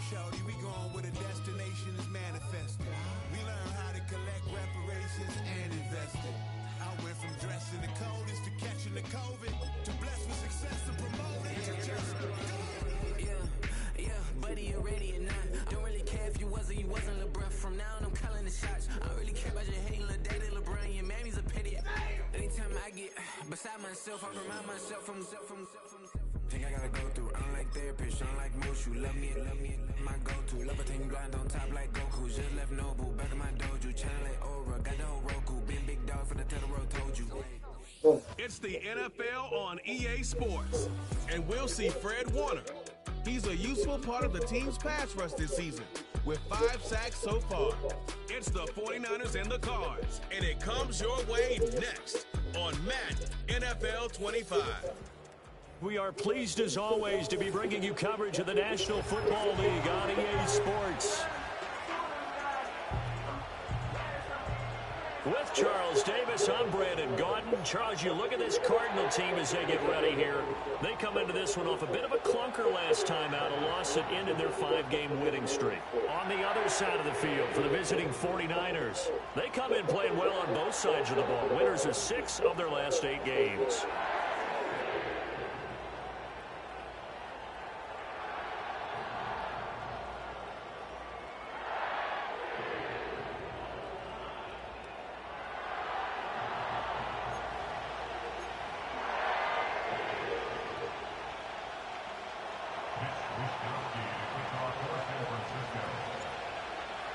shorty, we going where the destination is manifested. We learn how to collect reparations and invest it. I went from dressing the coldest to catching the COVID to blessed with success and promoted to just yeah, buddy, you ready or not? Don't really care if you wasn't LeBron. From now on, I'm calling the shots. I don't really care about your hating little daddy LeBron. Your mammy's a pity. Anytime I get beside myself, I remind myself from. Think I gotta go through. I don't like therapist, I don't like Mushu. Love me, my go-to. Love a thing blind on top like Goku. Just left Nobu, back in my dojo. Channel like Aura, got the whole Roku. Been big dog for the Totoro told you. It's the NFL on EA Sports, and we'll see Fred Warner. He's a useful part of the team's pass rush this season, with 5 sacks so far. It's the 49ers and the Cards, and it comes your way next on Madden NFL 25. We are pleased, as always, to be bringing you coverage of the National Football League on EA Sports. With Charles Davis, I'm Brandon Gaudin. Charles, you look at this Cardinal team as they get ready here. They come into this one off a bit of a clunker last time out, a loss that ended their 5-game winning streak. On the other side of the field for the visiting 49ers, they come in playing well on both sides of the ball. Winners of 6 of their last 8 games.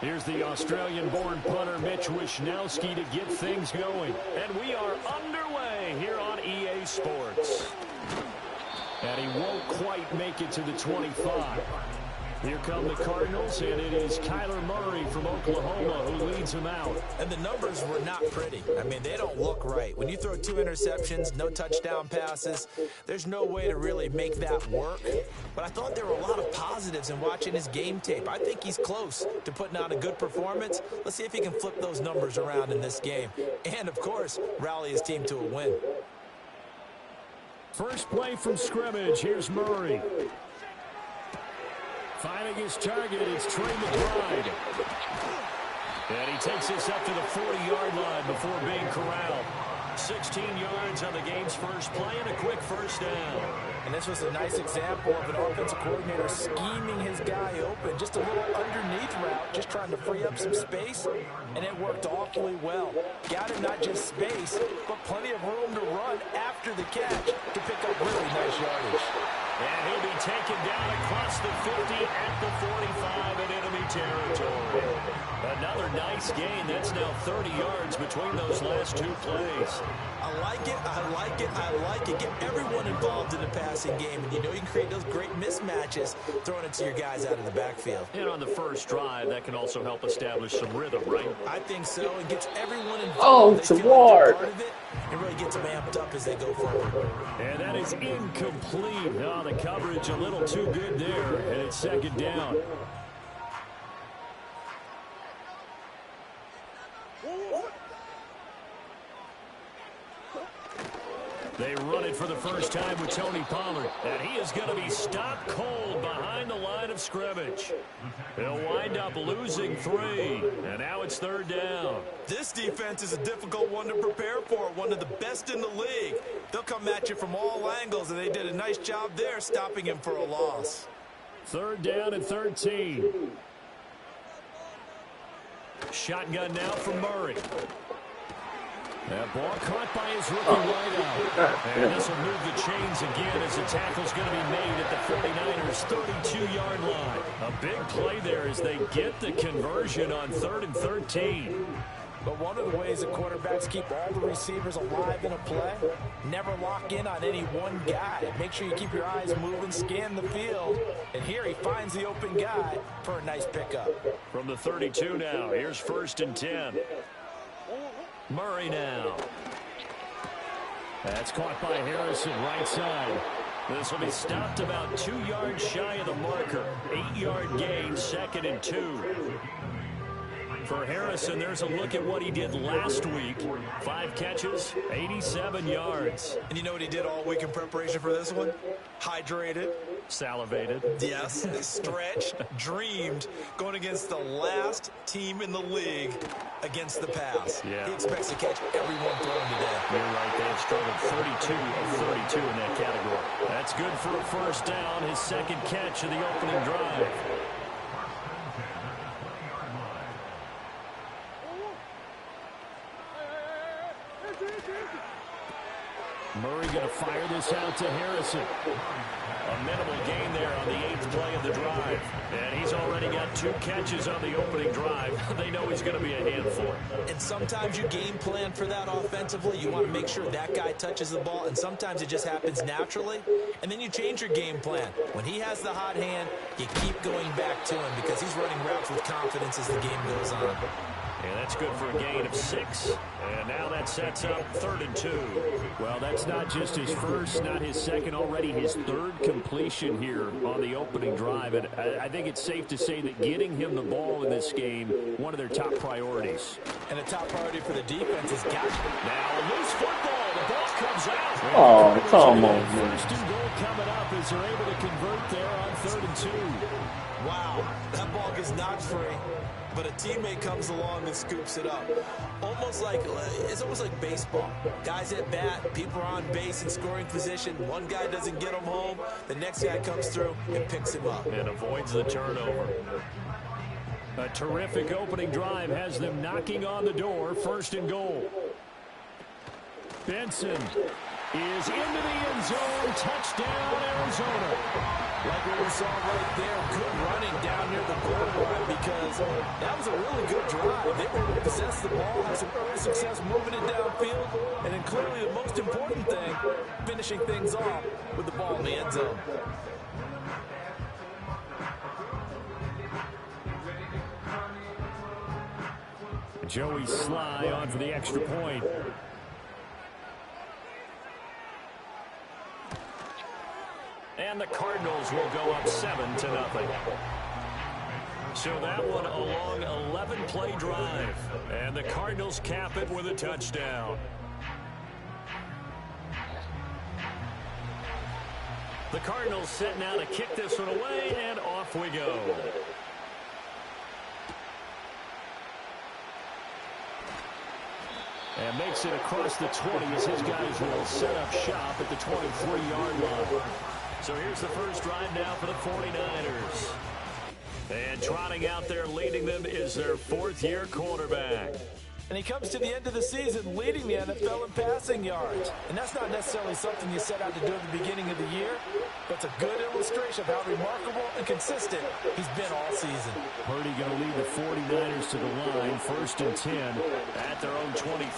Here's the Australian-born punter Mitch Wishnowsky to get things going. And we are underway here on EA Sports. And he won't quite make it to the 25. Here come the Cardinals, and it is Kyler Murray from Oklahoma who leads him out. And the numbers were not pretty. I mean, they don't look right. When you throw 2 interceptions, no touchdown passes, there's no way to really make that work. But I thought there were a lot of positives in watching his game tape. I think he's close to putting on a good performance. Let's see if he can flip those numbers around in this game. And, of course, rally his team to a win. First play from scrimmage. Here's Murray. Finding his target, it's Trey McBride. And he takes this up to the 40-yard line before being corralled. 16 yards on the game's first play and a quick first down. And this was a nice example of an offensive coordinator scheming his guy open. Just a little underneath route, just trying to free up some space, and it worked awfully well. Got him not just space, but plenty of room to run after the catch to pick up really nice yardage. And he'll be taken down across the 50 at the 45 in enemy territory. Another nice gain. That's now 30 yards between those last 2 plays. I like it, I like it, I like it. Get everyone involved in the passing game, and you know you can create those great mismatches throwing it to your guys out of the backfield. And on the first drive, that can also help establish some rhythm, right? I think so. It gets everyone involved. Oh, they feel toward. like they're part of it. It really gets them amped up as they go forward. And that is incomplete. Oh, the coverage a little too good there, and it's second down. They run it for the first time with Tony Pollard, and he is going to be stopped cold behind the line of scrimmage. He'll wind up losing 3, and now it's third down. This defense is a difficult one to prepare for, one of the best in the league. They'll come at you from all angles, and they did a nice job there stopping him for a loss. Third down and 13. Shotgun now from Murray. That ball caught by his rookie wideout. And this will move the chains again as the tackle's going to be made at the 49ers' 32-yard line. A big play there as they get the conversion on 3rd and 13. But one of the ways that quarterbacks keep all the receivers alive in a play, never lock in on any one guy. Make sure you keep your eyes moving, scan the field. And here he finds the open guy for a nice pickup. From the 32 now, here's 1st and 10. Murray now. That's caught by Harrison right side. This will be stopped about 2 yards shy of the marker. 8-yard gain, 2nd and 2. For Harrison, there's a look at what he did last week. 5 catches, 87 yards. And you know what he did all week in preparation for this one? Hydrated, Salivated. Yes, stretched, dreamed, going against the last team in the league against the pass. Yeah. He expects to catch everyone thrown today. You're right. They have struggled 32 of 32 in that category. That's good for a first down. His second catch of the opening drive. Murray going to fire this out to Harrison. A minimal gain there on the 8th play of the drive. And he's already got 2 catches on the opening drive. They know he's going to be a handful. And sometimes you game plan for that offensively. You want to make sure that guy touches the ball, and sometimes it just happens naturally. And then you change your game plan. When he has the hot hand, you keep going back to him because he's running routes with confidence as the game goes on. And that's good for a gain of 6. And now that sets up 3rd and 2. Well, that's not just his first, not his second, already his 3rd completion here on the opening drive. And I think it's safe to say that getting him the ball in this game, one of their top priorities. And a top priority for the defense is got now a loose football. The ball comes out. Oh, come on, man. First and goal coming up as they're able to convert there on 3rd and 2. Wow, that ball gets knocked free, but a teammate comes along and scoops it up. It's almost like baseball. Guys at bat, people are on base in scoring position. One guy doesn't get him home. The next guy comes through and picks him up. And avoids the turnover. A terrific opening drive has them knocking on the door. 1st and goal. Benson is into the end zone. Touchdown, Arizona. Like what we saw right there, good running down near the goal line because that was a really good drive. They were able to possess the ball, have some early success moving it downfield, and then clearly the most important thing, finishing things off with the ball in the end zone. Joey Sly on for the extra point. And the Cardinals will go up 7-0. So that one a long 11-play drive. And the Cardinals cap it with a touchdown. The Cardinals set now to kick this one away, and off we go. And makes it across the 20 as his guys will set up shop at the 23-yard line. So here's the first drive now for the 49ers. And trotting out there leading them is their 4th-year quarterback. And he comes to the end of the season leading the NFL in passing yards. And that's not necessarily something you set out to do at the beginning of the year, but it's a good illustration of how remarkable and consistent he's been all season. Purdy going to lead the 49ers to the line, 1st and 10 at their own 23.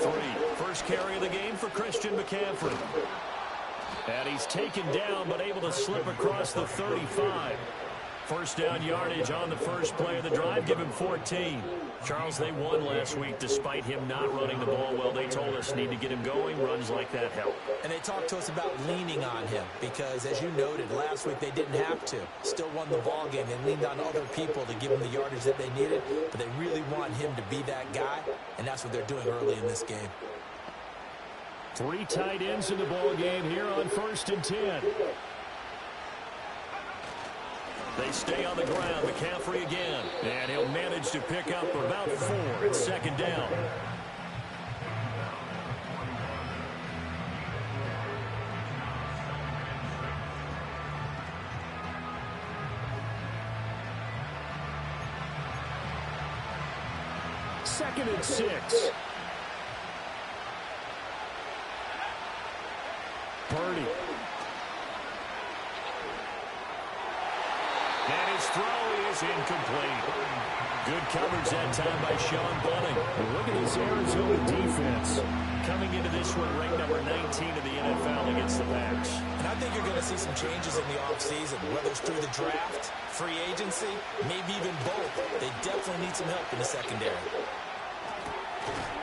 First carry of the game for Christian McCaffrey. And he's taken down but able to slip across the 35. First down yardage on the first play of the drive. Give him 14. Charles, they won last week despite him not running the ball well. They told us need to get him going. Runs like that help. And they talked to us about leaning on him because, as you noted, last week they didn't have to. Still won the ball game. They leaned on other people to give him the yardage that they needed, but they really want him to be that guy, and that's what they're doing early in this game. 3 tight ends in the ball game here on 1st and 10. They stay on the ground. McCaffrey again. And he'll manage to pick up about 4. It's 2nd down. Second and 6. Purdy. And his throw is incomplete. Good coverage that time by Sean Bunting. And look at this Arizona defense coming into this one ranked number 19 in the NFL against the Packs. And I think you're going to see some changes in the offseason, whether it's through the draft, free agency, maybe even both. They definitely need some help in the secondary.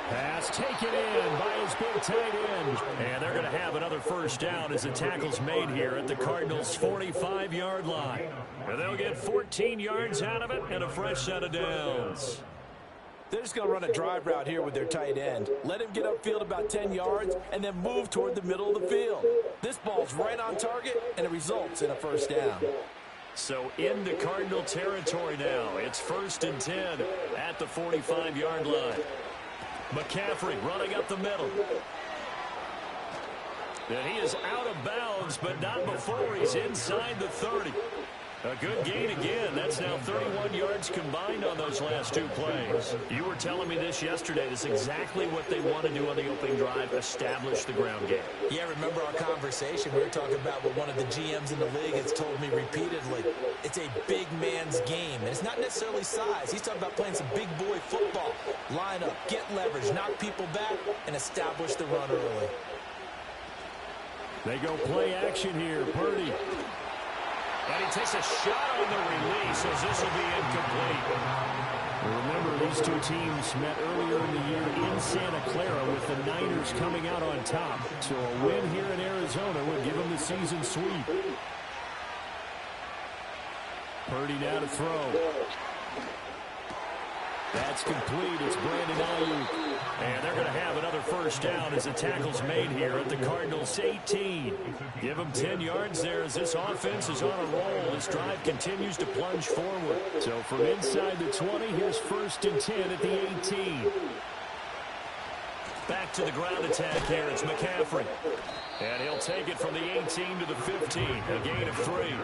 Pass taken in by his big tight end. And they're going to have another first down as the tackle's made here at the Cardinals' 45-yard line. And they'll get 14 yards out of it and a fresh set of downs. They're just going to run a drive route here with their tight end. Let him get upfield about 10 yards and then move toward the middle of the field. This ball's right on target, and it results in a first down. So into Cardinal territory now. It's 1st and 10 at the 45-yard line. McCaffrey running up the middle. And he is out of bounds, but not before he's inside the 30. A good gain again. That's now 31 yards combined on those last 2 plays. You were telling me this yesterday. This is exactly what they want to do on the opening drive, establish the ground game. Yeah, remember our conversation? We were talking about what one of the GMs in the league has told me repeatedly. It's a big man's game, and it's not necessarily size. He's talking about playing some big boy football. Line up, get leverage, knock people back, and establish the run early. They go play action here. Purdy. And he takes a shot on the release as this will be incomplete. Remember, these two teams met earlier in the year in Santa Clara with the Niners coming out on top. So a win here in Arizona would give them the season sweep. Purdy now to throw. That's complete. It's Brandon Ayuk. And they're going to have another first down as the tackle's made here at the Cardinals' 18. Give them 10 yards there as this offense is on a roll. This drive continues to plunge forward. So from inside the 20, here's 1st and 10 at the 18. Back to the ground attack here. It's McCaffrey. And he'll take it from the 18 to the 15. A gain of 3.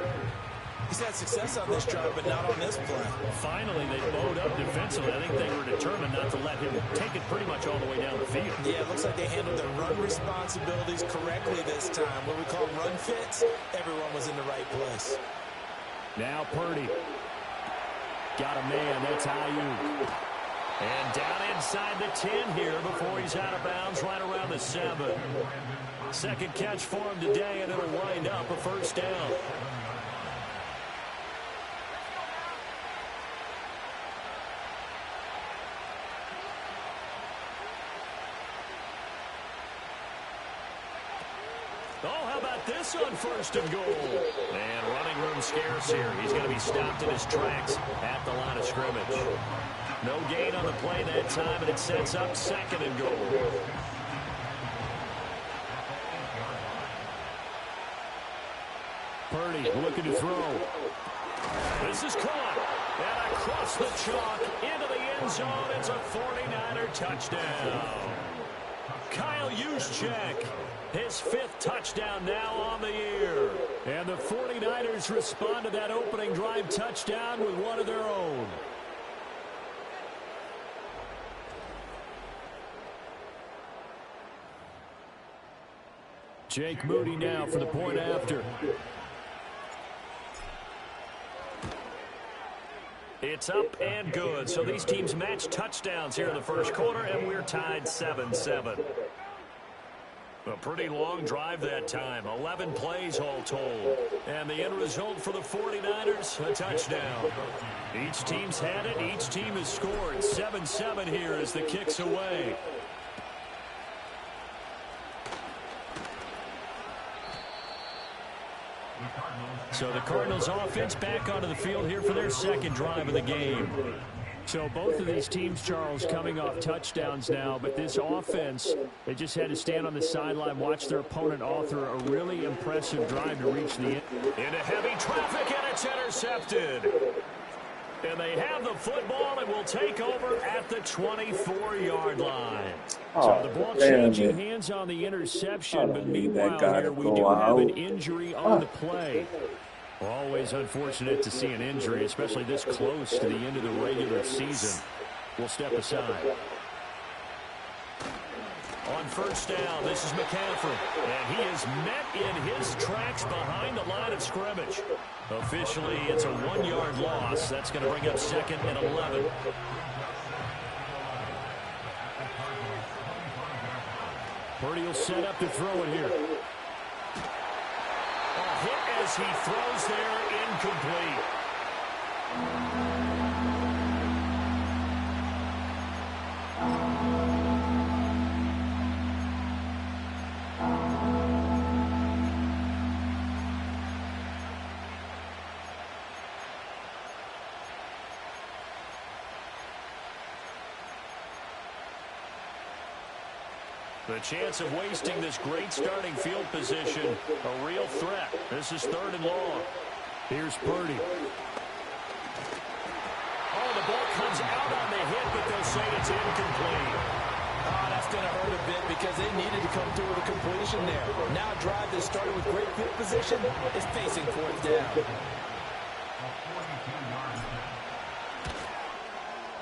He's had success on this drive, but not on this play. Finally, they bowed up defensively. I think they were determined not to let him take it pretty much all the way down the field. Yeah, it looks like they handled their run responsibilities correctly this time. What we call run fits, everyone was in the right place. Now Purdy. Got a man. That's Ayuk. And down inside the 10 here before he's out of bounds right around the 7. Second catch for him today, and it'll wind up a first down. Oh, how about this on 1st and goal? And running room scarce here. He's going to be stopped in his tracks at the line of scrimmage. No gain on the play that time, and it sets up 2nd and goal. Purdy looking to throw. This is caught. And across the chalk into the end zone. It's a 49er touchdown. Kyle Juszczyk. His 5th touchdown now on the year. And the 49ers respond to that opening drive touchdown with one of their own. Jake Moody now for the point after. It's up and good. So these teams match touchdowns here in the first quarter, and we're tied 7-7. A pretty long drive that time. 11 plays all told. And the end result for the 49ers, a touchdown. Each team's had it. Each team has scored. 7-7 here as the kick's away. So the Cardinals offense back onto the field here for their 2nd drive of the game. So both of these teams, Charles, coming off touchdowns now, but this offense, they just had to stand on the sideline, watch their opponent author a really impressive drive to reach the end. Into heavy traffic, and it's intercepted. And they have the football and will take over at the 24-yard line. So the ball changing hands on the interception, but meanwhile here we do have an injury on the play. Always unfortunate to see an injury, especially this close to the end of the regular season. We'll step aside. On 1st down, this is McCaffrey. And he is met in his tracks behind the line of scrimmage. Officially, it's a 1-yard loss. That's going to bring up 2nd and 11. Purdy will set up to throw it here. A hit as he throws there, incomplete. The chance of wasting this great starting field position, a real threat. This is 3rd and long. Here's Purdy. Oh, the ball comes out on the hit, but they'll say it's incomplete. Oh, that's going to hurt a bit because they needed to come through with a completion there. Now a drive that started with great field position is facing 4th down.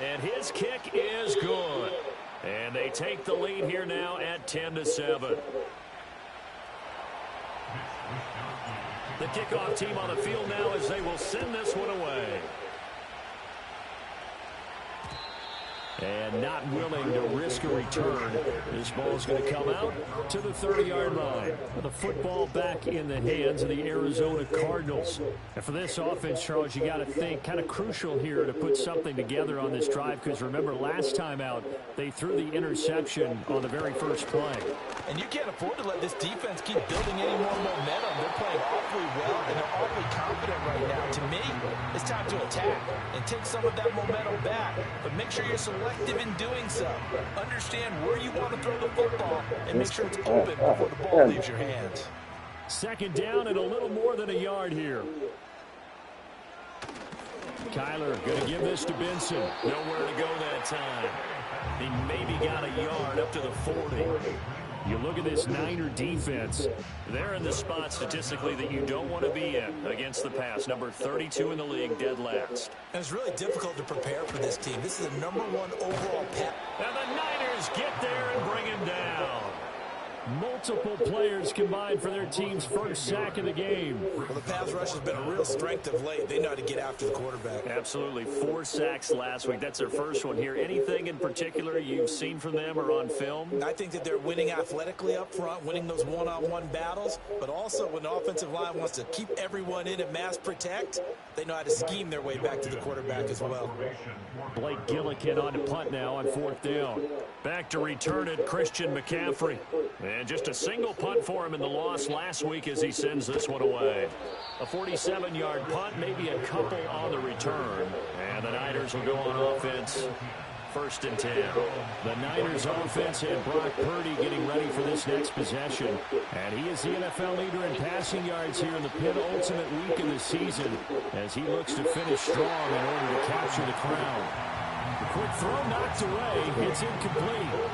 And his kick is good. And they take the lead here now at 10-7. The kickoff team on the field now as they will send this one away. And not willing to risk a return. This ball is going to come out to the 30-yard line. The football back in the hands of the Arizona Cardinals. And for this offense, Charles, you got to think kind of crucial here to put something together on this drive, because remember last time out they threw the interception on the very first play. And you can't afford to let this defense keep building any more momentum. They're playing awfully well, and they're awfully confident right now. To me, it's time to attack and take some of that momentum back. But make sure you're selective in doing so. Understand where you want to throw the football and make sure it's open before the ball leaves your hands. 2nd down and a little more than a yard here. Kyler going to give this to Benson. Nowhere to go that time. He maybe got a yard up to the 40. You look at this Niner defense. They're in the spot statistically that you don't want to be in against the pass. Number 32 in the league, dead last. And it's really difficult to prepare for this team. This is the #1 overall pass. And the Niners get there and bring him down. Multiple players combined for their team's first sack of the game. Well, the pass rush has been a real strength of late. They know how to get after the quarterback. Absolutely. 4 sacks last week. That's their first one here. Anything in particular you've seen from them or on film? I think that they're winning athletically up front, winning those one-on-one battles, but also when the offensive line wants to keep everyone in and mass protect, they know how to scheme their way back to the quarterback as well. Blake Gillikin on to punt now on 4th down. Back to return it, Christian McCaffrey. And just a single punt for him in the loss last week as he sends this one away. A 47-yard punt, maybe a couple on the return. And the Niners will go on offense. 1st and 10. The Niners offense and Brock Purdy getting ready for this next possession. And he is the NFL leader in passing yards here in the penultimate week of the season as he looks to finish strong in order to capture the crown. The quick throw knocked away. It's incomplete.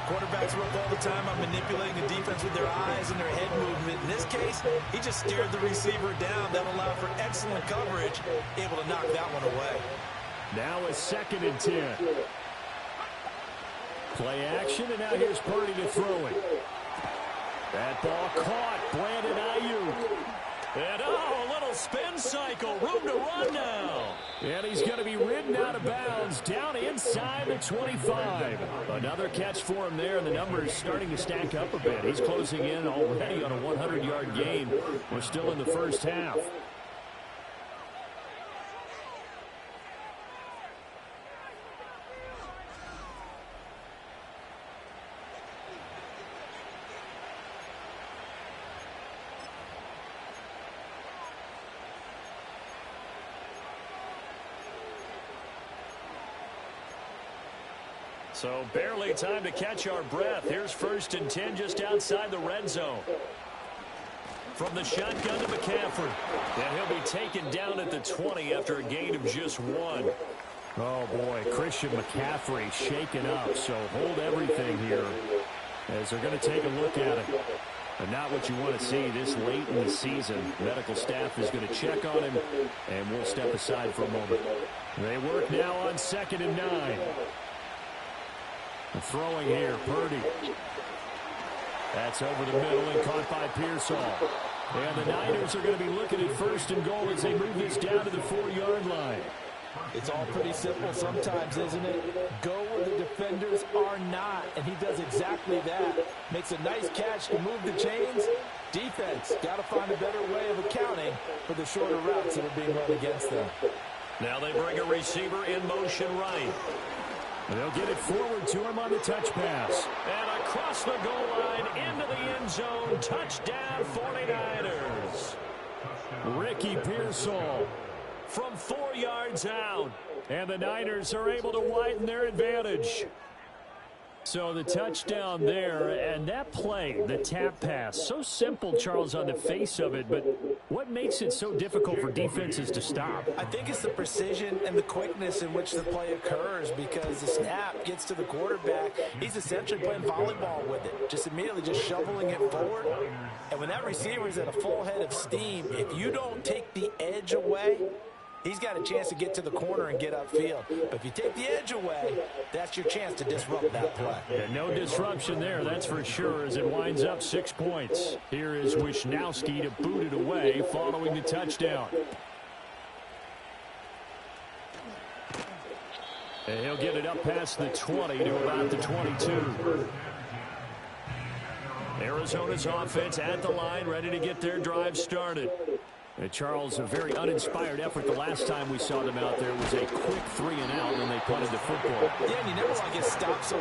Quarterbacks work all the time on manipulating the defense with their eyes and their head movement. In this case, he just steered the receiver down. That allowed for excellent coverage, able to knock that one away. Now a 2nd and 10. Play action, and now here's Purdy to throw it. That ball caught. Brandon Ayuk. And a little spin cycle. Room to run now. And he's going to be ridden out of bounds down inside the 25. Another catch for him there, and the numbers starting to stack up a bit. He's closing in already on a 100-yard game. We're still in the first half. So barely time to catch our breath. Here's 1st and 10 just outside the red zone. From the shotgun to McCaffrey. And he'll be taken down at the 20 after a gain of just 1. Oh, boy, Christian McCaffrey shaken up. So hold everything here as they're going to take a look at it. And not what you want to see this late in the season. Medical staff is going to check on him, and we'll step aside for a moment. They work now on 2nd and 9. Throwing here, Purdy. That's over the middle and caught by Pearsall. And the Niners are going to be looking at 1st and goal as they move this down to the 4-yard line. It's all pretty simple sometimes, isn't it? Go where the defenders are not, and he does exactly that. Makes a nice catch to move the chains. Defense got to find a better way of accounting for the shorter routes that are being run against them. Now they bring a receiver in motion right. They'll get it forward to him on the touch pass. And across the goal line into the end zone. Touchdown 49ers. Ricky Pearsall from 4 yards out. And the Niners are able to widen their advantage. So the touchdown there, and that play, the tap pass, so simple, Charles, on the face of it, but what makes it so difficult for defenses to stop? I think it's the precision and the quickness in which the play occurs, because the snap gets to the quarterback. He's essentially playing volleyball with it, just immediately just shoveling it forward. And when that receiver is at a full head of steam, if you don't take the edge away, he's got a chance to get to the corner and get upfield. But if you take the edge away, that's your chance to disrupt that play. Yeah, no disruption there, that's for sure, as it winds up 6 points. Here is Wisnowski to boot it away following the touchdown. And he'll get it up past the 20 to about the 22. Arizona's offense at the line, ready to get their drive started. Charles, a very uninspired effort the last time we saw them out there. It was a quick 3 and out, and they punted the football. Yeah, and you never want to get stopped so...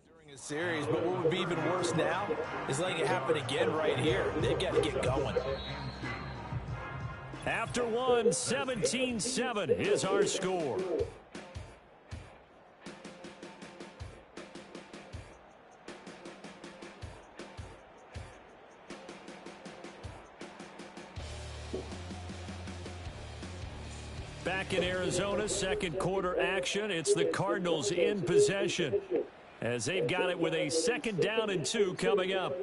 during a series, but what would be even worse now is letting it happen again right here. They've got to get going. After one, 17-7 is our score. Back in Arizona, second quarter action. It's the Cardinals in possession, as they've got it with a 2nd down and 2 coming up.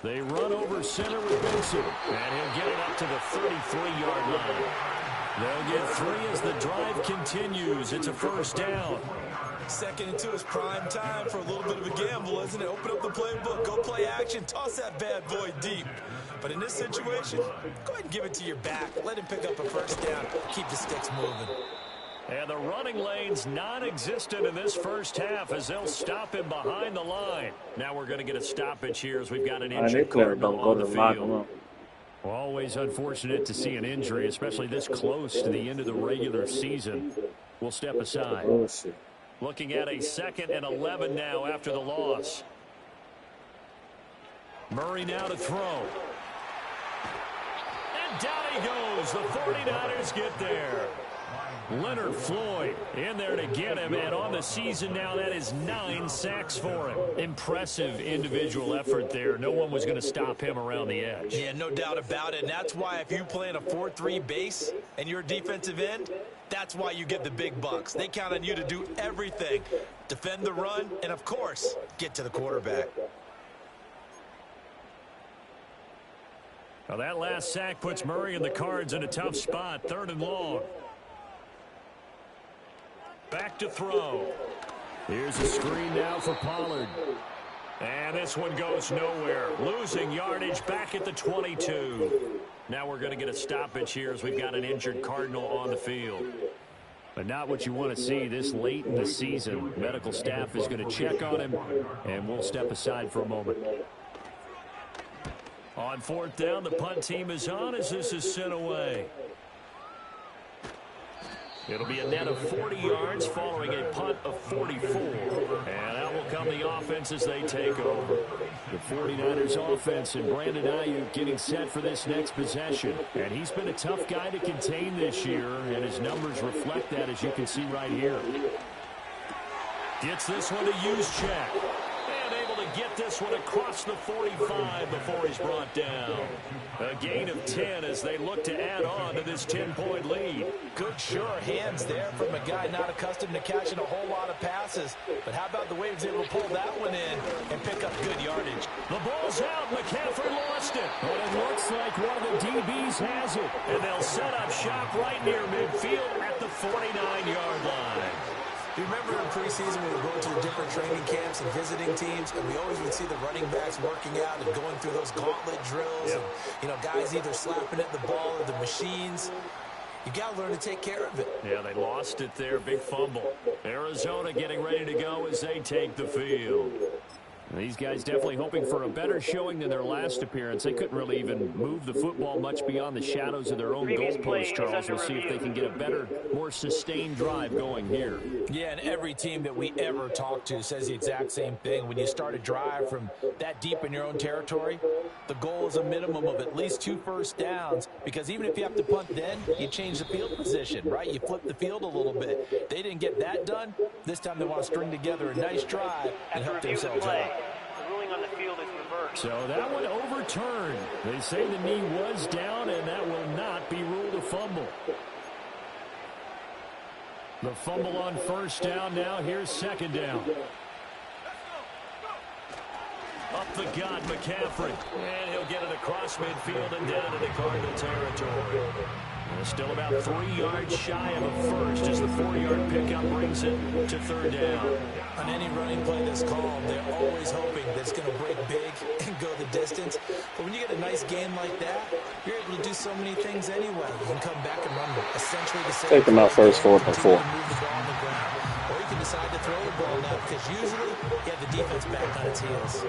They run over center with Benson, and he'll get it up to the 33-yard line. They'll get 3 as the drive continues. It's a 1st down. 2nd and 2 is prime time for a little bit of a gamble, isn't it? Open up the playbook, go play action, toss that bad boy deep. But in this situation, go ahead and give it to your back. Let him pick up a 1st down. Keep the sticks moving. And the running lane's non-existent in this first half as they'll stop him behind the line. Now we're going to get a stoppage here as we've got an injured Cardinal on the field. Always unfortunate to see an injury, especially this close to the end of the regular season. We'll step aside. Looking at a 2nd and 11 now after the loss. Murray now to throw. And down he goes. The 49ers get there. Leonard Floyd in there to get him, and on the season now, that is 9 sacks for him. Impressive individual effort there. No one was going to stop him around the edge. Yeah, no doubt about it, and that's why if you play in a 4-3 base and you're a defensive end, that's why you get the big bucks. They count on you to do everything. Defend the run, and of course, get to the quarterback. Well, that last sack puts Murray and the Cards in a tough spot. 3rd and long. Back to throw. Here's a screen now for Pollard. And this one goes nowhere. Losing yardage back at the 22. Now we're going to get a stoppage here as we've got an injured Cardinal on the field. But not what you want to see this late in the season. Medical staff is going to check on him, and we'll step aside for a moment. On 4th down, the punt team is on as this is sent away. It'll be a net of 40 yards following a punt of 44. And out will come the offense as they take over. The 49ers offense and Brandon Ayuk getting set for this next possession. And he's been a tough guy to contain this year, and his numbers reflect that, as you can see right here. Gets this one to Juszczyk. And able to get this one across the 45 before he's brought down. A gain of 10 as they look to add on to this 10-point lead. Good, sure hands there from a guy not accustomed to catching a whole lot of passes. But how about the way he was able to pull that one in and pick up good yardage? The ball's out. McCaffrey lost it. But it looks like one of the DBs has it. And they'll set up shop right near midfield at the 49-yard line. You remember in preseason we were going to the different training camps and visiting teams, and we always would see the running backs working out and going through those gauntlet drills. Yep. And, you know, guys either slapping at the ball or the machines. You got to learn to take care of it. Yeah, they lost it there. Big fumble. Arizona getting ready to go as they take the field. These guys definitely hoping for a better showing than their last appearance. They couldn't really even move the football much beyond the shadows of their own goalpost, Charles. We'll see if they can get a better, more sustained drive going here. Yeah, and every team that we ever talk to says the exact same thing. When you start a drive from that deep in your own territory, the goal is a minimum of at least 2 first downs, because even if you have to punt then, you change the field position, right? You flip the field a little bit. They didn't get that done. This time they want to string together a nice drive and help themselves out. The ruling on the field is reversed. So that one overturned. They say the knee was down, and that will not be ruled a fumble. The fumble on 1st down now. Here's 2nd down. Up the gut, McCaffrey. And he'll get it across midfield and down into Cardinal territory. And still about 3 yards shy of a first as the 4-yard pickup brings it to 3rd down. On any running play that's called, they're always hoping that it's going to break big and go the distance. But when you get a nice game like that, you're able to do so many things anyway. You can come back and run essentially the same. Take them out first, 4th and 4. Or you can decide to throw the ball now, because usually you have the defense back on its heels.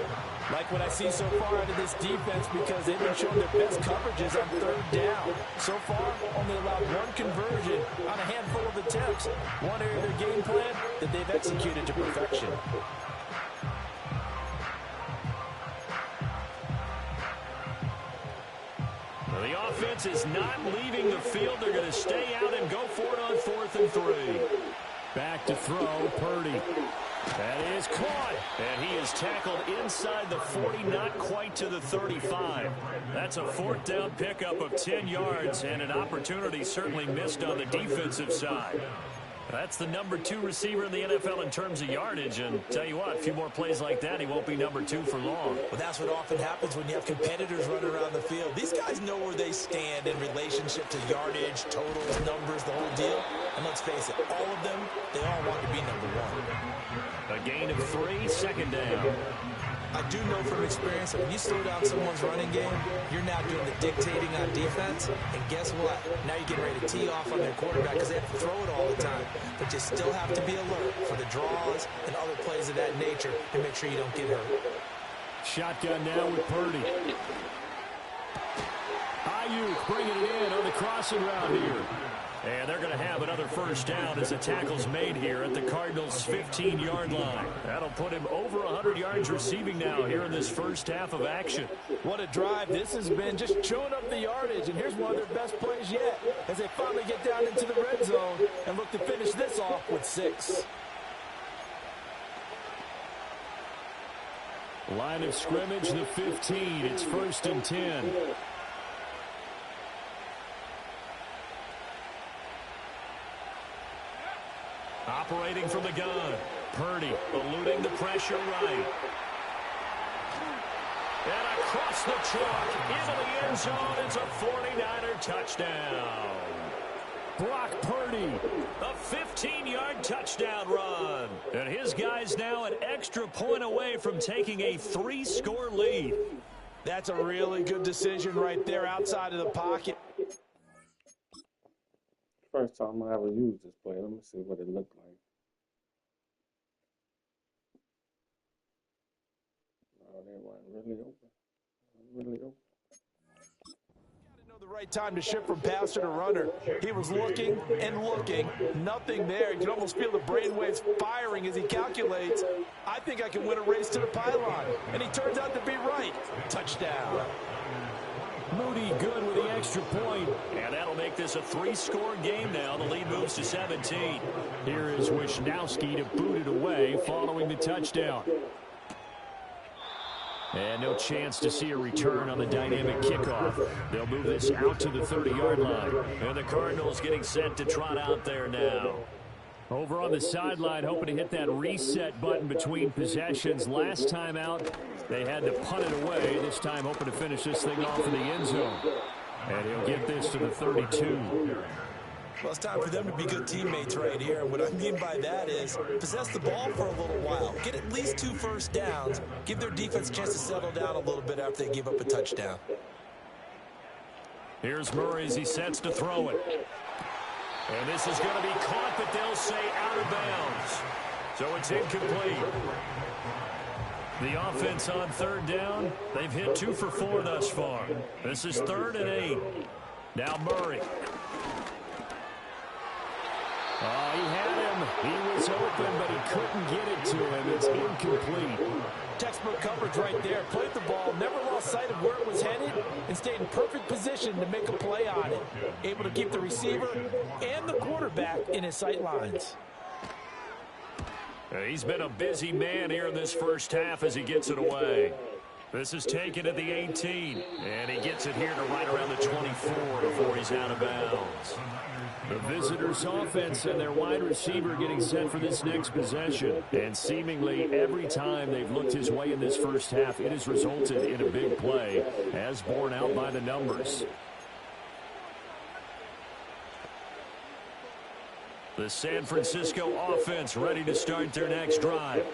Like what I see so far out of this defense, because they've been showing their best coverages on 3rd down. So far, only allowed 1 conversion on a handful of attempts. One area of their game plan that they've executed to perfection. Well, the offense is not leaving the field. They're going to stay out and go for it on 4th and 3. Back to throw, Purdy. That is caught, and he is tackled inside the 40, not quite to the 35. That's a 4th down pickup of 10 yards, and an opportunity certainly missed on the defensive side. That's the number 2 receiver in the NFL in terms of yardage, and tell you what, a few more plays like that, he won't be number 2 for long. Well, that's what often happens when you have competitors running around the field. These guys know where they stand in relationship to yardage, totals, numbers, the whole deal. And let's face it, all of them, they all want to be number 1. A gain of 3, 2nd down. I do know from experience that when you slow down someone's running game, you're now doing the dictating on defense. And guess what? Now you're getting ready to tee off on their quarterback because they have to throw it all the time. But you still have to be alert for the draws and other plays of that nature to make sure you don't get hurt. Shotgun now with Purdy. Ayuk bringing it in on the crossing route here. And they're going to have another first down as the tackle's made here at the Cardinals' 15-yard line. That'll put him over 100 yards receiving now here in this first half of action. What a drive this has been, just chewing up the yardage. And here's one of their best plays yet as they finally get down into the red zone and look to finish this off with 6. Line of scrimmage, the 15. It's 1st and 10. Operating from the gun. Purdy eluding the pressure right. And across the chalk into the end zone. It's a 49er touchdown. Brock Purdy, a 15-yard touchdown run. And his guys now an extra point away from taking a 3-score lead. That's a really good decision right there outside of the pocket. First time I ever used this play. Let me see what it looked like. Oh, they weren't really open. Really open. The right time to shift from passer to runner. He was looking and looking. Nothing there. You can almost feel the brainwaves firing as he calculates. I think I can win a race to the pylon. And he turns out to be right. Touchdown. Moody good with the extra point. And that'll make this a 3-score game now. The lead moves to 17. Here is Wisnowski to boot it away following the touchdown. And no chance to see a return on the dynamic kickoff. They'll move this out to the 30-yard line. And the Cardinals getting set to trot out there now. Over on the sideline, hoping to hit that reset button between possessions. Last time out, they had to punt it away. This time hoping to finish this thing off in the end zone. And he'll get this to the 32. Well, it's time for them to be good teammates right here. And what I mean by that is possess the ball for a little while. Get at least 2 first downs. Give their defense a chance to settle down a little bit after they give up a touchdown. Here's Murray as he sets to throw it. And this is going to be caught, but they'll say out of bounds. So it's incomplete. The offense on 3rd down, they've hit 2 for 4 thus far. This is 3rd and 8. Now Murray. Oh, he had him. He was open, but he couldn't get it to him. It's incomplete. Textbook coverage right there. Played the ball, never lost sight of where it was headed, and stayed in perfect position to make a play on it. Able to keep the receiver and the quarterback in his sight lines. He's been a busy man here in this first half as he gets it away. This is taken at the 18, and he gets it here to right around the 24 before he's out of bounds. The visitors' offense and their wide receiver getting set for this next possession. And seemingly every time they've looked his way in this first half, it has resulted in a big play, as borne out by the numbers. The San Francisco offense ready to start their next drive.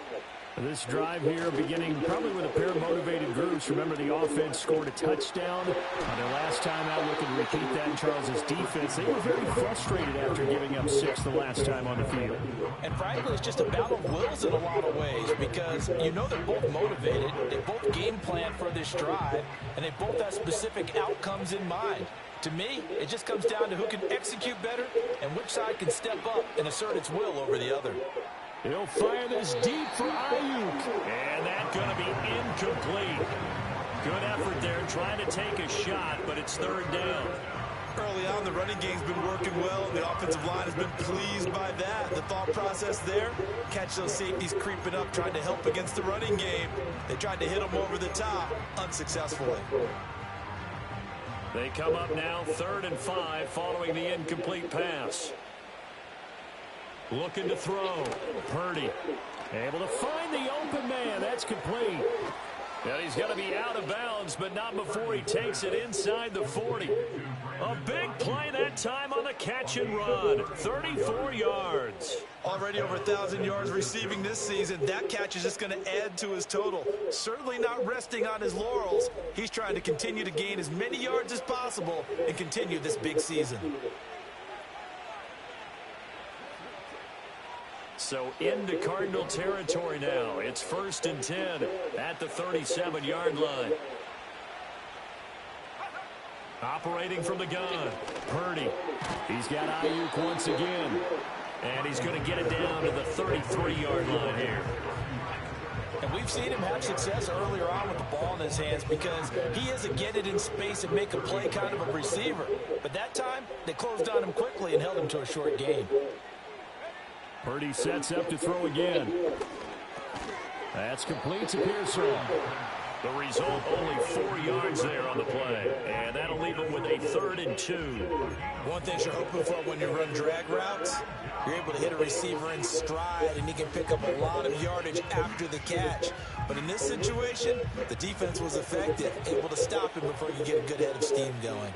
This drive here beginning probably with a pair of motivated groups. Remember, the offense scored a touchdown on their last time out, looking to repeat that in Charles' defense. They were very frustrated after giving up 6 the last time on the field. And frankly, it's just a battle of wills in a lot of ways because you know they're both motivated, they both game plan for this drive, and they both have specific outcomes in mind. To me, it just comes down to who can execute better and which side can step up and assert its will over the other. He'll fire this deep for Ayuk. And that's going to be incomplete. Good effort there trying to take a shot, but it's 3rd down. Early on, the running game's been working well, and the offensive line has been pleased by that. The thought process there, catch those safeties creeping up, trying to help against the running game. They tried to hit them over the top, unsuccessfully. They come up now 3rd and 5 following the incomplete pass. Looking to throw. Purdy able to find the open man. That's complete. And he's going to be out of bounds, but not before he takes it inside the 40. A big play that time on the catch and run. 34 yards. Already over 1,000 yards receiving this season. That catch is just going to add to his total. Certainly not resting on his laurels. He's trying to continue to gain as many yards as possible and continue this big season. So into Cardinal territory now. It's 1st and 10 at the 37-yard line. Operating from the gun, Purdy. He's got Ayuk once again. And he's going to get it down to the 33-yard line here. And we've seen him have success earlier on with the ball in his hands because he is a get it in space and make a play kind of a receiver. But that time, they closed on him quickly and held him to a short gain. Purdy sets up to throw again. That's complete to Pearson. The result, only 4 yards there on the play. And that'll leave him with a 3rd and 2. One thing you're hoping for when you run drag routes, you're able to hit a receiver in stride, and he can pick up a lot of yardage after the catch. But in this situation, the defense was effective, able to stop him before you get a good head of steam going.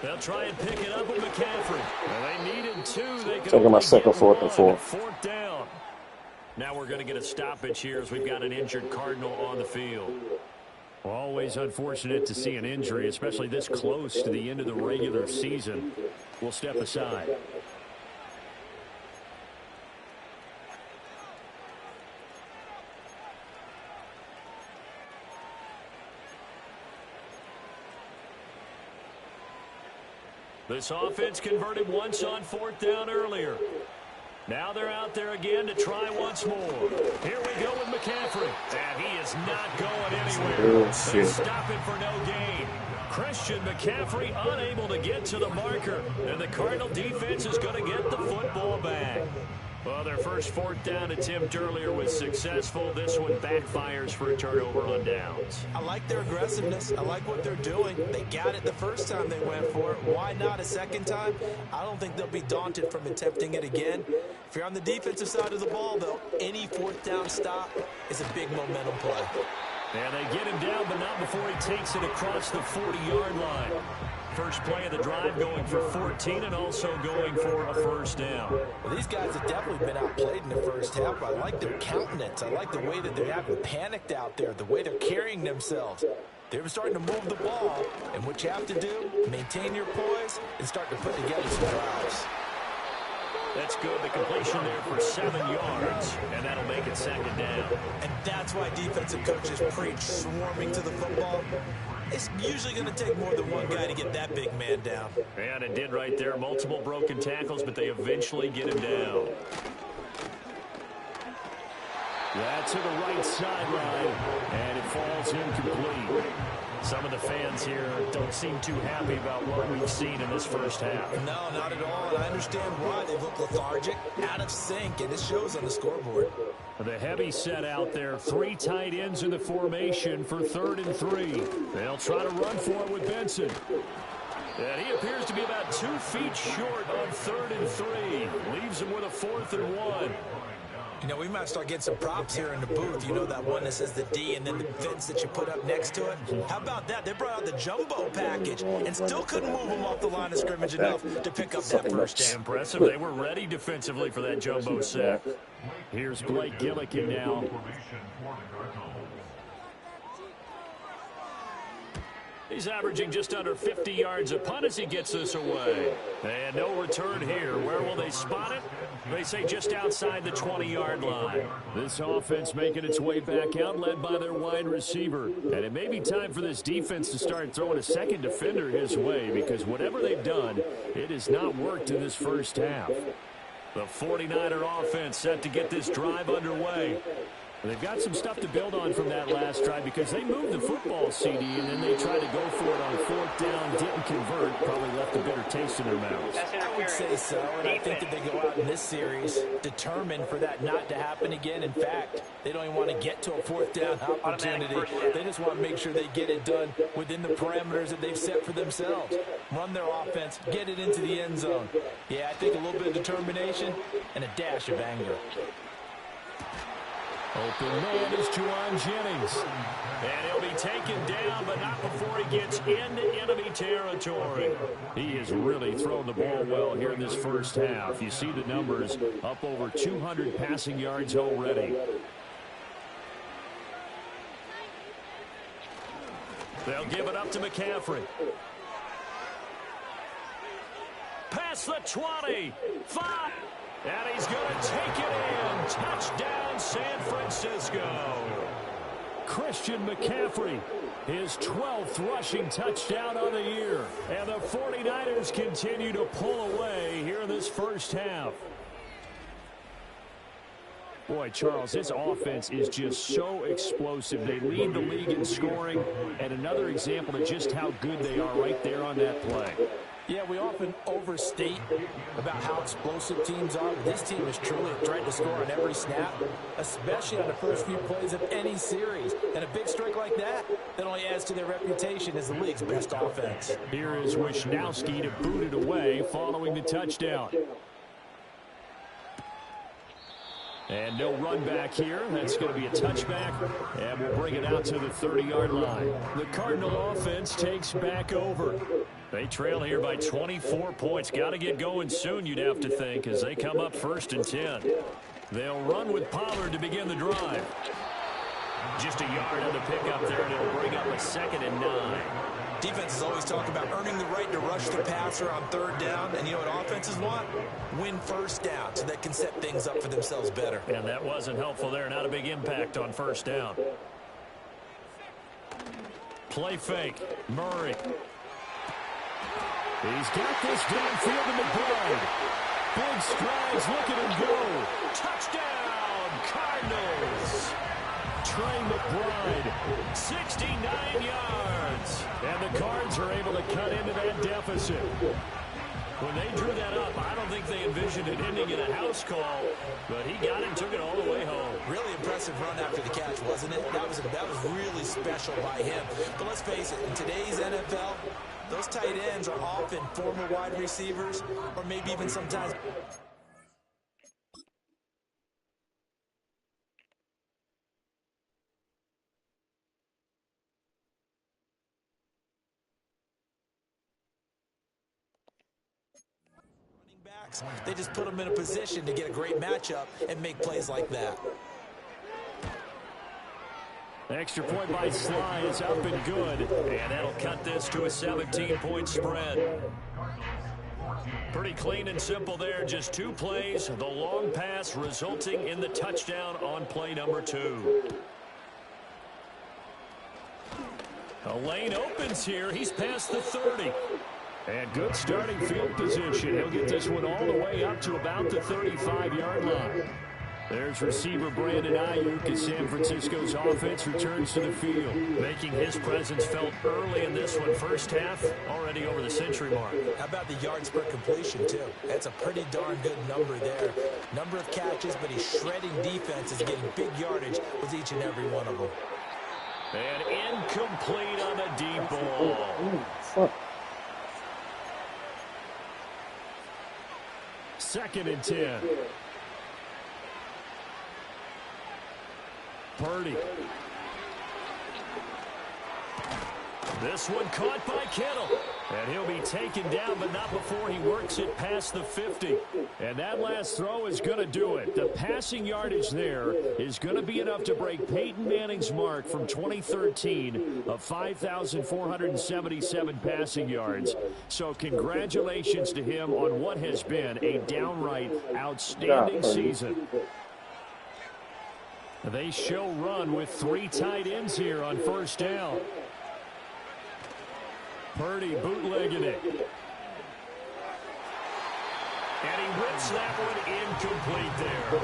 They'll try and pick it up with McCaffrey. Well, they needed 2. They could Taking my second 4th and 4. 4th down. Now we're going to get a stoppage here as we've got an injured Cardinal on the field. Always unfortunate to see an injury, especially this close to the end of the regular season. We'll step aside. This offense converted once on 4th down earlier. Now they're out there again to try once more. Here we go with McCaffrey. And he is not going anywhere. They stop it for no gain. Christian McCaffrey unable to get to the marker. And the Cardinal defense is going to get the football back. Well, their first 4th down attempt earlier was successful. This one backfires for a turnover on downs. I like their aggressiveness. I like what they're doing. They got it the first time they went for it. Why not a second time? I don't think they'll be daunted from attempting it again. If you're on the defensive side of the ball, though, any 4th down stop is a big momentum play. And they get him down, but not before he takes it across the 40-yard line. First play of the drive going for 14 and also going for a 1st down. Well, these guys have definitely been outplayed in the first half. I like their countenance. I like the way that they haven't panicked out there, the way they're carrying themselves. They're starting to move the ball, and what you have to do, maintain your poise and start to put together some drives. That's good. The completion there for 7 yards, and that'll make it 2nd down. And that's why defensive coaches preach swarming to the football. It's usually going to take more than one guy to get that big man down. And it did right there. Multiple broken tackles, but they eventually get him down. That's to the right sideline, and it falls incomplete. Some of the fans here don't seem too happy about what we've seen in this first half. No, not at all, and I understand why. They look lethargic, out of sync, and it shows on the scoreboard. The heavy set out there. 3 tight ends in the formation for 3rd and 3. They'll try to run for it with Benson. And he appears to be about 2 feet short on 3rd and 3. Leaves him with a 4th and 1. You know, we might start getting some props here in the booth. You know, that one that says the D and then the fence that you put up next to it. How about that? They brought out the jumbo package and still couldn't move them off the line of scrimmage enough to pick up that first down. Impressive. They were ready defensively for that jumbo set. Here's Blake Gillikin now. He's averaging just under 50 yards a punt as he gets this away. And no return here. Where will they spot it? They say just outside the 20-yard line. This offense making its way back out, led by their wide receiver. And it may be time for this defense to start throwing a second defender his way, because whatever they've done, it has not worked in this first half. The 49er offense set to get this drive underway. They've got some stuff to build on from that last drive because they moved the football, CD, and then they tried to go for it on 4th down, didn't convert, probably left a bitter taste in their mouths. I would say so, and I think that they go out in this series determined for that not to happen again. In fact, they don't even want to get to a 4th down opportunity. They just want to make sure they get it done within the parameters that they've set for themselves. Run their offense, get it into the end zone. Yeah, I think a little bit of determination and a dash of anger. Open man is Juwan Jennings. And he'll be taken down, but not before he gets into enemy territory. He has really thrown the ball well here in this first half. You see the numbers, up over 200 passing yards already. They'll give it up to McCaffrey. Past the 20. 5. And he's going to take it in. Touchdown, San Francisco. Christian McCaffrey, his 12th rushing touchdown of the year. And the 49ers continue to pull away here in this first half. Boy, Charles, this offense is just so explosive. They lead the league in scoring, and another example of just how good they are right there on that play. Yeah, we often overstate about how explosive teams are, but this team is truly trying to score on every snap, especially on the first few plays of any series. And a big strike like that only adds to their reputation as the league's best offense. Here is Wisnowski to boot it away following the touchdown. And no run back here. That's going to be a touchback, and we'll bring it out to the 30-yard line. The Cardinal offense takes back over. They trail here by 24 points. Got to get going soon, you'd have to think, as they come up 1st and 10. They'll run with Pollard to begin the drive. Just a yard on the pickup there, and it'll bring up a 2nd and 9. Defenses always talk about earning the right to rush the passer on 3rd down, and you know what offenses want? Win 1st down so they can set things up for themselves better. And that wasn't helpful there. Not a big impact on 1st down. Play fake. Murray. He's got this downfield to McBride. Big strides. Look at him go. Touchdown, Cardinals. Trey McBride, 69 yards. And the Cards are able to cut into that deficit. When they drew that up, I don't think they envisioned it ending in a house call, but he got it and took it all the way home. Really impressive run after the catch, wasn't it? That was really special by him. But let's face it, in today's NFL, those tight ends are often former wide receivers, or maybe even sometimes they just put them in a position to get a great matchup and make plays like that. Extra point by Sly is up and good, and that'll cut this to a 17-point spread. Pretty clean and simple there. Just 2 plays. The long pass resulting in the touchdown on play number 2. A lane opens here. He's past the 30. And good starting field position. He'll get this one all the way up to about the 35-yard line. There's receiver Brandon Ayuk as San Francisco's offense returns to the field, making his presence felt early in this one. First half, already over the century mark. How about the yards per completion, too? That's a pretty darn good number there. Number of catches, but he's shredding defenses, getting big yardage with each and every one of them. And incomplete on the deep ball. 2nd and 10. Purdy. This one caught by Kittle. And he'll be taken down, but not before he works it past the 50. And that last throw is going to do it. The passing yardage there is going to be enough to break Peyton Manning's mark from 2013 of 5,477 passing yards. So congratulations to him on what has been a downright outstanding season. They show run with 3 tight ends here on 1st down. Purdy bootlegging it. And he rips that one incomplete there.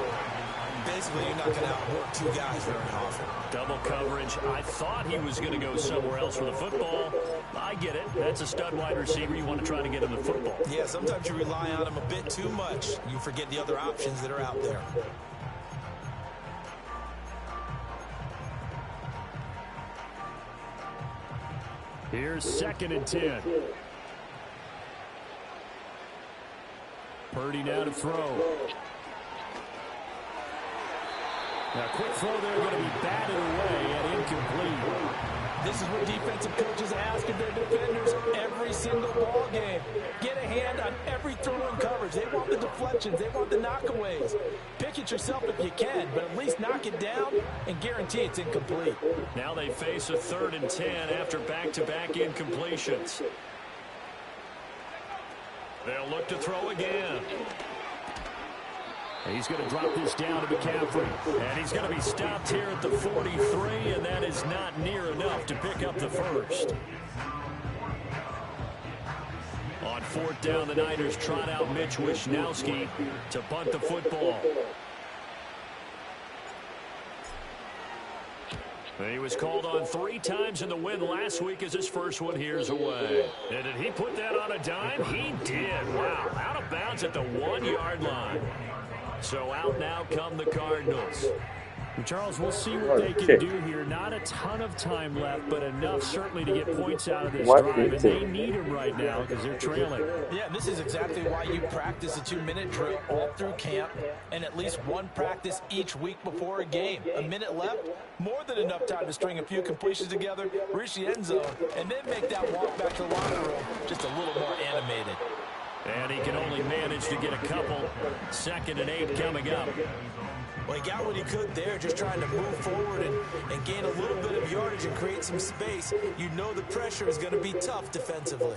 Basically, you're not going to outwork 2 guys very often. Double coverage. I thought he was going to go somewhere else with the football. I get it. That's a stud wide receiver. You want to try to get him the football. Yeah, sometimes you rely on him a bit too much. You forget the other options that are out there. Here's 2nd and 10. Purdy now to throw. Now, quick throw there, going to be batted away and incomplete. This is what defensive coaches ask of their defenders every single ball game. Get a hand on every throw in coverage. They want the deflections. They want the knockaways. Pick it yourself if you can, but at least knock it down and guarantee it's incomplete. Now they face a 3rd and 10 after back-to-back incompletions. They'll look to throw again. He's going to drop this down to McCaffrey. And he's going to be stopped here at the 43, and that is not near enough to pick up the first. On 4th down, the Niners trot out Mitch Wishnowski to punt the football. He was called on 3 times in the win last week as his first one here's away. And did he put that on a dime? He did. Wow, out of bounds at the 1-yard line. So out now come the Cardinals. Charles, we'll see what they can do here. Not a ton of time left, but enough certainly to get points out of this drive. And they need them right now because they're trailing. Yeah, this is exactly why you practice a 2-minute drill all through camp and at least one practice each week before a game. A minute left, more than enough time to string a few completions together, reach the end zone, and then make that walk back to the locker room just a little more animated. And he can only manage to get a couple. 2nd and 8 coming up. Well, he got what he could there, just trying to move forward and gain a little bit of yardage and create some space. You know the pressure is going to be tough defensively.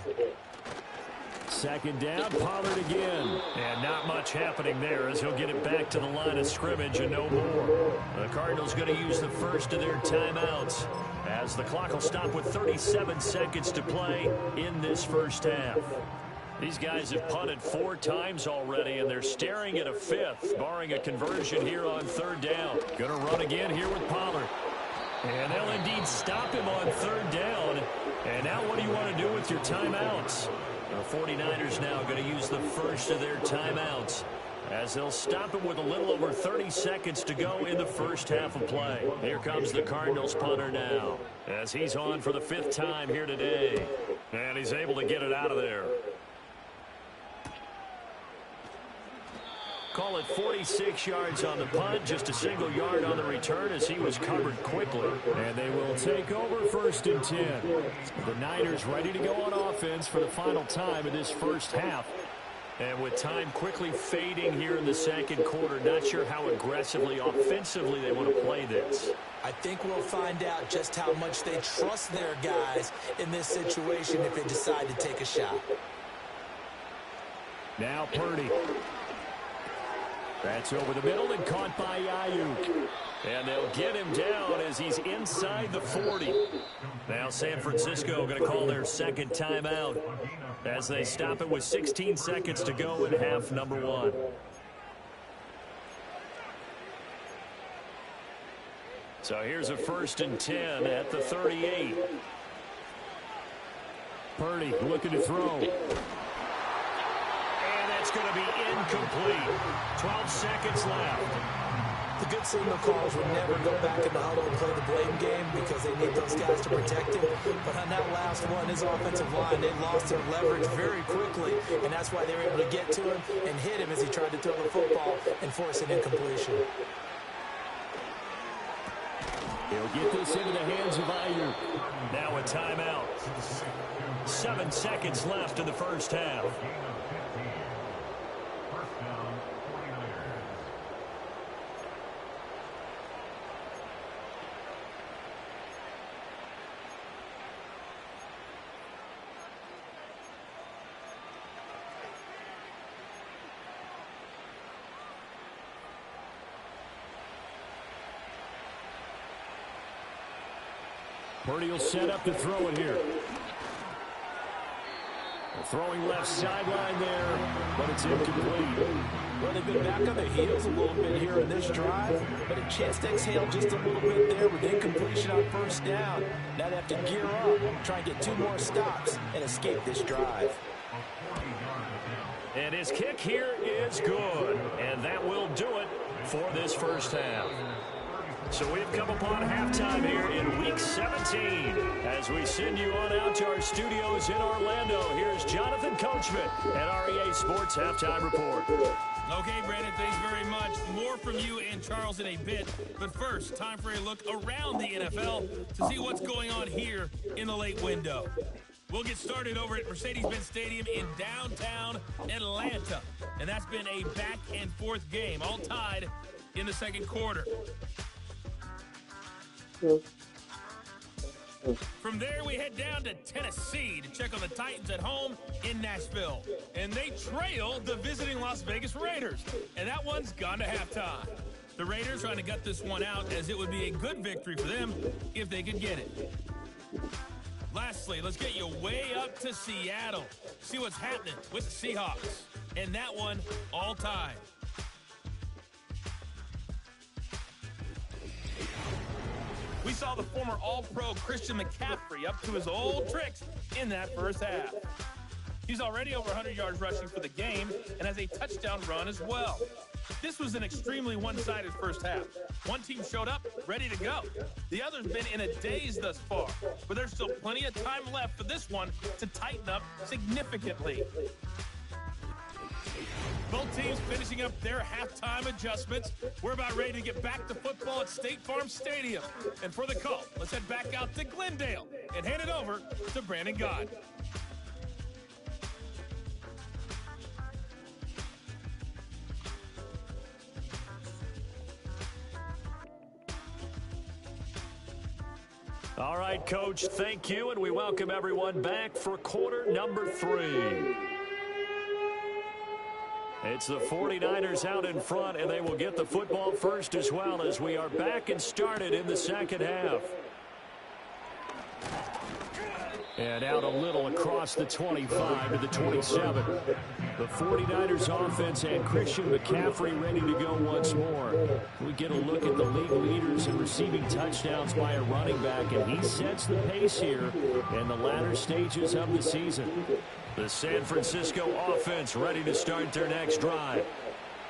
2nd down, Pollard again. And not much happening there as he'll get it back to the line of scrimmage and no more. The Cardinals going to use the first of their timeouts as the clock will stop with 37 seconds to play in this first half. These guys have punted 4 times already, and they're staring at a 5th, barring a conversion here on 3rd down. Going to run again here with Pollard. And they'll indeed stop him on 3rd down. And now what do you want to do with your timeouts? The 49ers now going to use the first of their timeouts as they'll stop him with a little over 30 seconds to go in the first half of play. Here comes the Cardinals punter now as he's on for the 5th time here today. And he's able to get it out of there. Call it 46 yards on the punt, just a single yard on the return as he was covered quickly. And they will take over 1st and 10. The Niners ready to go on offense for the final time of this first half. And with time quickly fading here in the 2nd quarter, not sure how aggressively, offensively they want to play this. I think we'll find out just how much they trust their guys in this situation if they decide to take a shot. Now Purdy. That's over the middle and caught by Ayuk. And they'll get him down as he's inside the 40. Now San Francisco going to call their 2nd timeout as they stop it with 16 seconds to go in half number 1. So here's a 1st and 10 at the 38. Purdy looking to throw. It's going to be incomplete. 12 seconds left. The good signal callers would never go back in the huddle and play the blame game because they need those guys to protect him. But on that last one, his offensive line, they lost their leverage very quickly, and that's why they were able to get to him and hit him as he tried to throw the football and force an incompletion. He'll get this into the hands of Ayuk. Now a timeout. 7 seconds left in the first half. Purdy will set up to throw it here. Throwing left sideline there, but it's incomplete. Well, they've been back on their heels a little bit here in this drive, but a chance to exhale just a little bit there with incompletion on 1st down. Now they have to gear up, try and get 2 more stops, and escape this drive. And his kick here is good, and that will do it for this first half. So we've come upon halftime here in Week 17. As we send you on out to our studios in Orlando, here's Jonathan Coachman at our EA Sports Halftime Report. Okay, Brandon, thanks very much. More from you and Charles in a bit. But first, time for a look around the NFL to see what's going on here in the late window. We'll get started over at Mercedes-Benz Stadium in downtown Atlanta. And that's been a back-and-forth game, all tied in the second quarter. From there, we head down to Tennessee to check on the Titans at home in Nashville. And they trail the visiting Las Vegas Raiders. And that one's gone to halftime. The Raiders trying to gut this one out, as it would be a good victory for them if they could get it. Lastly, let's get you way up to Seattle. See what's happening with the Seahawks. And that one all tied. We saw the former All-Pro Christian McCaffrey up to his old tricks in that first half. He's already over 100 yards rushing for the game and has a touchdown run as well. This was an extremely one-sided first half. One team showed up, ready to go. The other's been in a daze thus far, but there's still plenty of time left for this one to tighten up significantly. Both teams finishing up their halftime adjustments. We're about ready to get back to football at State Farm Stadium. And for the call, let's head back out to Glendale and hand it over to Brandon God. All right, Coach, thank you, and we welcome everyone back for quarter number 3. It's the 49ers out in front, and they will get the football first as well, as we are back and started in the second half. And out a little across the 25 to the 27. The 49ers offense and Christian McCaffrey ready to go once more. We get a look at the league leaders in receiving touchdowns by a running back, and he sets the pace here in the latter stages of the season. The San Francisco offense ready to start their next drive.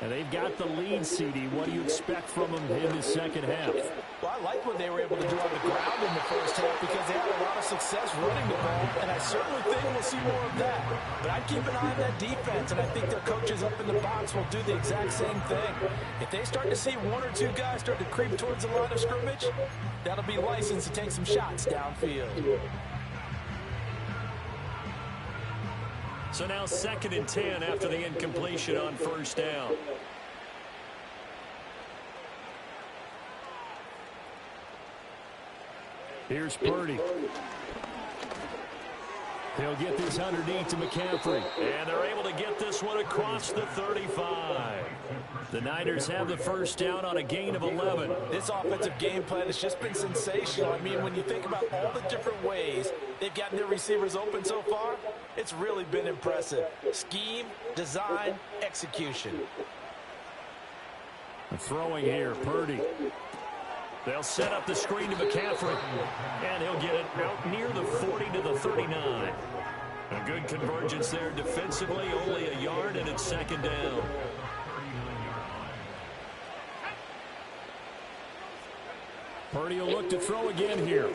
And they've got the lead, CD. What do you expect from them in the second half? Well, I like what they were able to do on the ground in the first half because they had a lot of success running the ball, and I certainly think we'll see more of that. But I'd keep an eye on that defense, and I think their coaches up in the box will do the exact same thing. If they start to see one or two guys start to creep towards the line of scrimmage, that'll be license to take some shots downfield. So now 2nd and 10 after the incompletion on first down. Here's Purdy. He'll get this underneath to McCaffrey. And they're able to get this one across the 35. The Niners have the first down on a gain of 11. This offensive game plan has just been sensational. I mean, when you think about all the different ways they've gotten their receivers open so far, it's really been impressive. Scheme, design, execution. Throwing here, Purdy. They'll set up the screen to McCaffrey, and he'll get it out near the 40 to the 39. A good convergence there defensively, only a yard, and it's 2nd down. Purdy will look to throw again here.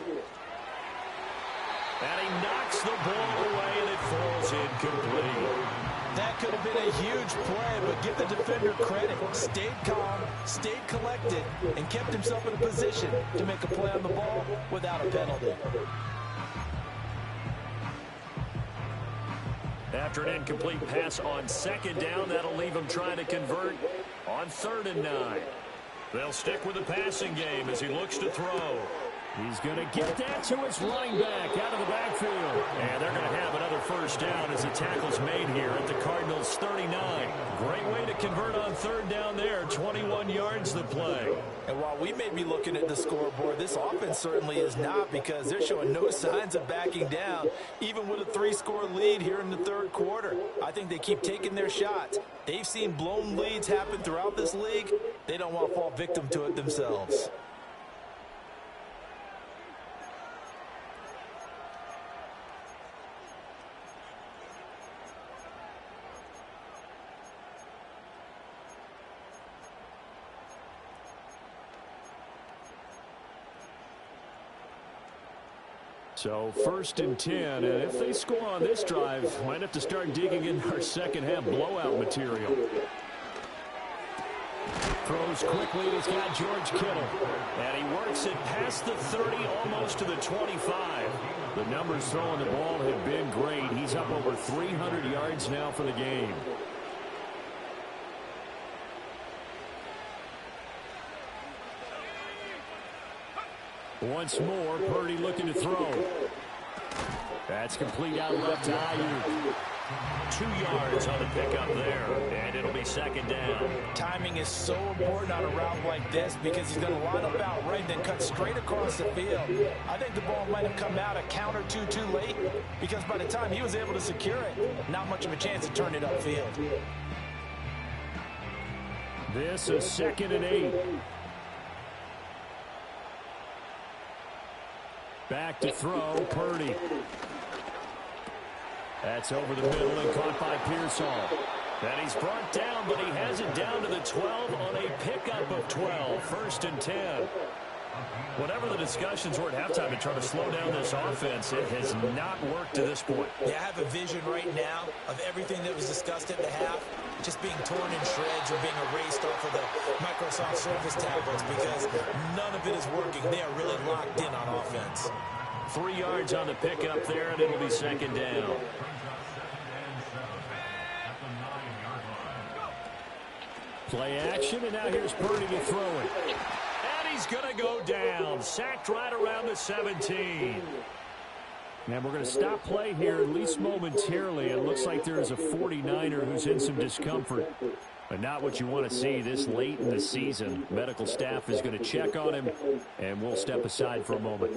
And he knocks the ball away, and it falls incomplete. That could have been a huge play, but give the defender credit. Stayed calm, stayed collected, and kept himself in a position to make a play on the ball without a penalty. After an incomplete pass on 2nd down, that'll leave him trying to convert on 3rd and 9. They'll stick with the passing game as he looks to throw. He's going to get that to his running back out of the backfield. And they're going to have another first down as the tackle's made here at the Cardinals' 39. Great way to convert on 3rd down there. 21 yards to play. And while we may be looking at the scoreboard, this offense certainly is not, because they're showing no signs of backing down, even with a 3-score lead here in the 3rd quarter. I think they keep taking their shots. They've seen blown leads happen throughout this league. They don't want to fall victim to it themselves. So 1st and 10, and if they score on this drive, might have to start digging in our second half blowout material. Throws quickly, he's got George Kittle. And he works it past the 30, almost to the 25. The numbers throwing the ball have been great. He's up over 300 yards now for the game. Once more, Purdy looking to throw. That's complete out left to Ayuk. 2 yards on the pickup there, and it'll be 2nd down. Timing is so important on a route like this because he's going to line up out right and then cut straight across the field. I think the ball might have come out a count or two too late because by the time he was able to secure it, not much of a chance to turn it upfield. This is 2nd and 8. Back to throw, Purdy. That's over the middle and caught by Pearsall. And he's brought down, but he has it down to the 12 on a pickup of 12. 1st and 10. Whatever the discussions were at halftime to try to slow down this offense, it has not worked to this point. Yeah, I have a vision right now of everything that was discussed at the half just being torn in shreds or being erased off of the Microsoft Surface tablets because none of it is working. They are really locked in on offense. 3 yards on the pickup there, and it'll be 2nd down. Play action, and now here's Purdy to throw it. And he's going to go down. Sacked right around the 17. And we're going to stop play here, at least momentarily. It looks like there is a 49er who's in some discomfort. But not what you want to see this late in the season. Medical staff is going to check on him, and we'll step aside for a moment.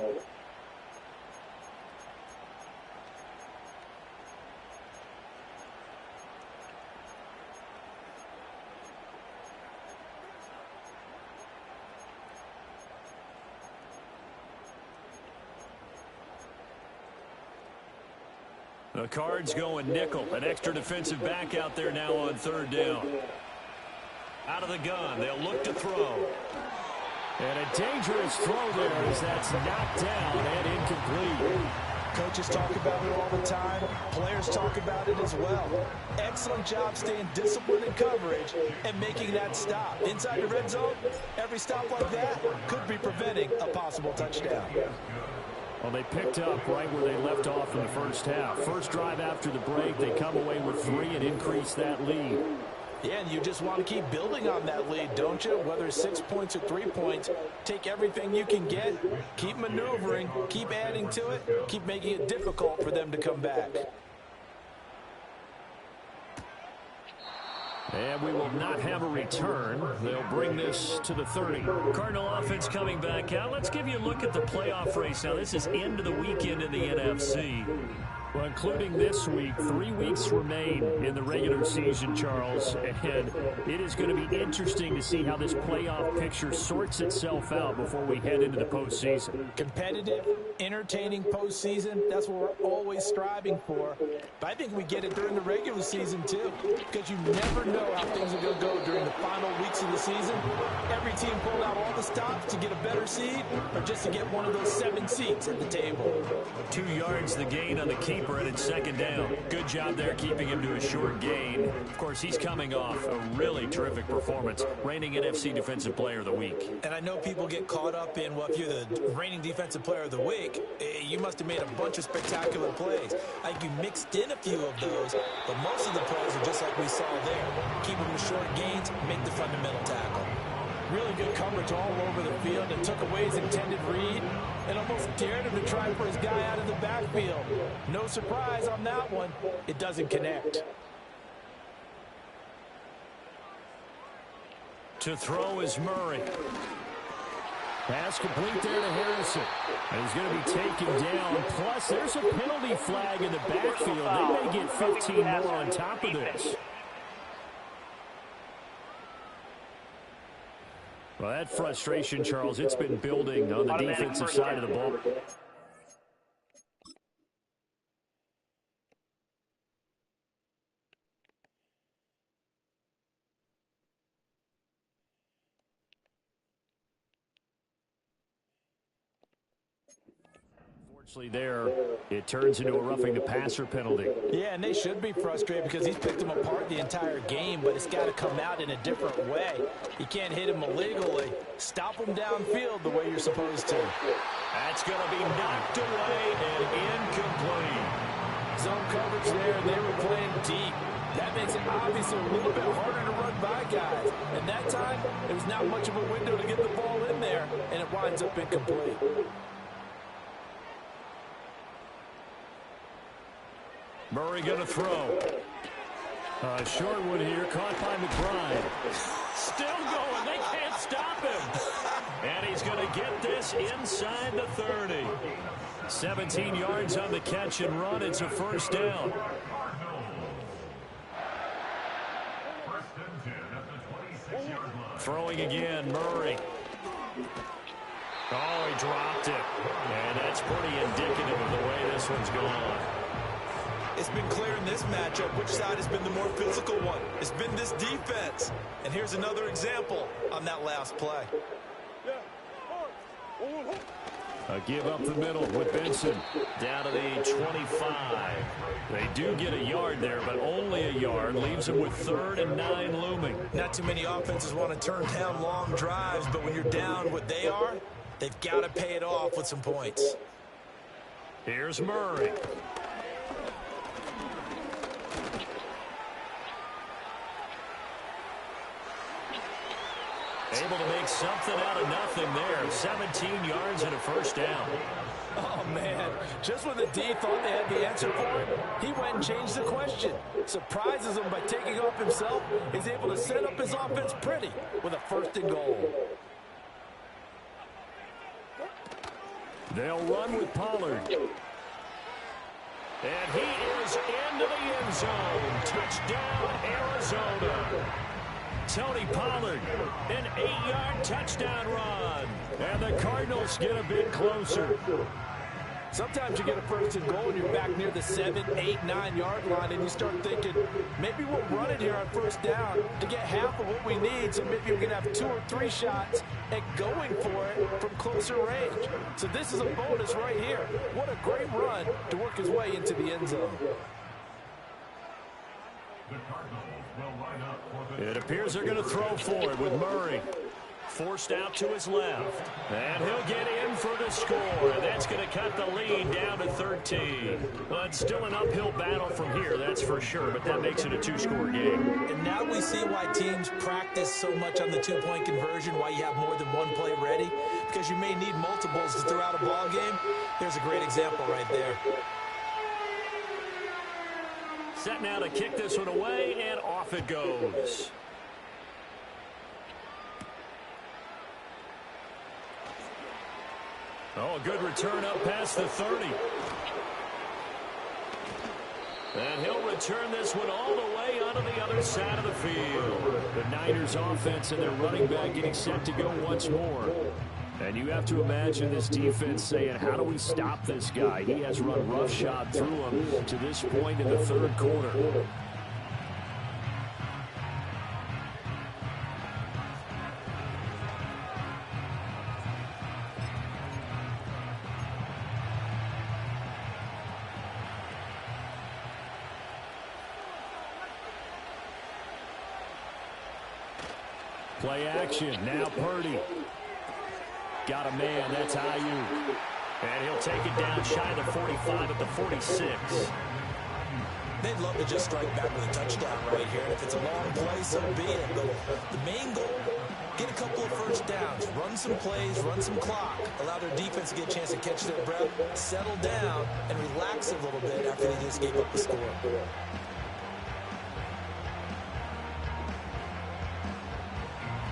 The Cards going nickel. An extra defensive back out there now on 3rd down. Out of the gun. They'll look to throw. And a dangerous throw there as that's knocked down and incomplete. Coaches talk about it all the time. Players talk about it as well. Excellent job staying disciplined in coverage and making that stop. Inside the red zone, every stop like that could be preventing a possible touchdown. Well, they picked up right where they left off in the first half. First drive after the break, they come away with 3 and increase that lead. Yeah, and you just want to keep building on that lead, don't you? Whether it's 6 points or 3 points, take everything you can get, keep maneuvering, keep adding to it, keep making it difficult for them to come back. And we will not have a return. They'll bring this to the 30. Cardinal offense coming back out. Let's give you a look at the playoff race. Now, this is end of the weekend in the NFC. Well, including this week, 3 weeks remain in the regular season, Charles. And it is going to be interesting to see how this playoff picture sorts itself out before we head into the postseason. Competitive, entertaining postseason, that's what we're always striving for. But I think we get it during the regular season, too, because you never know how things are going to go during the final weeks of the season. Every team pulled out all the stops to get a better seed or just to get one of those 7 seats at the table. 2 yards the gain on the keeper. And it's 2nd down. Good job there keeping him to a short gain. Of course, he's coming off a really terrific performance. Reigning NFC Defensive Player of the Week. And I know people get caught up in, well, if you're the reigning Defensive Player of the Week, you must have made a bunch of spectacular plays. I think you mixed in a few of those, but most of the plays are just like we saw there. Keep them to short gains, make the fundamental tackle. Really good coverage all over the field and took away his intended read and almost dared him to try for his guy out of the backfield. No surprise on that one. It doesn't connect. To throw is Murray. Pass complete there to Harrison. And he's going to be taken down. Plus, there's a penalty flag in the backfield. They may get 15 more on top of this. Well, that frustration, Charles, it's been building on the defensive side of the ball. Unfortunately there, it turns into a roughing the passer penalty. Yeah, and they should be frustrated because he's picked them apart the entire game, but it's got to come out in a different way. You can't hit him illegally. Stop him downfield the way you're supposed to. That's going to be knocked away and incomplete. Zone coverage there, and they were playing deep. That makes it obviously a little bit harder to run by guys. And that time, there was not much of a window to get the ball in there, and it winds up incomplete. Murray going to throw. Short one here, caught by McBride. Still going. They can't stop him. And he's going to get this inside the 30. 17 yards on the catch and run. It's a first down. Throwing again, Murray. Oh, he dropped it. And that's pretty indicative of the way this one's gone. It's been clear in this matchup which side has been the more physical one. It's been this defense. And here's another example on that last play. A give up the middle with Benson down to the 25. They do get a yard there, but only a yard. Leaves them with 3rd and 9 looming. Not too many offenses want to turn down long drives, but when you're down what they are, they've got to pay it off with some points. Here's Murray. Able to make something out of nothing there. 17 yards and a first down. Oh, man. Just when the D thought they had the answer for it, he went and changed the question. Surprises him by taking off himself. He's able to set up his offense pretty with a 1st and goal. They'll run with Pollard. And he is into the end zone. Touchdown, Arizona. Tony Pollard, an 8-yard touchdown run. And the Cardinals get a bit closer. Sometimes you get a 1st and goal and you're back near the 7, 8, 9-yard line, and you start thinking, maybe we'll run it here on 1st down to get half of what we need, so maybe we can have 2 or 3 shots at going for it from closer range. So this is a bonus right here. What a great run to work his way into the end zone. It appears they're going to throw for it with Murray. Forced out to his left. And he'll get in for the score. And that's going to cut the lead down to 13. But still an uphill battle from here, that's for sure. But that makes it a 2-score game. And now we see why teams practice so much on the 2-point conversion, why you have more than one play ready. Because you may need multiples to throw out a ball game. Here's a great example right there. Set now to kick this one away, and off it goes. Oh, a good return up past the 30. And he'll return this one all the way onto the other side of the field. The Niners offense and their running back getting set to go once more. And you have to imagine this defense saying, how do we stop this guy? He has run roughshod through him to this point in the 3rd quarter. Play action, now Purdy. Got a man, that's Ayuk. And he'll take it down shy of the 45 at the 46. They'd love to just strike back with a touchdown right here. And if it's a long play, so be it. But the main goal, get a couple of 1st downs, run some plays, run some clock, allow their defense to get a chance to catch their breath, settle down, and relax a little bit after they just gave up the score.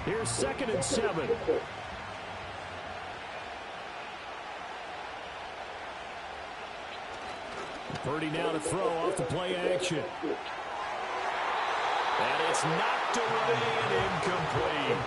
Here's 2nd and 7. Purdy now to throw off the play action. And it's knocked away and incomplete.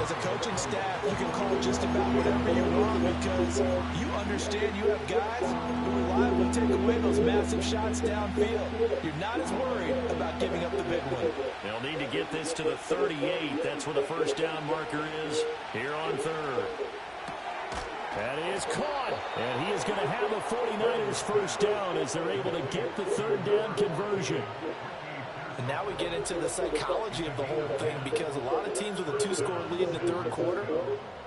As a coaching staff, you can call just about whatever you want because you understand you have guys who reliably take away those massive shots downfield. You're not as worried about giving up the big one. They'll need to get this to the 38. That's where the 1st down marker is here on 3rd. That is caught, and he is going to have a the 49ers first down as they're able to get the third down conversion. And now we get into the psychology of the whole thing, because a lot of teams with a 2-score lead in the third quarter,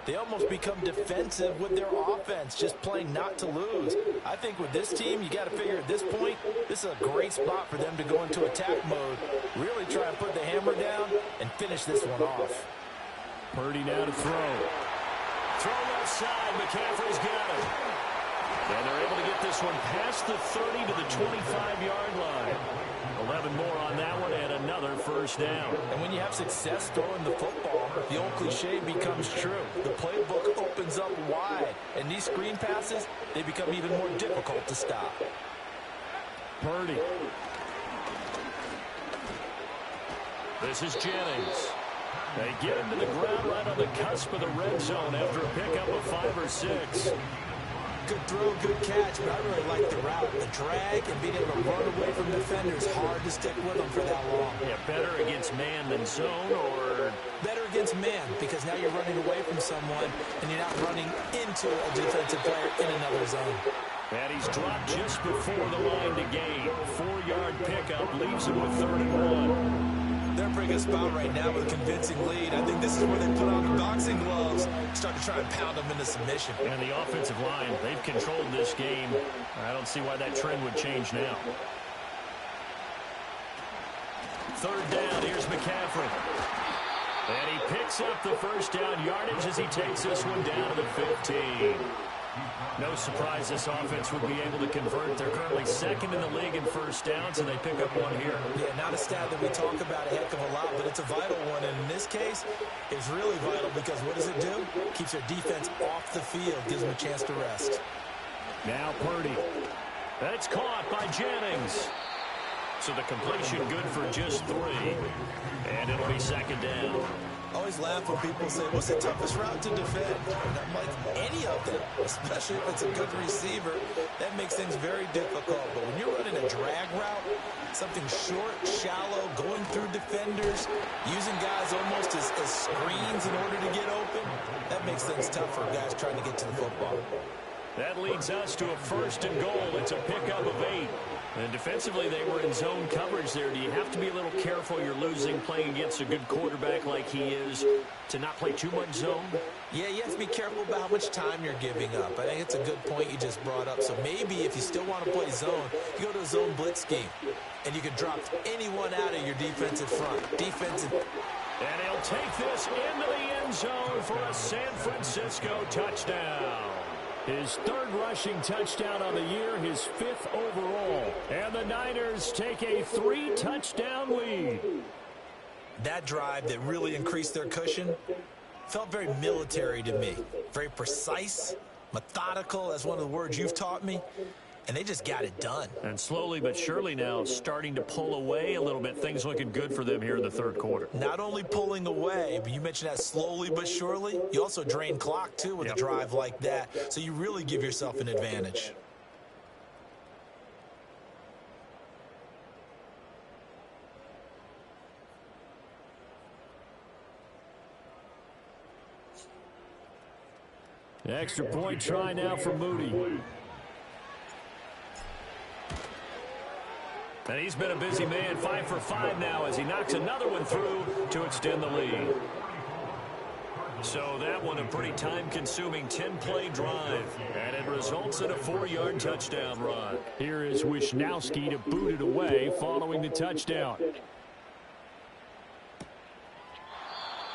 they almost become defensive with their offense, just playing not to lose. I think with this team, you got to figure at this point, this is a great spot for them to go into attack mode, really try and put the hammer down and finish this one off. Purdy now to throw. Throw left side. McCaffrey's got it. And they're able to get this one past the 30 to the 25-yard line. 11 more on that one and another first down. And when you have success throwing the football, the old cliche becomes true. The playbook opens up wide, and these screen passes, they become even more difficult to stop. Purdy. This is Jennings. They get him to the ground right on the cusp of the red zone after a pickup of 5 or 6. Good throw, good catch, but I really like the route. The drag and being able to run away from defenders, hard to stick with them for that long. Yeah, better against man than zone, or better against man, because now you're running away from someone and you're not running into a defensive player in another zone. And he's dropped just before the line to gain. 4-yard pickup leaves him with 3rd and 1. They're in a pretty good spot right now with a convincing lead. I think this is where they put on the boxing gloves, start to try and pound them into submission. And the offensive line, they've controlled this game. I don't see why that trend would change now. 3rd down, here's McCaffrey. And he picks up the first down yardage as he takes this one down to the 15. No surprise this offense would be able to convert. They're currently 2nd in the league in first downs, and they pick up one here. Yeah, not a stat that we talk about a heck of a lot, but it's a vital one. And in this case, it's really vital because what does it do? Keeps their defense off the field, gives them a chance to rest. Now Purdy. That's caught by Jennings. So the completion good for just 3. And it'll be 2nd down. I always laugh when people say, what's the toughest route to defend? And I'm like, any of them, especially if it's a good receiver. That makes things very difficult. But when you're running a drag route, something short, shallow, going through defenders, using guys almost as screens in order to get open, that makes things tough for guys trying to get to the football. That leads us to a 1st and goal. It's a pickup of 8. And defensively, they were in zone coverage there. Do you have to be a little careful? You're losing playing against a good quarterback like he is to not play too much zone? Yeah, you have to be careful about how much time you're giving up. I think it's a good point you just brought up. So maybe if you still want to play zone, you go to a zone blitz scheme, and you can drop anyone out of your defensive front. And he'll take this into the end zone for a San Francisco touchdown. His 3rd rushing touchdown on the year, his 5th overall. And the Niners take a 3-touchdown lead. That drive that really increased their cushion felt very military to me. Very precise, methodical, that's one of the words you've taught me. And they just got it done. And slowly but surely now starting to pull away a little bit. Things looking good for them here in the 3rd quarter. Not only pulling away, but you mentioned that slowly but surely. You also drain clock, too, with a drive like that. So you really give yourself an advantage. Extra point try now for Moody. And he's been a busy man, 5 for 5 now as he knocks another one through to extend the lead. So that one a pretty time-consuming 10-play drive, and it results in a 4-yard touchdown run. Here is Wisnowski to boot it away following the touchdown.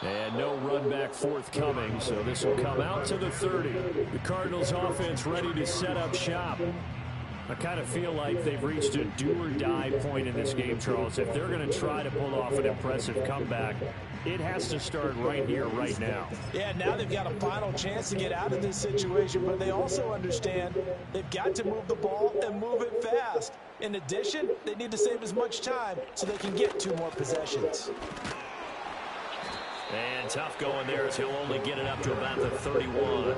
And no run back forthcoming, so this will come out to the 30. The Cardinals offense ready to set up shop. I kind of feel like they've reached a do-or-die point in this game, Charles. If they're going to try to pull off an impressive comeback, it has to start right here, right now. Yeah, now they've got a final chance to get out of this situation, but they also understand they've got to move the ball and move it fast. In addition, they need to save as much time so they can get 2 more possessions. And tough going there as he'll only get it up to about the 31.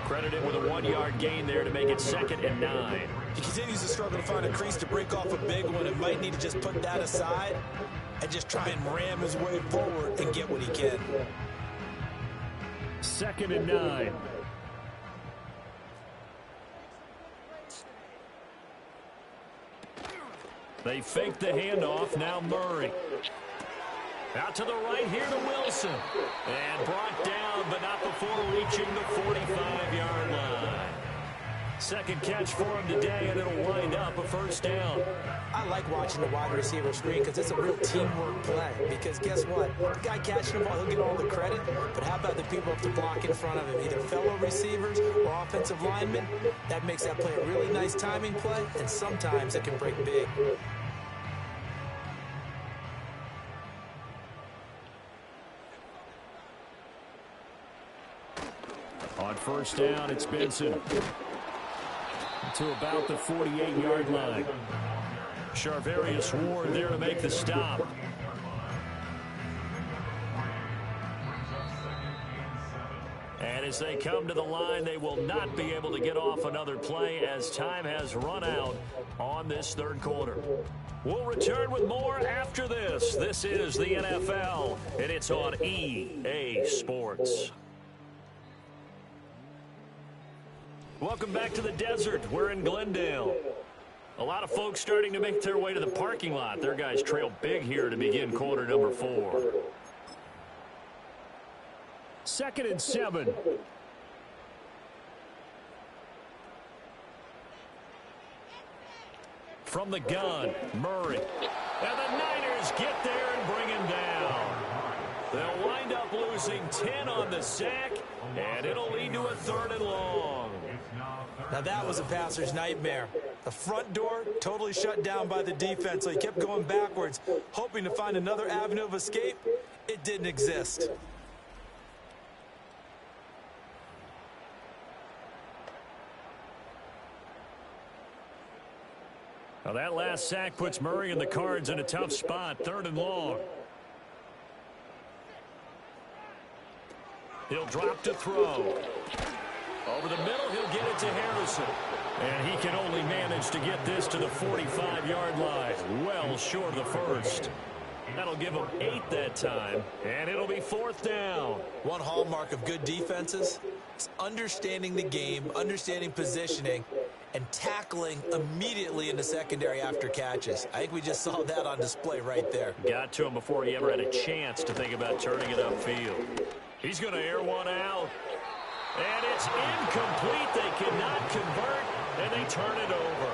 Credited with a 1-yard gain there to make it 2nd and 9. He continues to struggle to find a crease to break off a big one and might need to just put that aside and just try and ram his way forward and get what he can. 2nd and 9. They fake the handoff. Now Murray. Out to the right here to Wilson. And brought down, but not before reaching the 45-yard line. Second catch for him today, and it'll wind up a first down. I like watching the wide receiver screen because it's a real teamwork play. Because guess what? The guy catching the ball, he'll get all the credit. But how about the people up to block in front of him, either fellow receivers or offensive linemen? That makes that play a really nice timing play, and sometimes it can break big. On first down, it's Benson to about the 48-yard line. Charvarius Ward there to make the stop. And as they come to the line, they will not be able to get off another play as time has run out on this third quarter. We'll return with more after this. This is the NFL, and it's on EA Sports. Welcome back to the desert. We're in Glendale. A lot of folks starting to make their way to the parking lot. Their guys trail big here to begin quarter number 4. 2nd and 7. From the gun, Murray. And the Niners get there and bring him down. They'll wind up losing 10 on the sack, and it'll lead to a 3rd and long. Now that was a passer's nightmare. The front door totally shut down by the defense, so he kept going backwards, hoping to find another avenue of escape. It didn't exist. Now that last sack puts Murray and the Cards in a tough spot, 3rd and long. He'll drop to throw. Over the middle, he'll get it to Harrison. And he can only manage to get this to the 45-yard line, well short of the first. That'll give him 8 that time, and it'll be 4th down. One hallmark of good defenses is understanding the game, understanding positioning, and tackling immediately in the secondary after catches. I think we just saw that on display right there. Got to him before he ever had a chance to think about turning it upfield. He's going to air one out. And it's incomplete. They cannot convert, and they turn it over.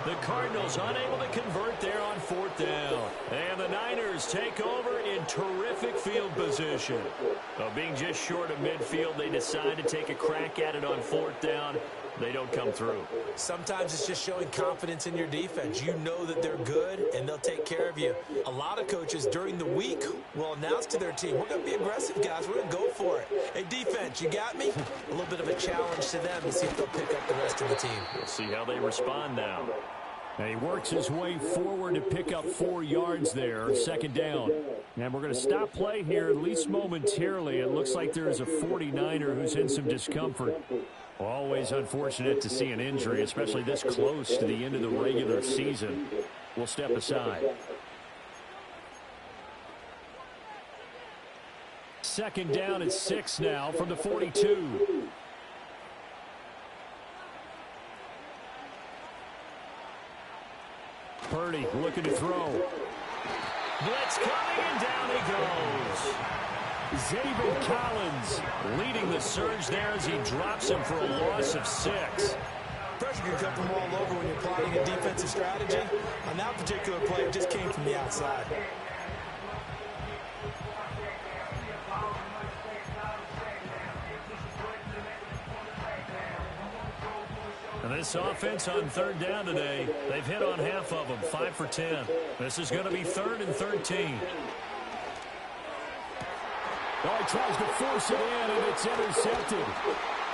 The Cardinals unable to convert there on 4th down. And the Niners take over in terrific field position. Being just short of midfield, they decide to take a crack at it on 4th down. They don't come through. Sometimes it's just showing confidence in your defense. You know that they're good, and they'll take care of you. A lot of coaches during the week will announce to their team, we're going to be aggressive, guys. We're going to go for it. Hey, defense, you got me? A little bit of a challenge to them to see if they'll pick up the rest of the team. We'll see how they respond now. And he works his way forward to pick up 4 yards there, 2nd down. And we're going to stop play here, at least momentarily. It looks like there is a 49er who's in some discomfort. Always unfortunate to see an injury, especially this close to the end of the regular season. We'll step aside. 2nd down and 6 now from the 42. Purdy looking to throw. Blitz coming, and down he goes. Zaven Collins leading the surge there as he drops him for a loss of 6. Pressure can come from all over when you're plotting a defensive strategy. On that particular play, it just came from the outside. And this offense on 3rd down today, they've hit on half of them, 5 for 10. This is going to be 3rd and 13. Oh, he tries to force it in, and it's intercepted.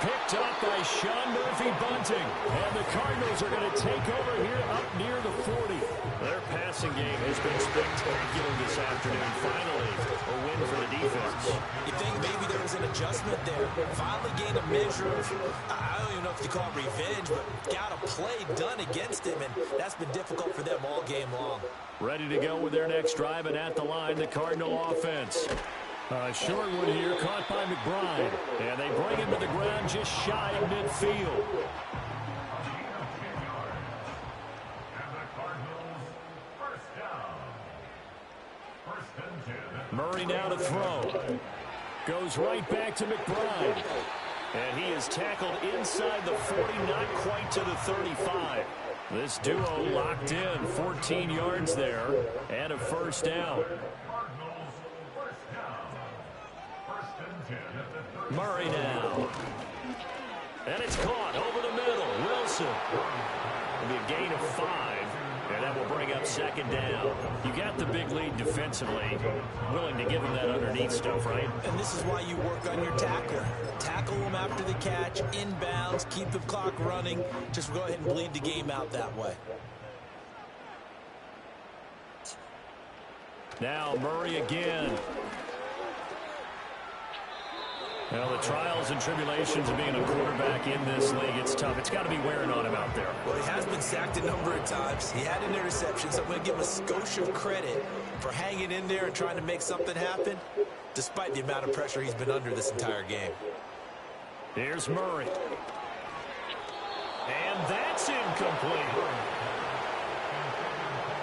Picked up by Sean Murphy-Bunting. And the Cardinals are going to take over here up near the 40. Their passing game has been spectacular this afternoon. Finally, a win for the defense. You think maybe there was an adjustment there? Finally gained a measure of, I don't even know if you call it revenge, but got a play done against him, and that's been difficult for them all game long. Ready to go with their next drive, and at the line, the Cardinal offense. Short one here, caught by McBride. And they bring him to the ground just shy of midfield. Murray now to throw. Goes right back to McBride. And he is tackled inside the 40, not quite to the 35. This duo locked in, 14 yards there, and a first down. Murray now. And it's caught over the middle. Wilson. It'll be a gain of 5, and that will bring up second down. You got the big lead defensively. Willing to give him that underneath stuff, right? And this is why you work on your tackler. Tackle him after the catch, inbounds, keep the clock running. Just go ahead and bleed the game out that way. Now Murray again. Well, the trials and tribulations of being a quarterback in this league, it's tough. It's got to be wearing on him out there. Well, he has been sacked a number of times. He had an interception, so I'm going to give him a skosh of credit for hanging in there and trying to make something happen, despite the amount of pressure he's been under this entire game. Here's Murray. And that's incomplete.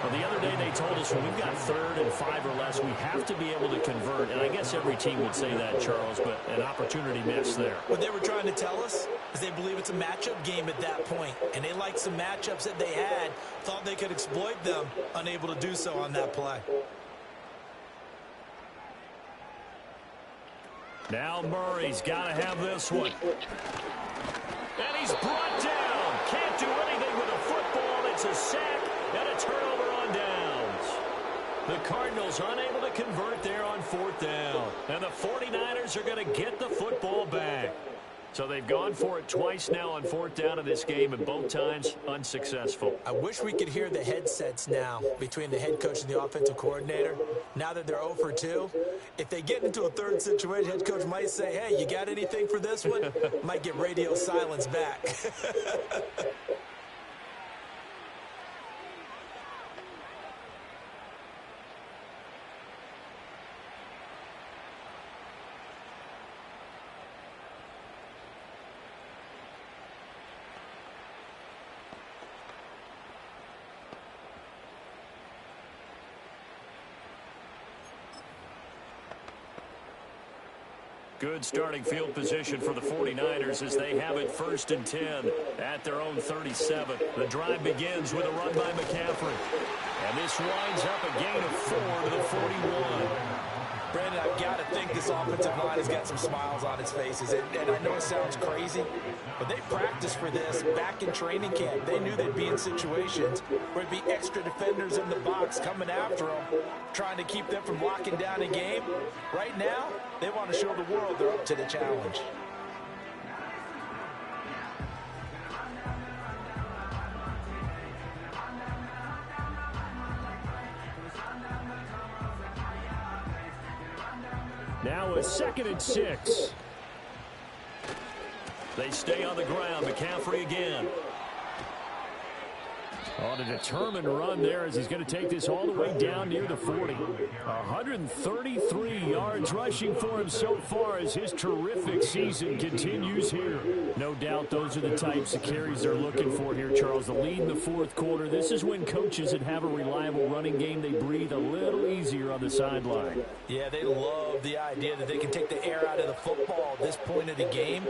Well, the other day they told us when we've got 3rd and 5 or less, we have to be able to convert. And I guess every team would say that, Charles, but an opportunity missed there. What they were trying to tell us is they believe it's a matchup game at that point. And they liked some matchups that they had, thought they could exploit them, unable to do so on that play. Now Murray's got to have this one. And he's brought down. Can't do anything with a football. It's a sack and a turnover on downs. The Cardinals unable to convert there on 4th down. And the 49ers are going to get the football back. So they've gone for it twice now on 4th down in this game, and both times unsuccessful. I wish we could hear the headsets now between the head coach and the offensive coordinator. Now that they're 0 for 2, if they get into a 3rd situation, head coach might say, hey, you got anything for this one? Might get radio silence back. Good starting field position for the 49ers as they have it 1st and 10 at their own 37. The drive begins with a run by McCaffrey. And this winds up a gain of 4 to the 41. Brandon, I've got to think this offensive line has got some smiles on its faces. And I know it sounds crazy, but they practiced for this back in training camp. They knew they'd be in situations where there'd be extra defenders in the box coming after them, trying to keep them from locking down a game. Right now, they want to show the world they're up to the challenge. Now a 2nd and 6. They stay on the ground. McCaffrey again. On a determined run there as he's going to take this all the way down near the 40. 133 yards rushing for him so far as his terrific season continues here. No doubt those are the types of carries they're looking for here, Charles. The lead in the 4th quarter. This is when coaches that have a reliable running game, they breathe a little easier on the sideline. Yeah, they love the idea that they can take the air out of the football at this point of the game.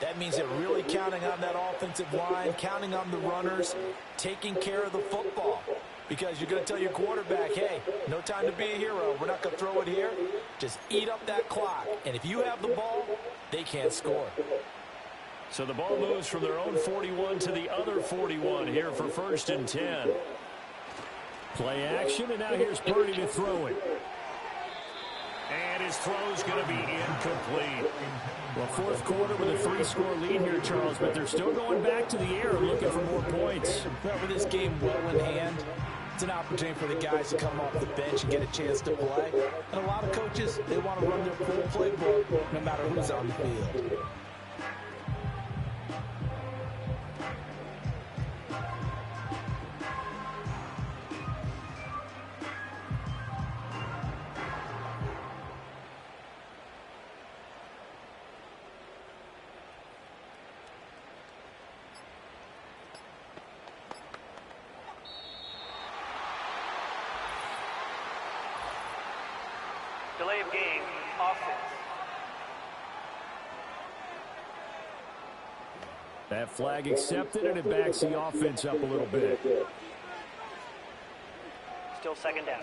That means they're really counting on that offensive line, counting on the runners, taking care of the football. Because you're going to tell your quarterback, hey, no time to be a hero. We're not going to throw it here. Just eat up that clock. And if you have the ball, they can't score. So the ball moves from their own 41 to the other 41 here for 1st and 10. Play action, and now here's Purdy to throw it. And his throw's going to be incomplete. Well, 4th quarter with a 3-score lead here, Charles, but they're still going back to the air looking for more points. Well, with this game well in hand, it's an opportunity for the guys to come off the bench and get a chance to play. And a lot of coaches, they want to run their full playbook no matter who's on the field. Delay of game, offense. That flag accepted, and it backs the offense up a little bit. Still second down.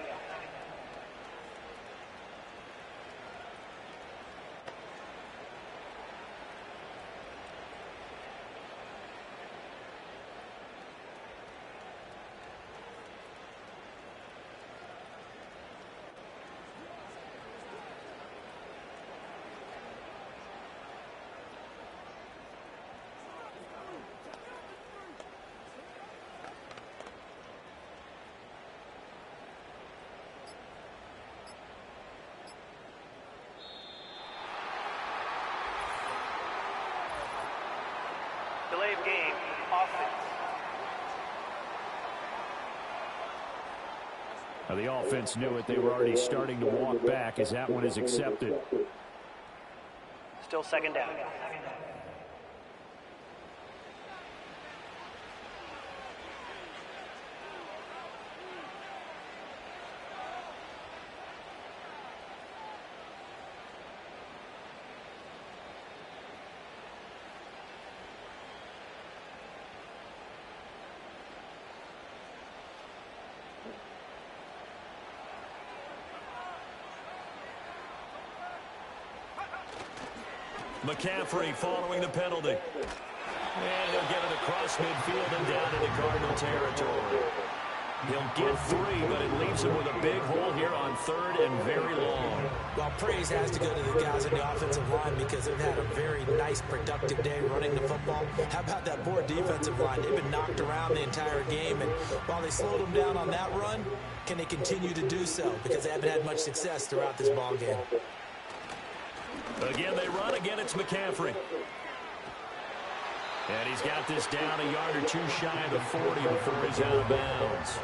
Delay of game, offense. Now, the offense knew it. They were already starting to walk back as that one is accepted. Still second down. McCaffrey following the penalty. And he'll get it across midfield and down into Cardinal territory. He'll get 3, but it leaves him with a big hole here on 3rd and very long. Well, praise has to go to the guys on the offensive line because they've had a very nice, productive day running the football. How about that poor defensive line? They've been knocked around the entire game, and while they slowed them down on that run, can they continue to do so? Because they haven't had much success throughout this ball game. Again, they run. Again, it's McCaffrey. And he's got this down a yard or 2 shy of the 40 before he's out of bounds.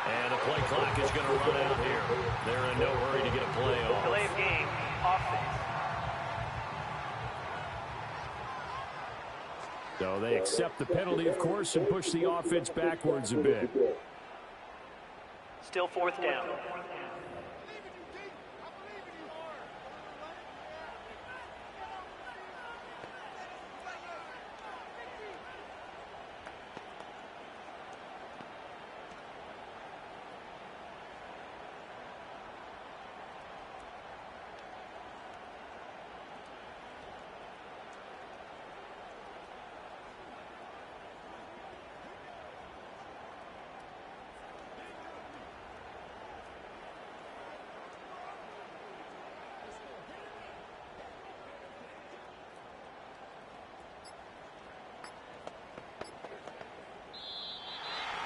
And the play clock is going to run out here. They're in no hurry to get a play off. Delay of game, offense. So they accept the penalty, of course, and push the offense backwards a bit. Still 4th down.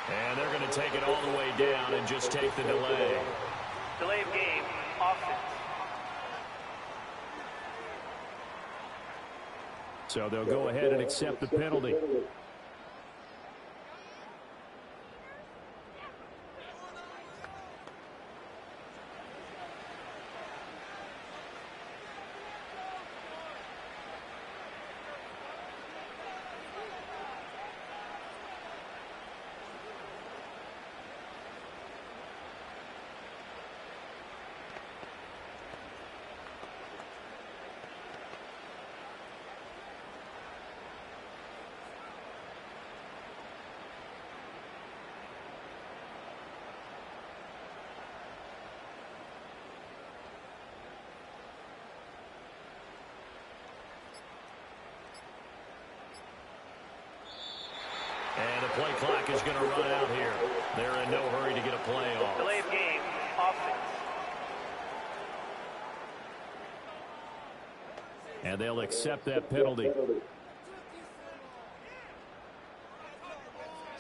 And they're going to take it all the way down and just take the delay. Delay of game, offense. So they'll go ahead and accept the penalty. And the play clock is going to run out here. They're in no hurry to get a play off. Delay of game, offense. And they'll accept that penalty.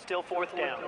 Still fourth down.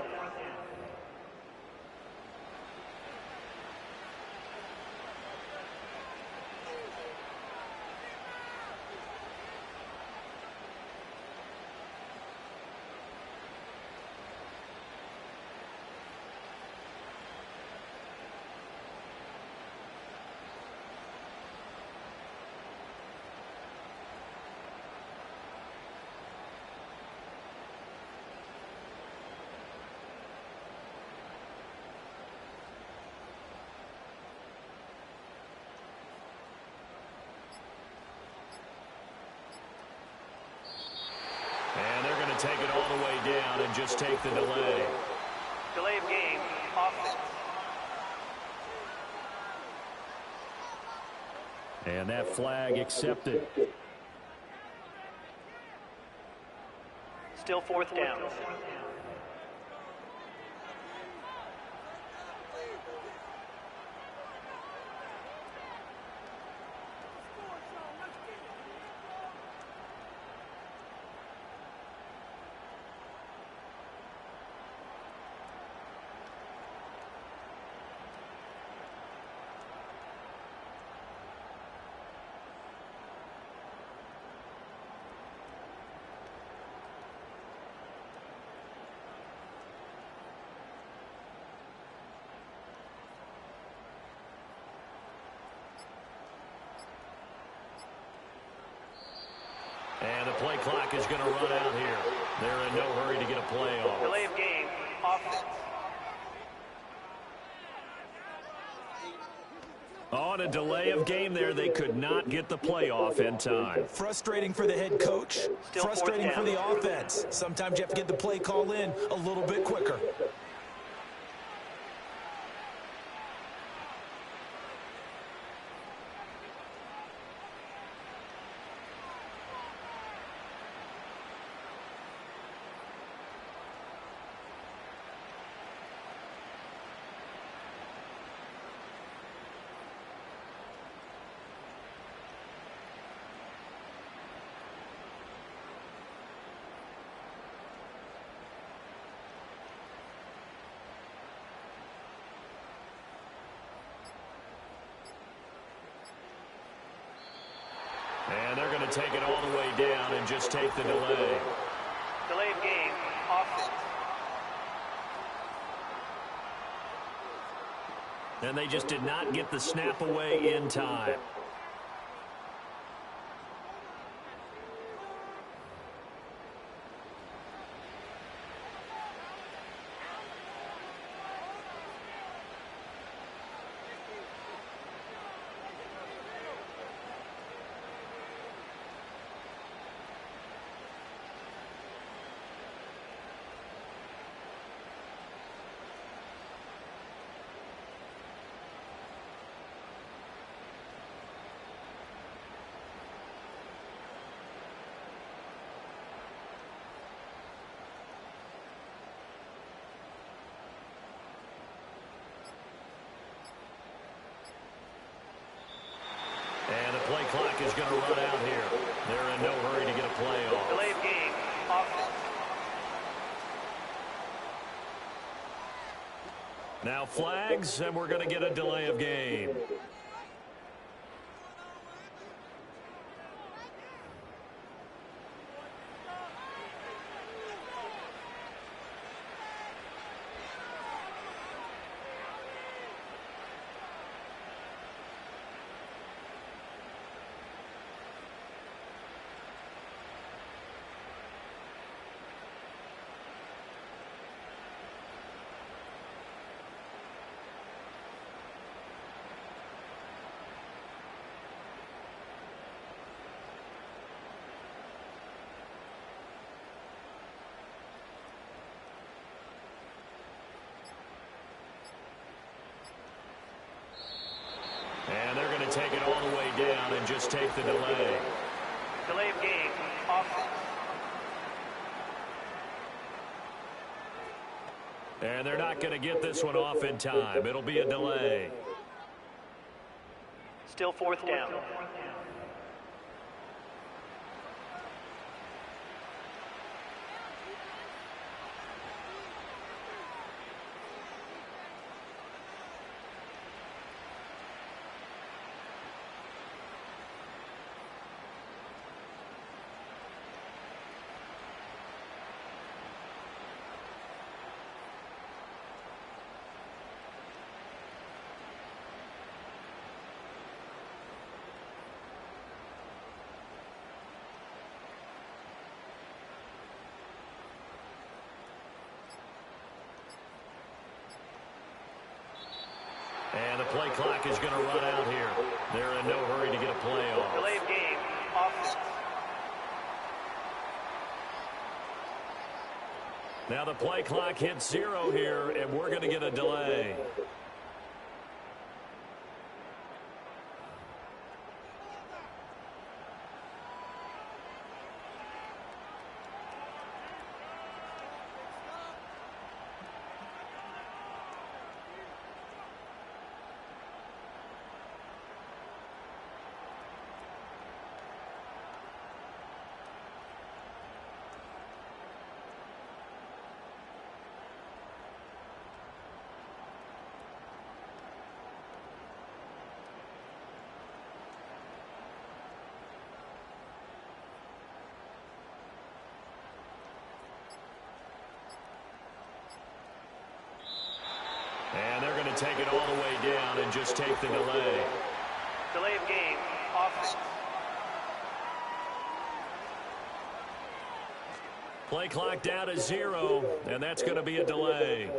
And they're going to take it all the way down and just take the delay. Delay of game, offense. And that flag accepted. Still fourth down. And the play clock is going to run out here. They're in no hurry to get a play off. Delay of game, offense. On a delay of game there, they could not get the play off in time. Frustrating for the head coach. Still Frustrating fourth for down. the offense. Sometimes you have to get the play call in a little bit quicker. And they're going to take it all the way down and just take the delay. Delay of game, offense. And they just did not get the snap away in time. And the play clock is going to run out here. They're in no hurry to get a play off. Delay of game, offense. Now flags, and we're going to get a delay of game. And they're going to take it all the way down and just take the delay. Delay of game, offense. And they're not going to get this one off in time. It'll be a delay. Still fourth down. play clock is going to run out here. They're in no hurry to get a play off. Delay of game, offense. Now the play clock hits 0 here, and we're going to get a delay. And they're going to take it all the way down and just take the delay. Delay of game, offense. Play clock down to 0, and that's going to be a delay.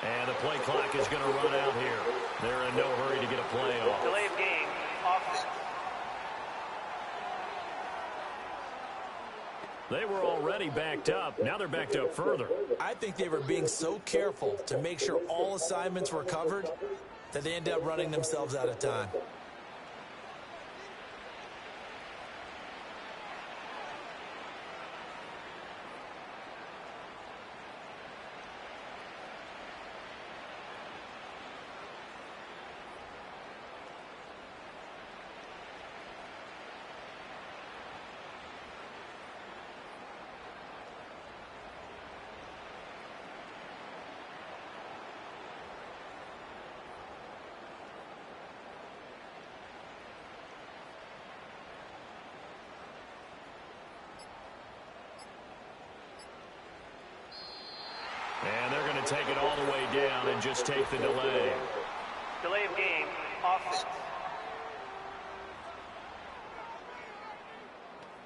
And the play clock is going to run out here. They're in no hurry to get a play off. Delay of game, offense. They were already backed up. Now they're backed up further. I think they were being so careful to make sure all assignments were covered that they ended up running themselves out of time. And they're going to take it all the way down and just take the delay. Delay of game, offense.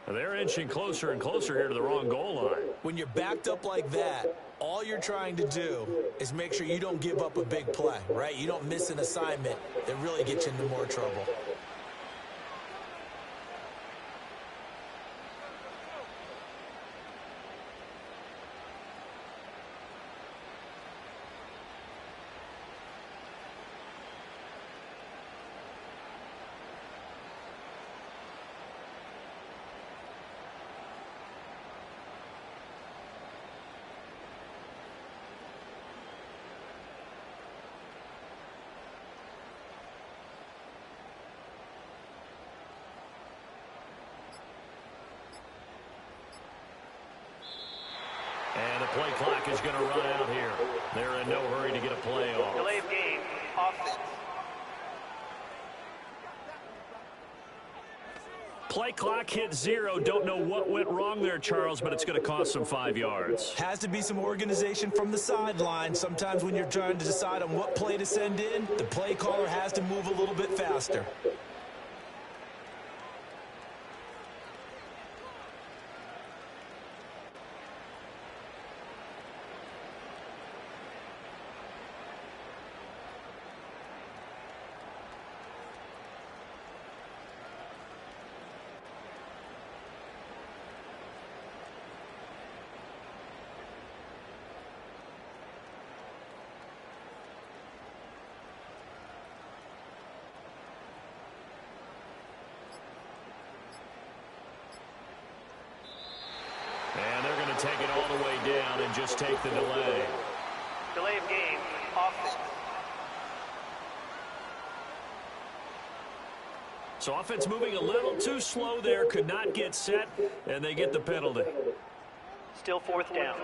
They're inching closer and closer here to the wrong goal line. When you're backed up like that, all you're trying to do is make sure you don't give up a big play, right? You don't miss an assignment that really gets you into more trouble. And the play clock is going to run out here. They're in no hurry to get a play off. Delay of game, offense. Play clock hit 0. Don't know what went wrong there, Charles, but it's going to cost them 5 yards. Has to be some organization from the sideline. Sometimes when you're trying to decide on what play to send in, the play caller has to move a little bit faster. And they're going to take it all the way down and just take the delay. Delay of game, offense. So offense moving a little too slow there, could not get set, and they get the penalty. Still fourth down.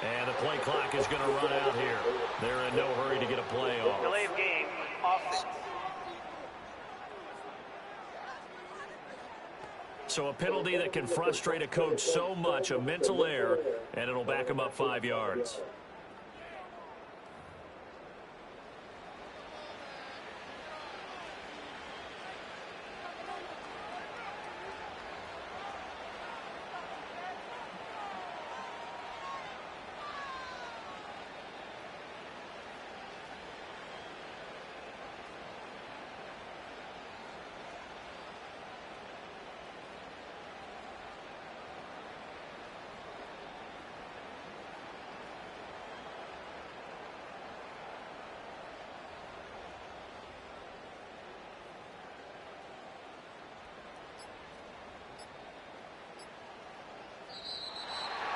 And the play clock is going to run out here. They're in no hurry to get a play off. Delay of game, offense. So a penalty that can frustrate a coach so much, a mental error, and it'll back him up 5 yards.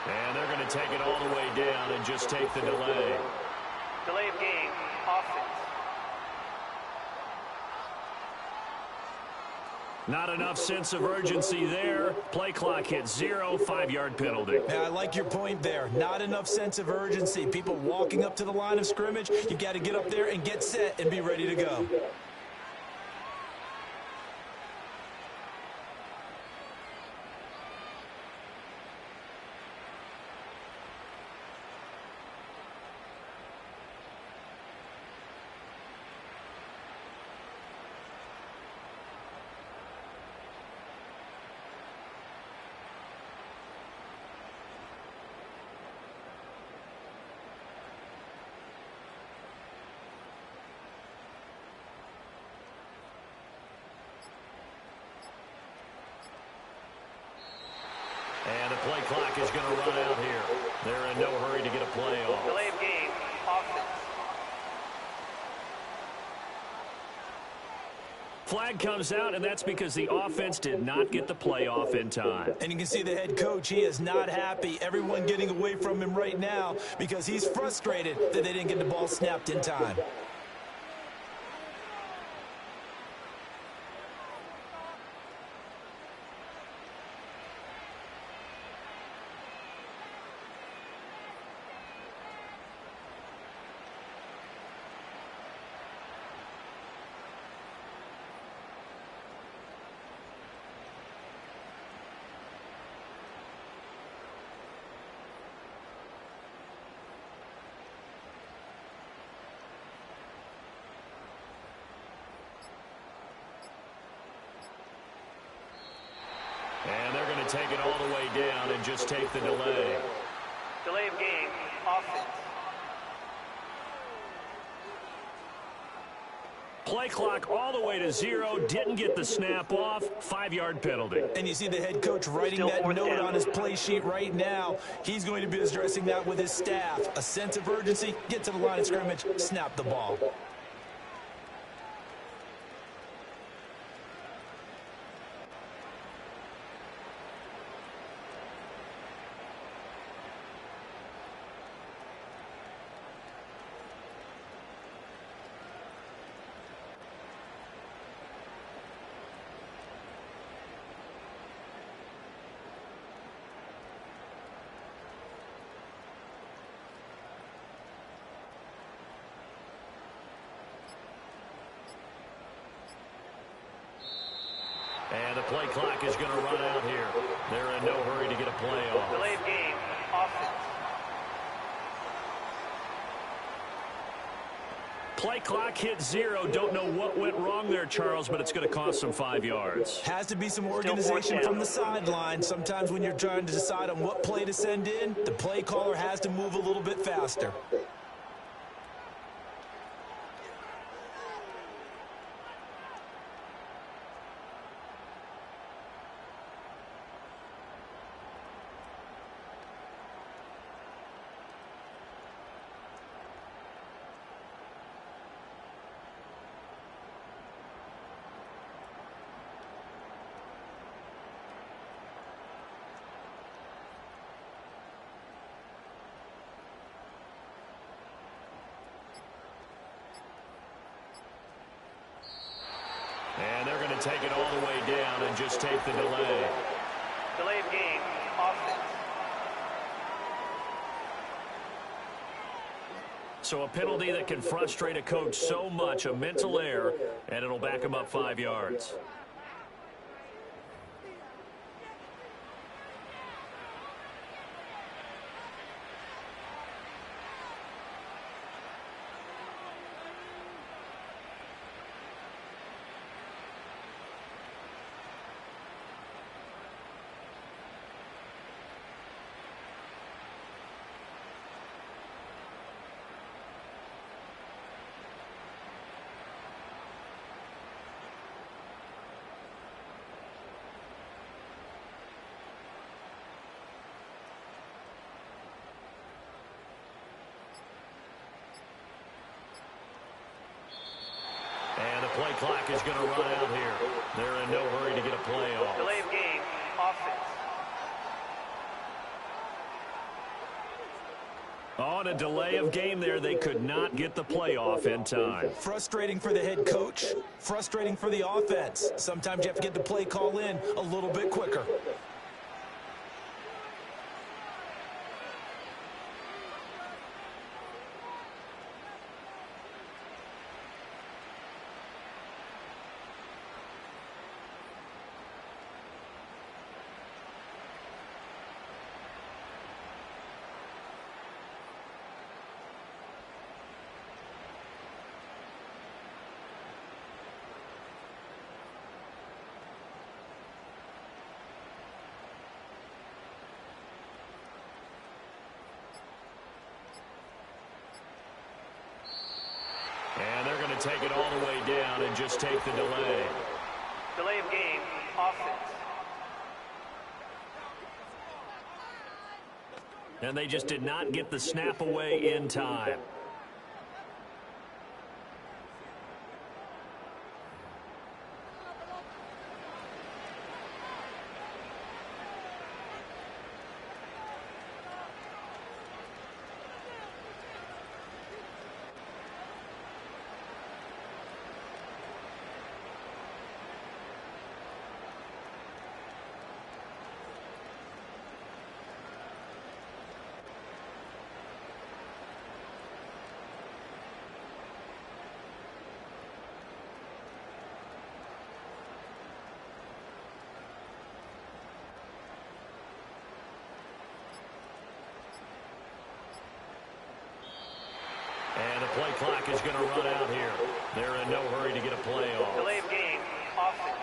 And they're going to take it all the way down and just take the delay. Delay of game, offense. Not enough sense of urgency there. Play clock hits 0, 5-yard penalty. Yeah, I like your point there. Not enough sense of urgency. People walking up to the line of scrimmage, you got to get up there and get set and be ready to go. And the play clock is going to run out here. They're in no hurry to get a play off. Delay of game, offense. Flag comes out, and that's because the offense did not get the play off in time. And you can see the head coach, he is not happy. Everyone getting away from him right now because he's frustrated that they didn't get the ball snapped in time. And they're going to take it all the way down and just take the delay. Delay of game, offense. Play clock all the way to 0. Didn't get the snap off. 5-yard penalty. And you see the head coach writing Still that fourth note down. on his play sheet right now. He's going to be addressing that with his staff. A sense of urgency, get to the line of scrimmage, snap the ball. And the play clock is going to run out here. They're in no hurry to get a play off. Delay of game, offense. play clock hit 0. Don't know what went wrong there, Charles, but it's going to cost them 5 yards. Has to be some organization from the sideline. Sometimes when you're trying to decide on what play to send in, the play caller has to move a little bit faster. And they're going to take it all the way down and just take the delay. Delay of game, offense. So a penalty that can frustrate a coach so much, a mental error, and it'll back him up 5 yards. And the play clock is going to run out here. They're in no hurry to get a play off. Delay of game, offense. On a delay of game there, they could not get the play off in time. Frustrating for the head coach, frustrating for the offense. Sometimes you have to get the play call in a little bit quicker. And they're going to take it all the way down and just take the delay. Delay of game, offense. And they just did not get the snap away in time. And the play clock is going to run out here. They're in no hurry to get a play off. Delay of game, offense.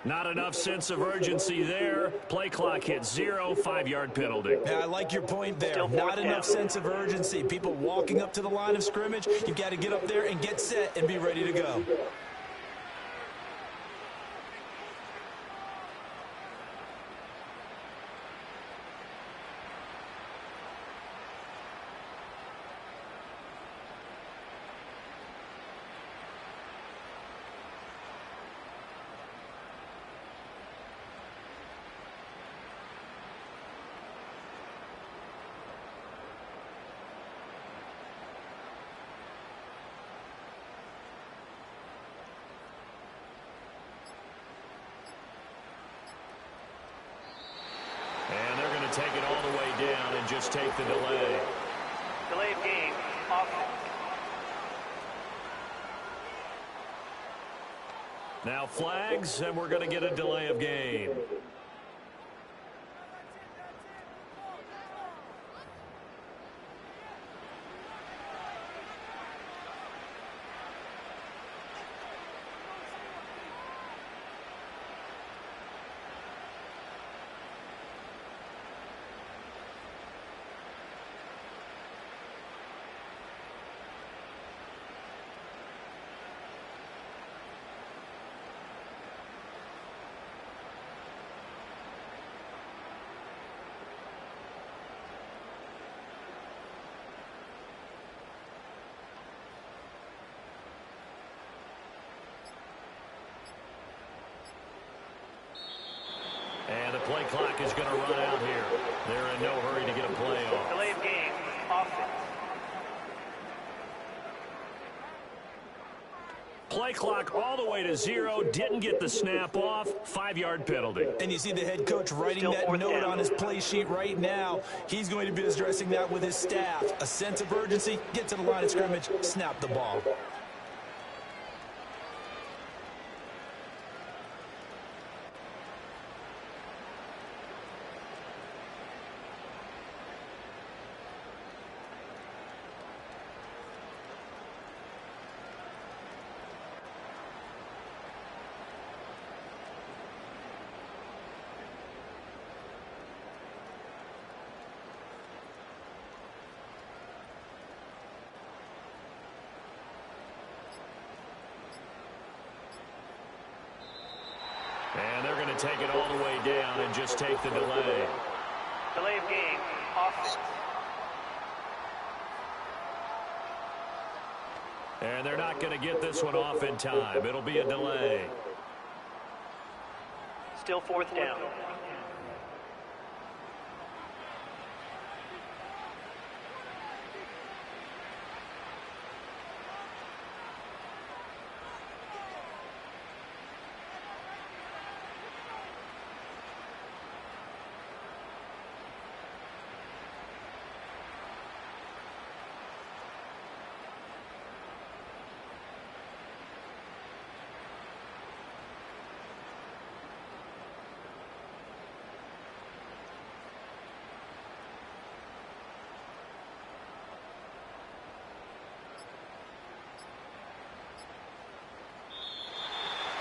Not enough sense of urgency there. Play clock hit 0, 5-yard penalty. Yeah, I like your point there. Still Not fourth enough down. sense of urgency. People walking up to the line of scrimmage, you've got to get up there and get set and be ready to go. And they're going to take it all the way down and just take the delay. Delay of game, offense. Now flags, and we're going to get a delay of game. And the play clock is going to run out here. They're in no hurry to get a play off. Delay of game, offense. Play clock all the way to 0. Didn't get the snap off. 5-yard penalty. And you see the head coach writing Still that fourth note down. on his play sheet right now. He's going to be addressing that with his staff. A sense of urgency, get to the line of scrimmage, snap the ball. And they're going to take it all the way down and just take the delay. Delay of game, offense. And they're not going to get this one off in time. It'll be a delay. Still fourth down.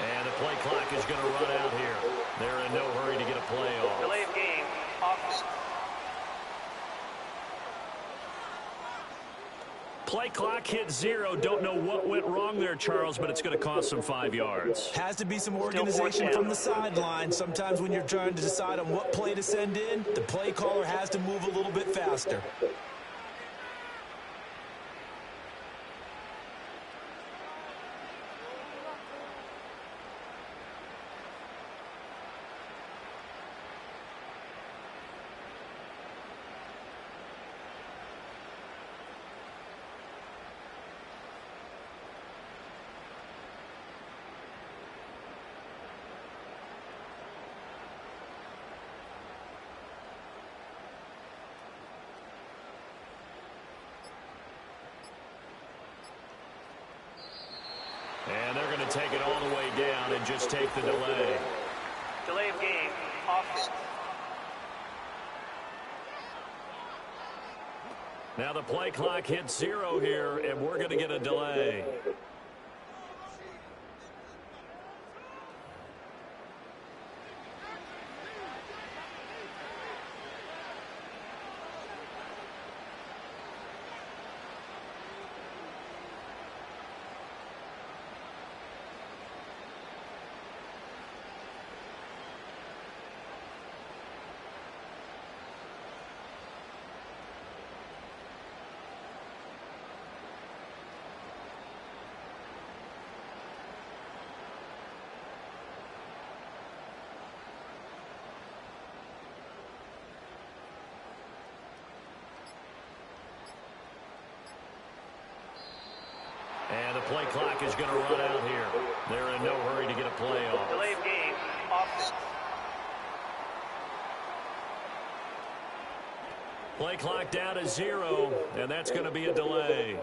And the play clock is going to run out here. They're in no hurry to get a play off. Delay of game, offense. Play clock hit 0. Don't know what went wrong there, Charles, but it's going to cost them 5 yards. Has to be some fourth organization down. from the sideline. Sometimes when you're trying to decide on what play to send in, the play caller has to move a little bit faster. And they're going to take it all the way down and just take the delay. Delay of game, offense. Now the play clock hits 0 here, and we're going to get a delay. And the play clock is going to run out here. They're in no hurry to get a play off. Delay of game, offense. Play clock down to 0, and that's going to be a delay.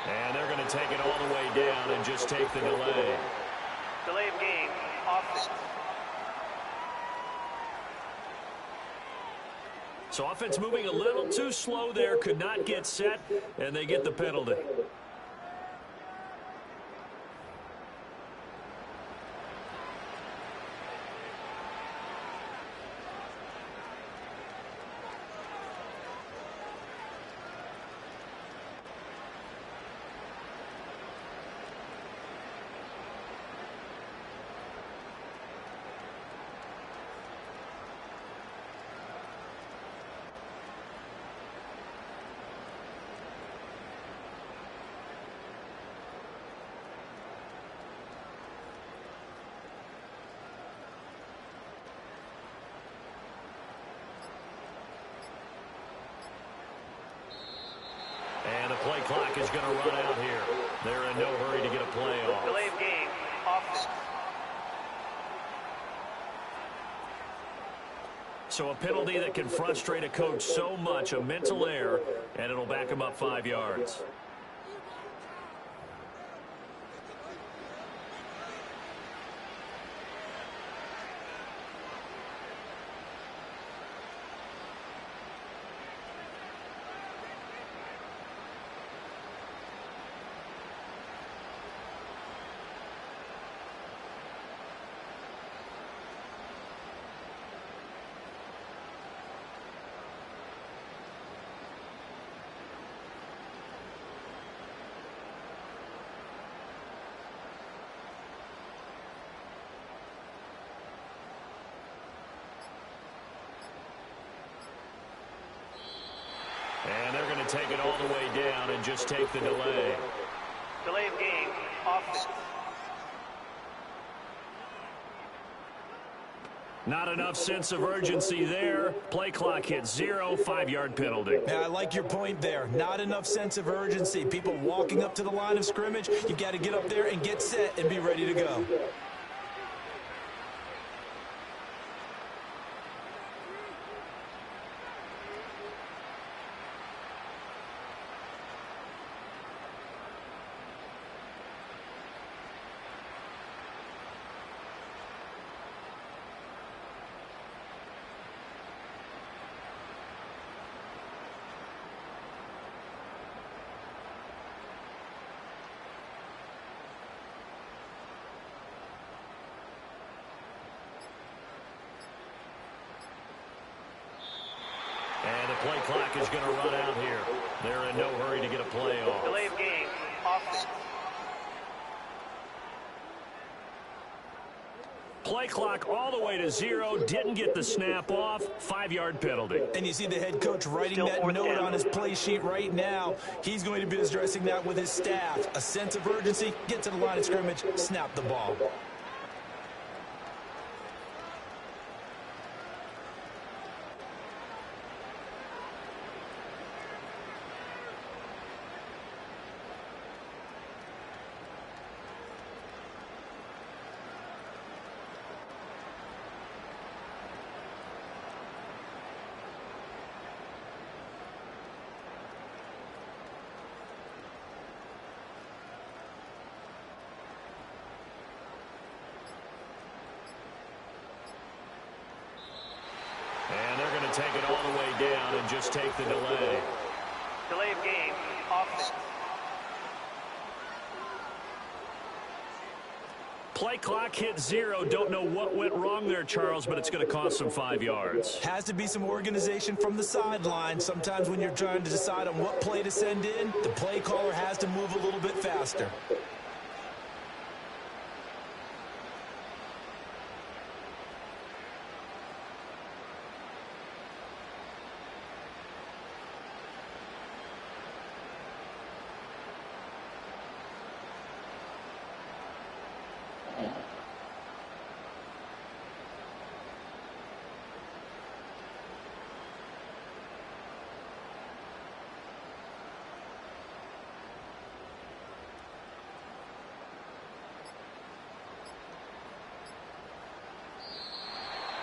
And they're going to take it all the way down and just take the delay. Delay of game, offense. So offense moving a little too slow there, could not get set, and they get the penalty. And the play clock is going to run out here. They're in no hurry to get a play off. Delay of game, offense. So a penalty that can frustrate a coach so much, a mental error, and it'll back him up 5 yards. And they're going to take it all the way down and just take the delay. Delay of game, offense. Not enough sense of urgency there. Play clock hits 0, 5-yard penalty. Yeah, I like your point there. Not enough sense of urgency. People walking up to the line of scrimmage, you got to get up there and get set and be ready to go. And the play clock is going to run out here. They're in no hurry to get a play off. Delay of game, offense. Play clock all the way to 0. Didn't get the snap off. 5-yard penalty. And you see the head coach writing Still that fourth note down. on his play sheet right now. He's going to be addressing that with his staff. A sense of urgency, get to the line of scrimmage, snap the ball. And they're going to take it all the way down and just take the delay. Delay of game, offense. Play clock hit 0. Don't know what went wrong there, Charles, but it's going to cost them 5 yards. Has to be some organization from the sideline. Sometimes when you're trying to decide on what play to send in, the play caller has to move a little bit faster.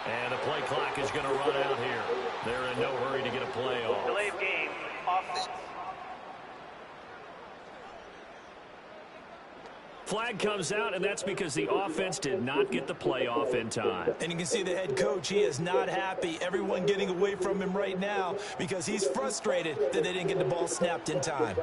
And the play clock is going to run out here. They're in no hurry to get a play off. Delay of game, offense. Flag comes out, and that's because the offense did not get the play off in time. And you can see the head coach, he is not happy. Everyone getting away from him right now because he's frustrated that they didn't get the ball snapped in time.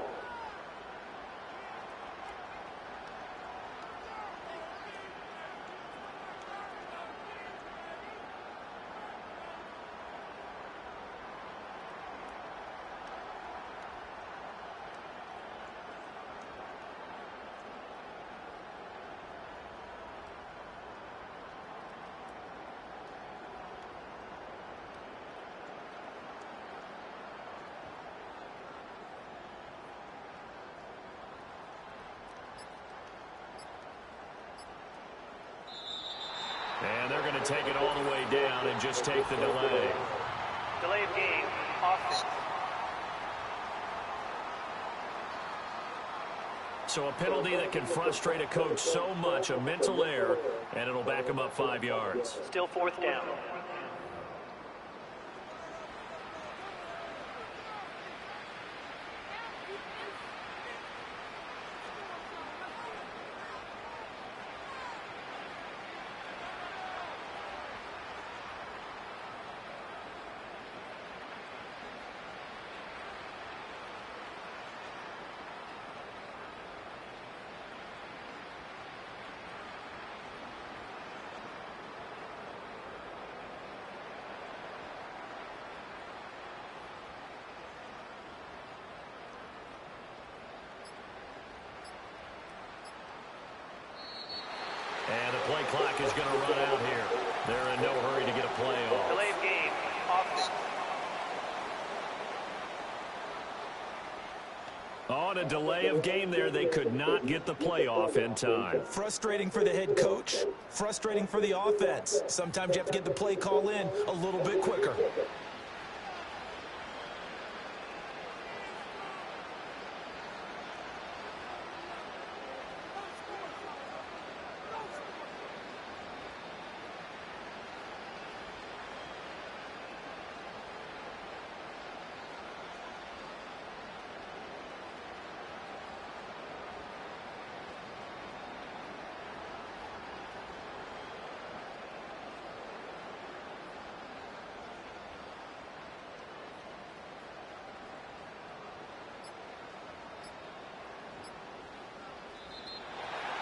And they're going to take it all the way down and just take the delay. Delay of game, offense. So a penalty that can frustrate a coach so much, a mental error, and it'll back him up 5 yards. Still fourth down. And the play clock is going to run out here. They're in no hurry to get a play off. Delay of game, offense. On a delay of game there, they could not get the play off in time. Frustrating for the head coach, frustrating for the offense. Sometimes you have to get the play call in a little bit quicker.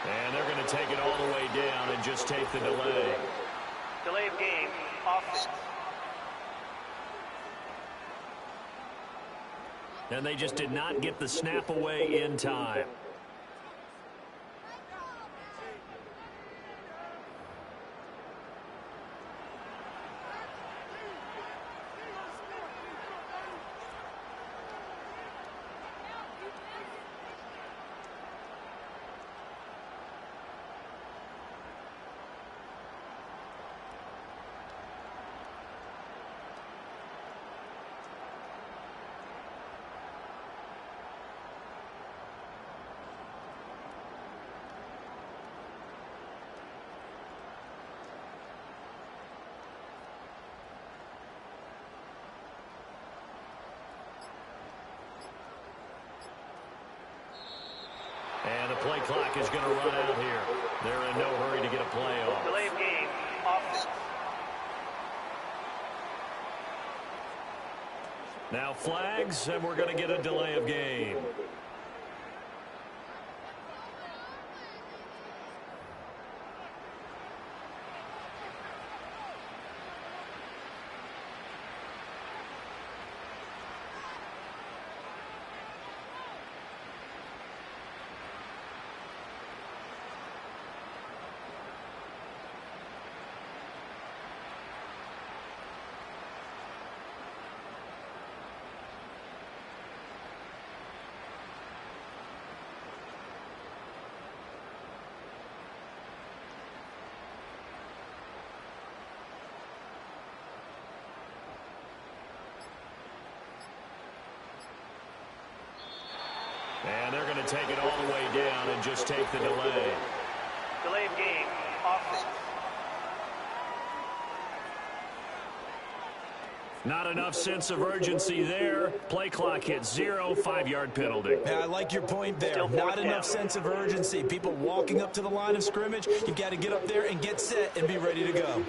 And they're going to take it all the way down and just take the delay. Delay of game, offense. And they just did not get the snap away in time. And the play clock is going to run out here. They're in no hurry to get a play off. Delay of game, offense. Now flags, and we're going to get a delay of game. And they're going to take it all the way down and just take the delay. Delay of game, offense. Not enough sense of urgency there. Play clock hits 0, 5-yard penalty. Yeah, I like your point there. Still Not fourth enough down. sense of urgency. People walking up to the line of scrimmage, you've got to get up there and get set and be ready to go.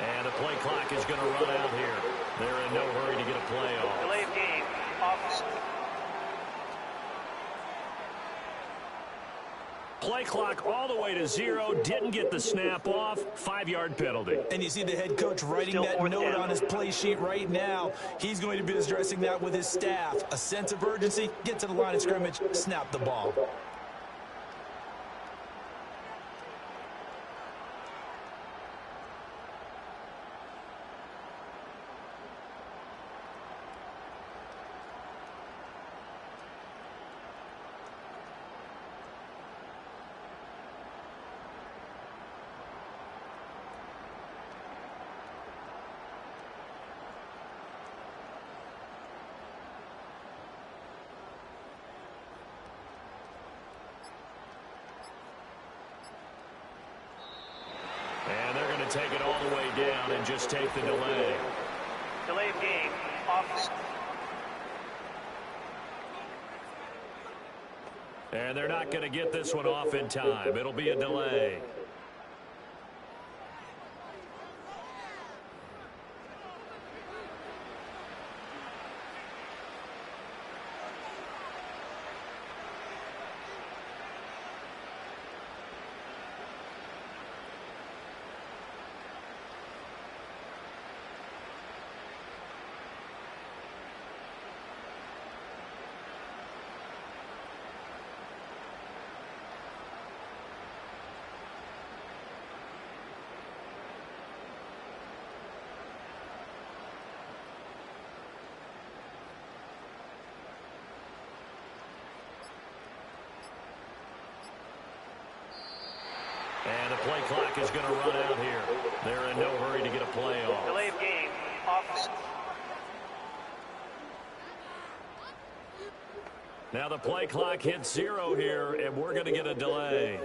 And the play clock is going to run out here. They're in no hurry to get a play off. Delay of game, offense. Play clock all the way to 0. Didn't get the snap off. 5-yard penalty. And you see the head coach writing Still that fourth note down. on his play sheet right now. He's going to be addressing that with his staff. A sense of urgency, get to the line of scrimmage, snap the ball. And they're going to take it all the way down and just take the delay. Delay of game, offense. And they're not going to get this one off in time. It'll be a delay. And the play clock is going to run out here. They're in no hurry to get a play off. Delay of game, offense. Now the play clock hits 0 here, and we're going to get a delay.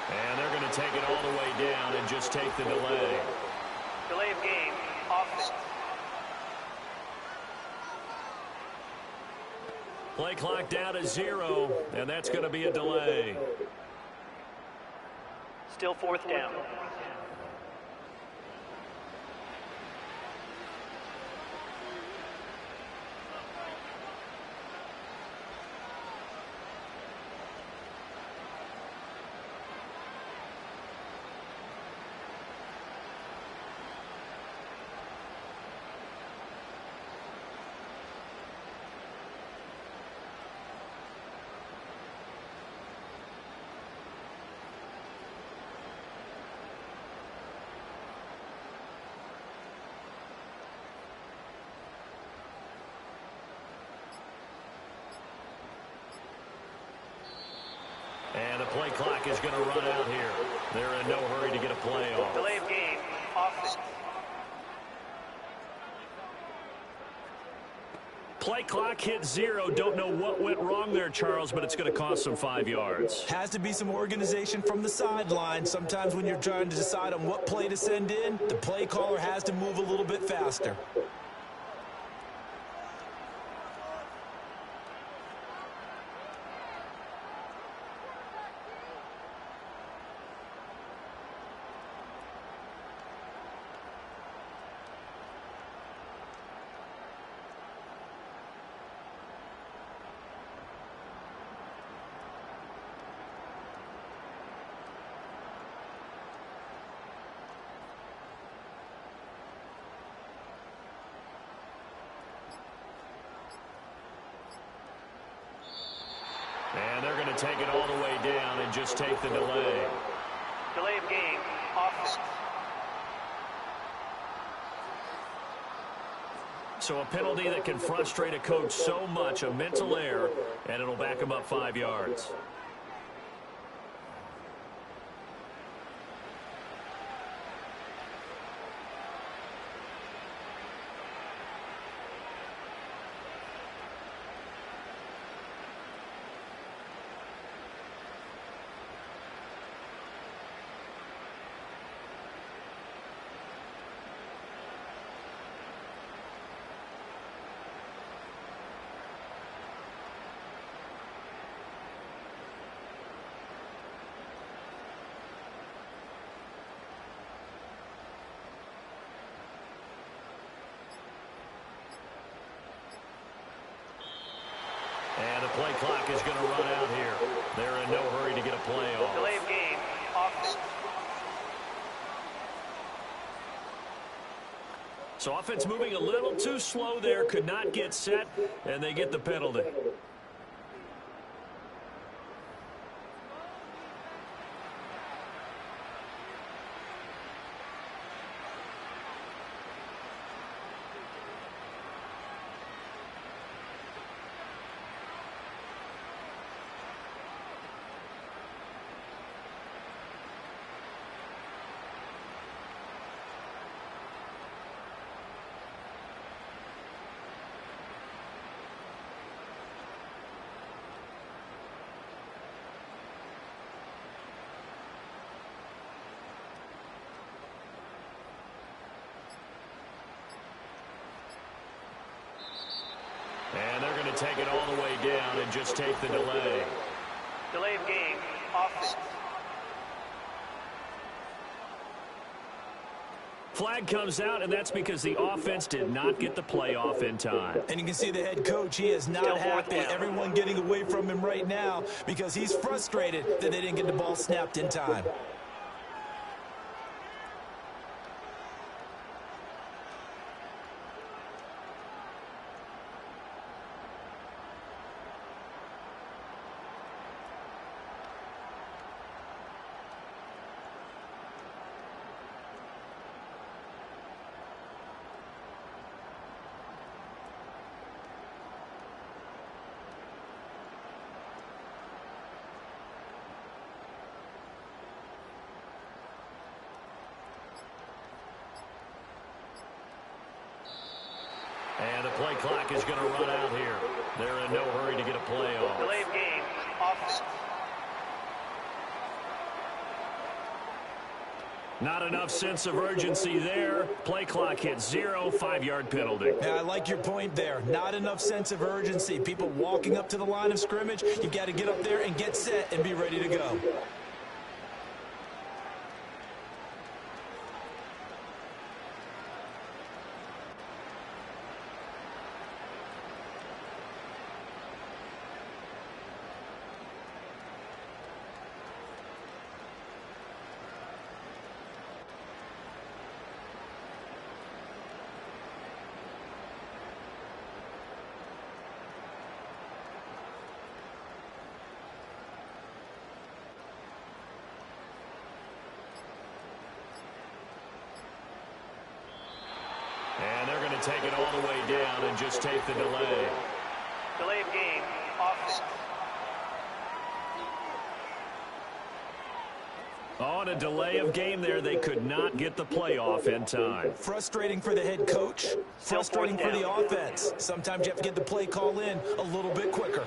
And they're going to take it all the way down and just take the delay. Delay of game, offense. Play clock down to 0, and that's going to be a delay. Still fourth down. And the play clock is going to run out here. They're in no hurry to get a play off. Delay of game, offense. Play clock hit 0. Don't know what went wrong there, Charles, but it's going to cost them 5 yards. Has to be some organization from the sideline. Sometimes when you're trying to decide on what play to send in, the play caller has to move a little bit faster. And they're going to take it all the way down and just take the delay. Delay of game, offense. So a penalty that can frustrate a coach so much, a mental error, and it'll back him up 5 yards. And the play clock is going to run out here. They're in no hurry to get a play off. Delay of game, offense. So offense moving a little too slow there, could not get set, and they get the penalty. And they're going to take it all the way down and just take the delay. Delay of game, offense. Flag comes out, and that's because the offense did not get the play off in time. And you can see the head coach, he is not happy. Everyone getting away from him right now because he's frustrated that they didn't get the ball snapped in time. And the play clock is going to run out here. They're in no hurry to get a play off. Delay of game, offense. Not enough sense of urgency there. Play clock hit 0, 5-yard penalty. Yeah, I like your point there. Not enough sense of urgency. People walking up to the line of scrimmage, you got to get up there and get set and be ready to go. And they're going to take it all the way down and just take the delay. Delay of game, offense. Oh, on a delay of game there. They could not get the play off in time. Frustrating for the head coach. Frustrating for the offense. Sometimes you have to get the play call in a little bit quicker.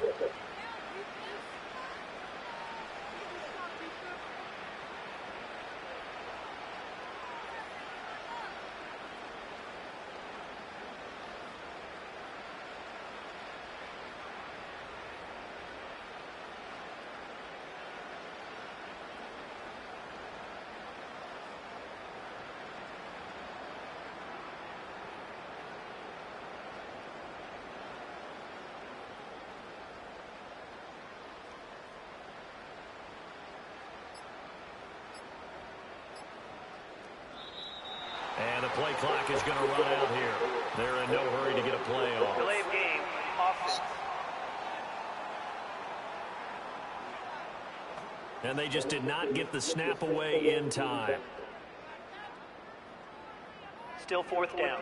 And the play clock is going to run out here. They're in no hurry to get a play off. Delay of game, offense. And they just did not get the snap away in time. Still fourth down.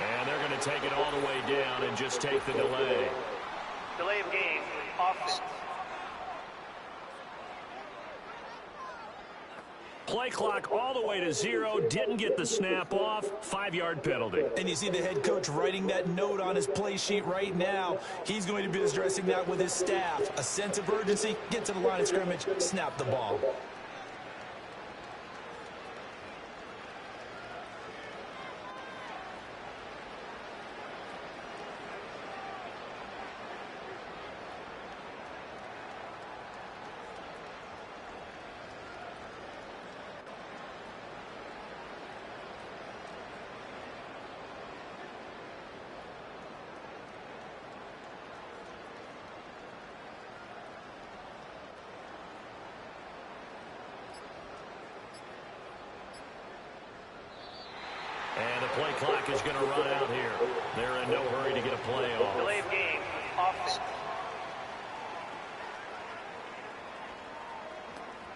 And they're going to take it all the way down and just take the delay. Delay of game, offense. Play clock all the way to 0. Didn't get the snap off. 5-yard penalty. And you see the head coach writing that note on his play sheet right now. He's going to be addressing that with his staff. A sense of urgency, get to the line of scrimmage, snap the ball. And the play clock is going to run out here. They're in no hurry to get a play off. Delay of game, offense.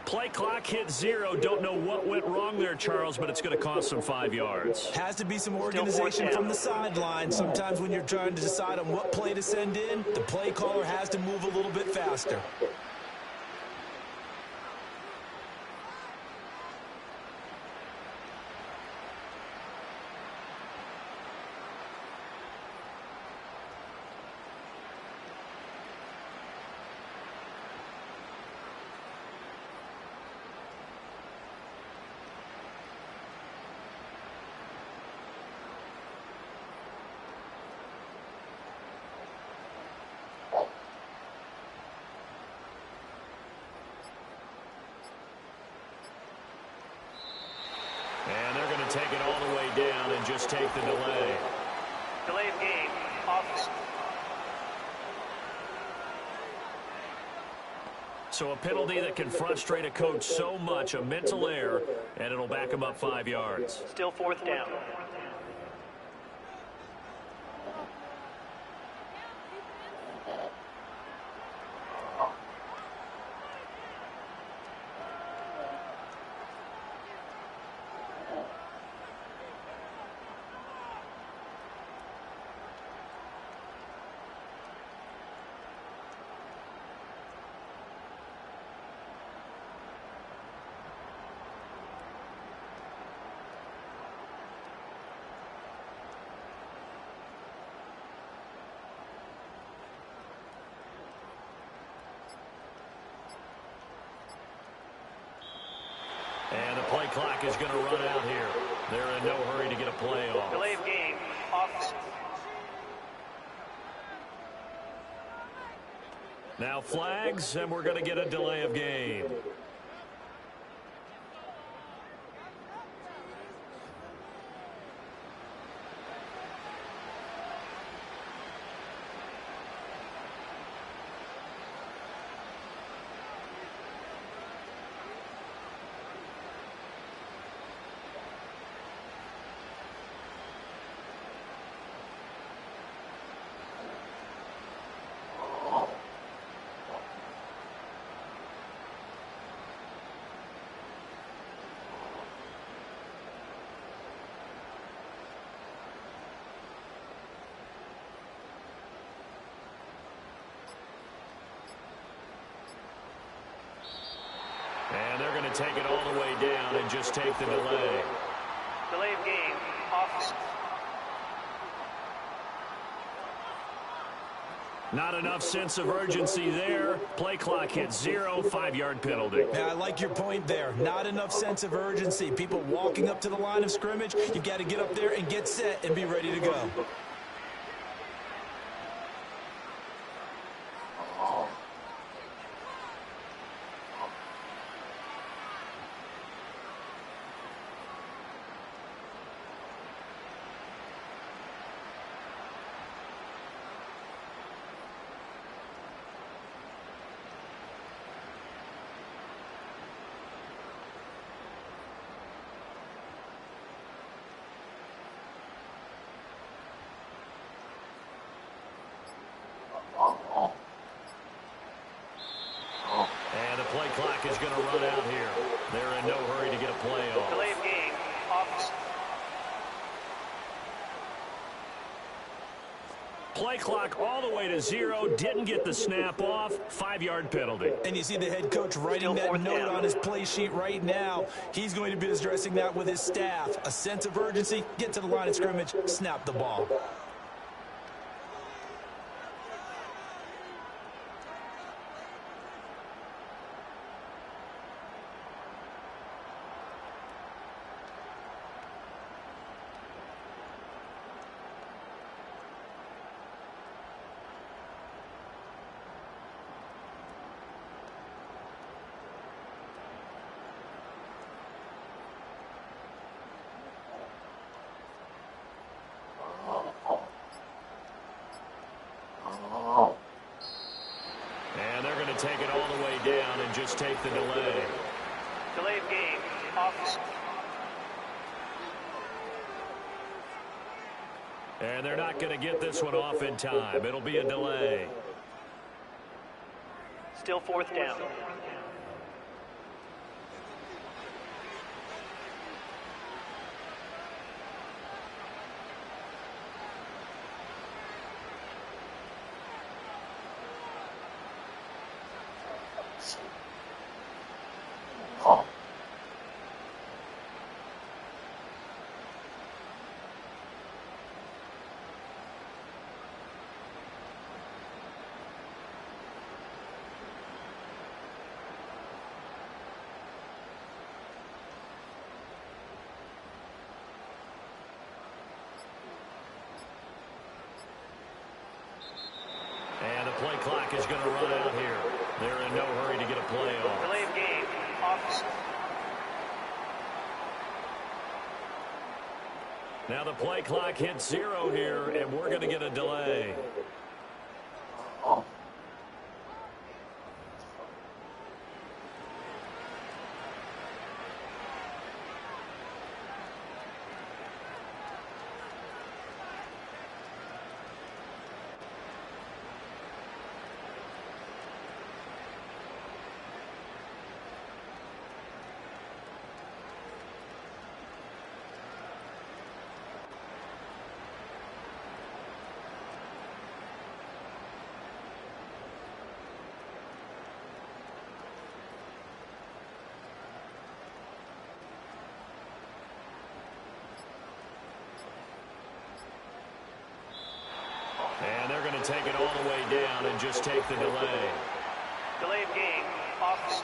Play clock hit 0. Don't know what went wrong there, Charles, but it's going to cost them 5 yards. Has to be some organization from the sideline. Sometimes when you're trying to decide on what play to send in, the play caller has to move a little bit faster. And they're going to take it all the way down and just take the delay. Delay of game, offense. So a penalty that can frustrate a coach so much, a mental error, and it'll back him up 5 yards. Still fourth down. And the play clock is going to run out here. They're in no hurry to get a play off. Delay of game, offense. Now flags, and we're going to get a delay of game. take it all the way down and just take the delay. Delay of game, offense. Not enough sense of urgency there. Play clock hits 0, 5-yard penalty. Yeah, I like your point there. Not enough sense of urgency. People walking up to the line of scrimmage, you got to get up there and get set and be ready to go. And the play clock is going to run out here. They're in no hurry to get a play off. Delay of game, offense. Play clock all the way to 0. Didn't get the snap off. 5-yard penalty. And you see the head coach writing Still that fourth note down. on his play sheet right now. He's going to be addressing that with his staff. A sense of urgency, get to the line of scrimmage, snap the ball. And they're going to take it all the way down and just take the delay. Delay of game, offense. And they're not going to get this one off in time. It'll be a delay. Still fourth down. And the play clock is going to run out here. They're in no hurry to get a play off. Delay of game, offense. Now the play clock hits 0 here, and we're going to get a delay. And they're going to take it all the way down and just take the delay. Delay of game, offense.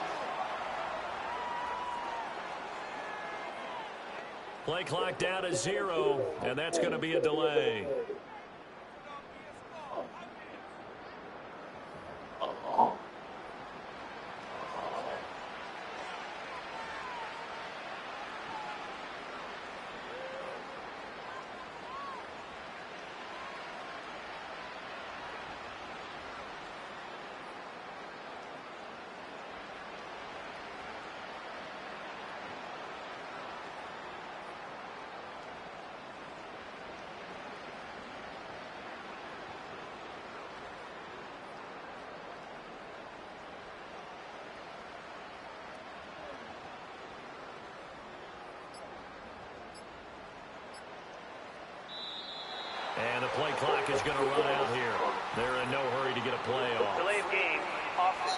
Play clock down to 0, and that's going to be a delay. And the play clock is going to run out here. They're in no hurry to get a play off. Delay of game, offense.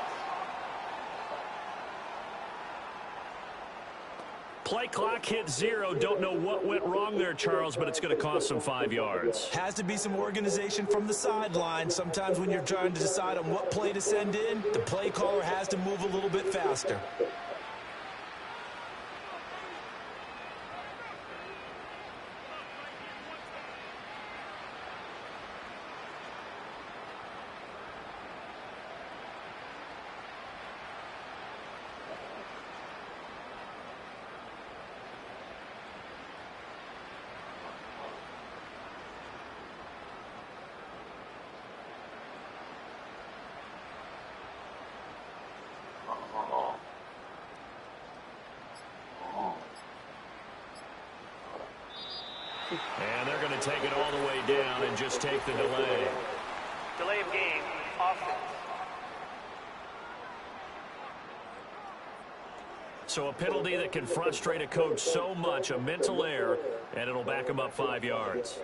Play clock hit 0. Don't know what went wrong there, Charles, but it's going to cost them 5 yards. Has to be some organization from the sideline. Sometimes when you're trying to decide on what play to send in, the play caller has to move a little bit faster. And they're going to take it all the way down and just take the delay. Delay of game, offense. So a penalty that can frustrate a coach so much, a mental error, and it'll back him up 5 yards.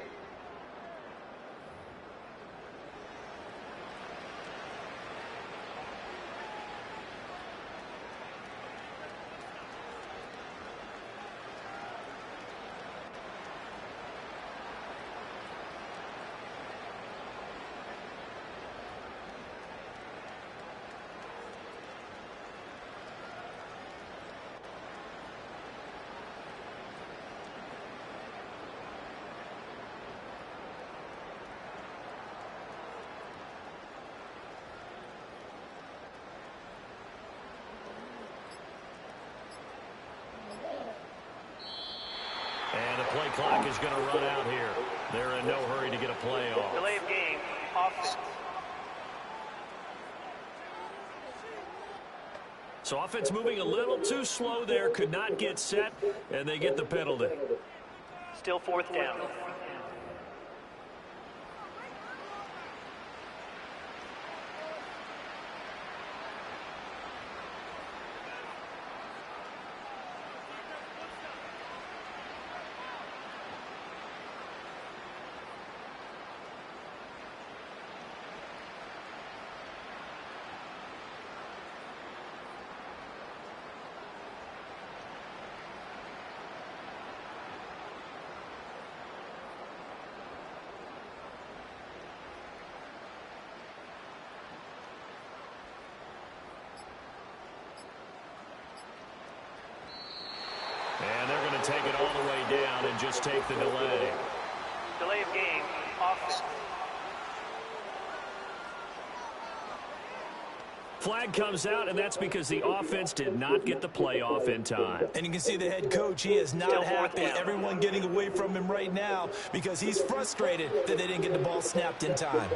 And the play clock is going to run out here. They're in no hurry to get a play off. Delay of game, offense. So offense moving a little too slow there, could not get set, and they get the penalty. Still fourth down. And they're going to take it all the way down and just take the delay. Delay of game, offense. Flag comes out, and that's because the offense did not get the play off in time. And you can see the head coach, he is not Still happy. fourth down. Everyone getting away from him right now because he's frustrated that they didn't get the ball snapped in time.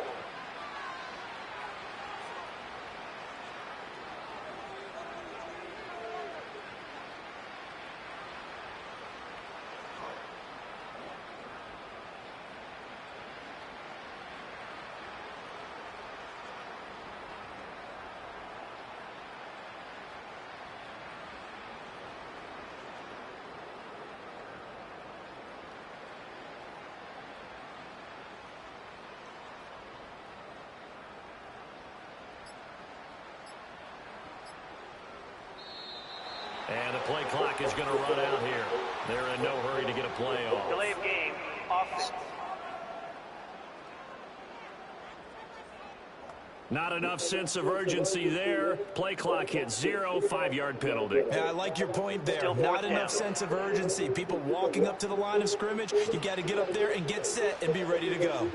And the play clock is going to run out here. They're in no hurry to get a play off. Delay of game, offense. Not enough sense of urgency there. Play clock hit 0, 5-yard penalty. Yeah, I like your point there. Still fourth Not enough down. sense of urgency. People walking up to the line of scrimmage, you got to get up there and get set and be ready to go.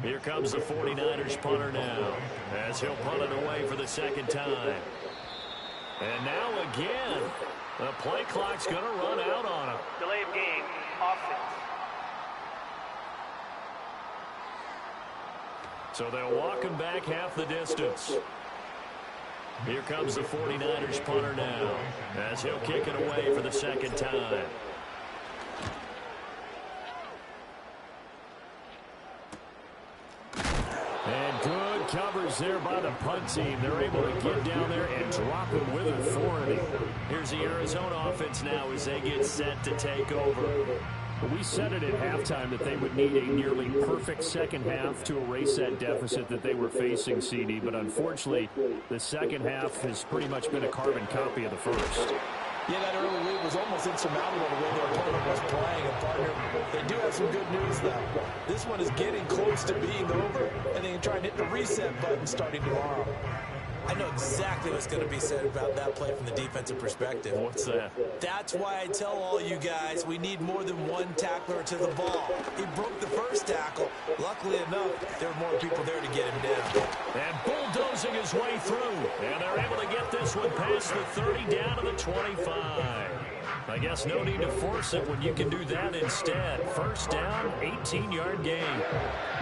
Here comes the 49ers punter now, as he'll punt it away for the second time. And now again, the play clock's going to run out on him. Delay of game, offense. So they'll walk him back half the distance. Here comes the 49ers punter now, as he'll kick it away for the second time. And good coverage there by the punt team. They're able to get down there and drop it with authority. Here's the Arizona offense now as they get set to take over. We said it at halftime that they would need a nearly perfect second half to erase that deficit that they were facing, CD. But unfortunately, the second half has pretty much been a carbon copy of the first. Yeah, that early lead was almost insurmountable the way their opponent was playing. And, partner, they do have some good news, though. This one is getting close to being over, and they can try and hit the reset button starting tomorrow. I know exactly what's going to be said about that play from the defensive perspective. What's that? That's why I tell all you guys we need more than one tackler to the ball. He broke the first tackle. Luckily enough, there were more people there to get him down. And bulldozing his way through. And they're able to get this one past the 30 down to the 25. I guess no need to force it when you can do that instead. First down, 18-yard gain.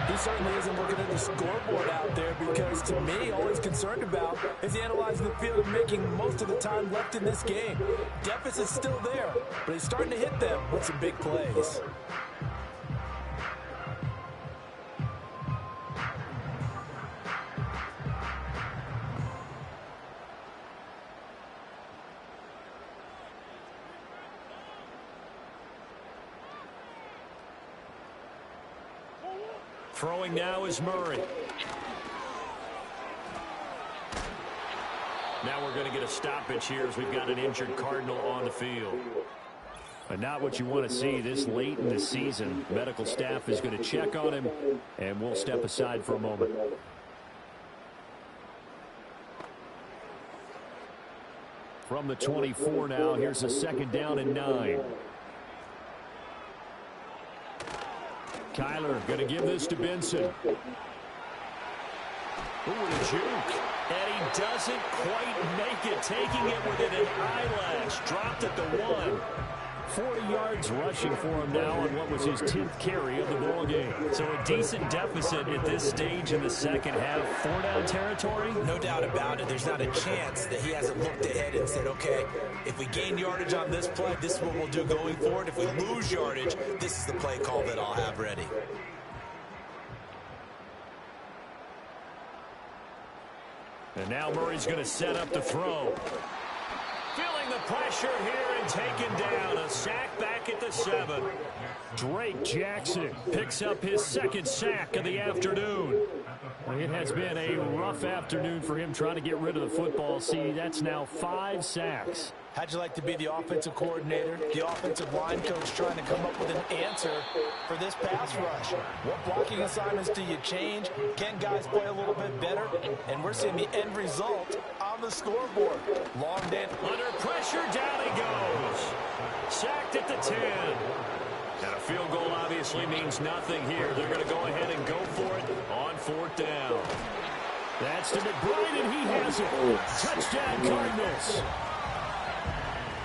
He certainly isn't looking at the scoreboard out there because, to me, all he's concerned about is analyzing the field and making most of the time left in this game. Deficit's still there, but he's starting to hit them with some big plays. Throwing now is Murray. Now we're going to get a stoppage here as we've got an injured Cardinal on the field. But not what you want to see this late in the season. Medical staff is going to check on him, and we'll step aside for a moment. From the 24 now, here's a second down and 9. Kyler going to give this to Benson. Ooh, what a juke. And he doesn't quite make it, taking it within an eyelash. Dropped at the 1. 40 yards rushing for him now on what was his 10th carry of the ball game. So a decent deficit at this stage in the second half. 4-down territory? No doubt about it. There's not a chance that he hasn't looked ahead and said, okay, if we gain yardage on this play, this is what we'll do going forward. If we lose yardage, this is the play call that I'll have ready. And now Murray's going to set up the throw. Feeling the pressure here and taken down. A sack back at the 7. Drake Jackson picks up his second sack of the afternoon. It has been a rough afternoon for him trying to get rid of the football. See, that's now 5 sacks. How'd you like to be the offensive coordinator, the offensive line coach trying to come up with an answer for this pass rush? What blocking assignments do you change? Can guys play a little bit better? And we're seeing the end result on the scoreboard. Long day. Under pressure, down he goes. Sacked at the 10. And a field goal obviously means nothing here. They're going to go ahead and go for it on 4th down. That's to McBride, and he has it. Touchdown, Cardinals.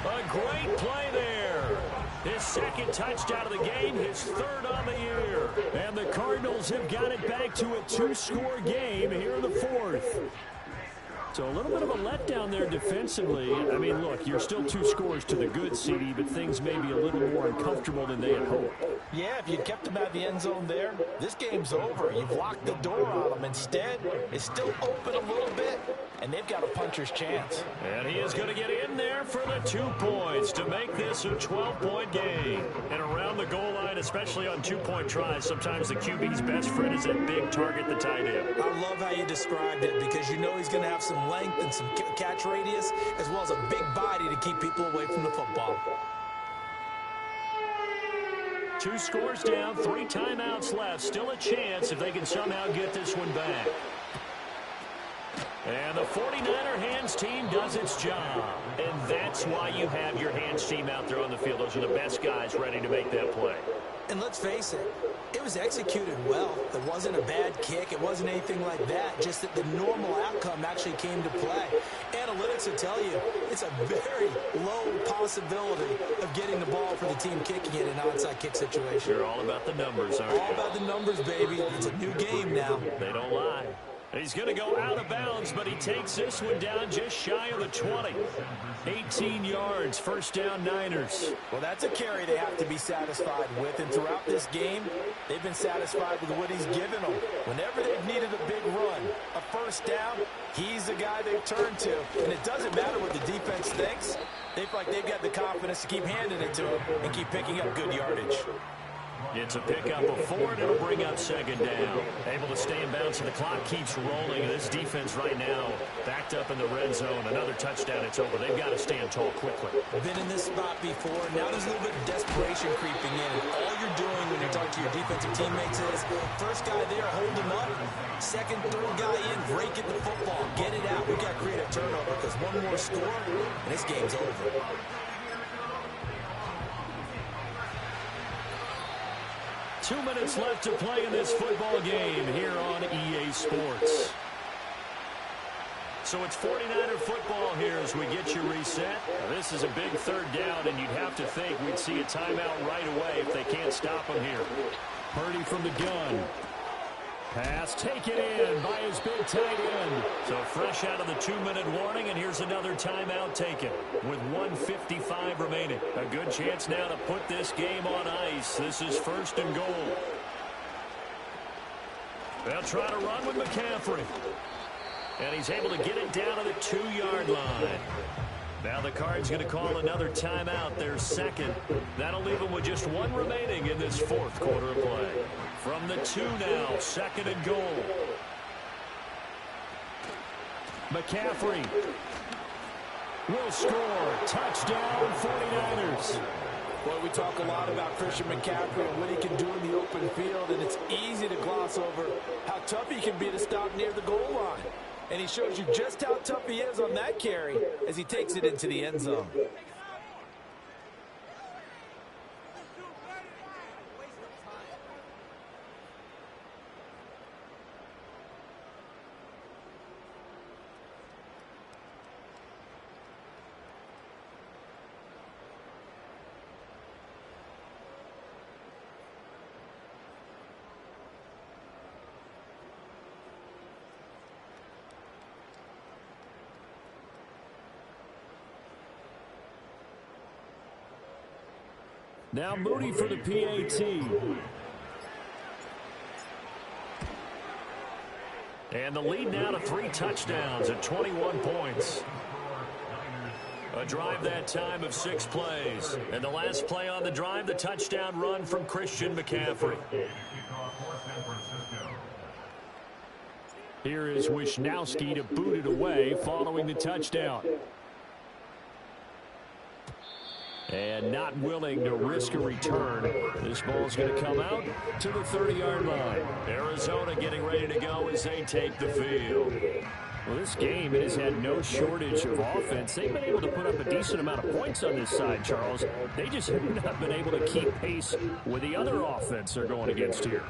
A great play there. His second touchdown of the game, his 3rd on the year. And the Cardinals have got it back to a 2-score game here in the 4th. So a little bit of a letdown there defensively. I mean, look, you're still 2 scores to the good, CD, but things may be a little more uncomfortable than they had hoped. Yeah, if you kept them out of the end zone there, this game's over. You've locked the door on them. Instead, it's still open a little bit, and they've got a puncher's chance. And he is going to get in there for the 2 points to make this a 12-point game. And around the goal line, especially on 2-point tries, sometimes the QB's best friend is that big target, the tight end. I love how you described it because you know he's going to have some length and some catch radius as well as a big body to keep people away from the football. 2 scores down, 3 timeouts left. Still a chance if they can somehow get this one back. And the 49er hands team does its job. And that's why you have your hands team out there on the field. Those are the best guys ready to make that play. And let's face it, it was executed well. It wasn't a bad kick. It wasn't anything like that. Just that the normal outcome actually came to play. Analytics will tell you it's a very low possibility of getting the ball for the team kicking it in an onside kick situation. You're all about the numbers, aren't you? All about the numbers, baby. It's a new game now. They don't lie. He's going to go out of bounds, but he takes this one down just shy of the 20. 18 yards, first down Niners. Well, that's a carry they have to be satisfied with, and throughout this game, they've been satisfied with what he's given them. Whenever they've needed a big run, a first down, he's the guy they've turned to. And it doesn't matter what the defense thinks. They feel like they've got the confidence to keep handing it to him and keep picking up good yardage. It's a pickup of 4, and it'll bring up second down. Able to stay in bounds, and the clock keeps rolling. And this defense right now backed up in the red zone. Another touchdown, it's over. They've got to stand tall quickly. Been in this spot before. Now there's a little bit of desperation creeping in. And all you're doing when you're talking to your defensive teammates is, first guy there, hold him up. Second, third guy in, break at the football. Get it out. We've got to create a turnover because one more score, and this game's over. 2 minutes left to play in this football game here on EA Sports. So it's 49er football here as we get you reset. This is a big third down, and you'd have to think we'd see a timeout right away if they can't stop him here. Purdy from the gun. Pass taken in by his big tight end. So fresh out of the 2-minute warning, and here's another timeout taken with 1:55 remaining. A good chance now to put this game on ice. This is first and goal. They'll try to run with McCaffrey. And he's able to get it down to the 2-yard line. Now the Cards going to call another timeout, their second. That'll leave them with just 1 remaining in this fourth quarter of play. From the 2 now, second and goal. McCaffrey will score. Touchdown, 49ers. Boy, we talk a lot about Christian McCaffrey and what he can do in the open field, and it's easy to gloss over how tough he can be to stop near the goal line. And he shows you just how tough he is on that carry as he takes it into the end zone. Now Moody for the PAT. And the lead now to 3 touchdowns at 21 points. A drive that time of 6 plays. And the last play on the drive, the touchdown run from Christian McCaffrey. Here is Wisnowski to boot it away following the touchdown. And not willing to risk a return. This ball's going to come out to the 30-yard line. Arizona getting ready to go as they take the field. Well, this game has had no shortage of offense. They've been able to put up a decent amount of points on this side, Charles. They just have not been able to keep pace with the other offense they're going against here.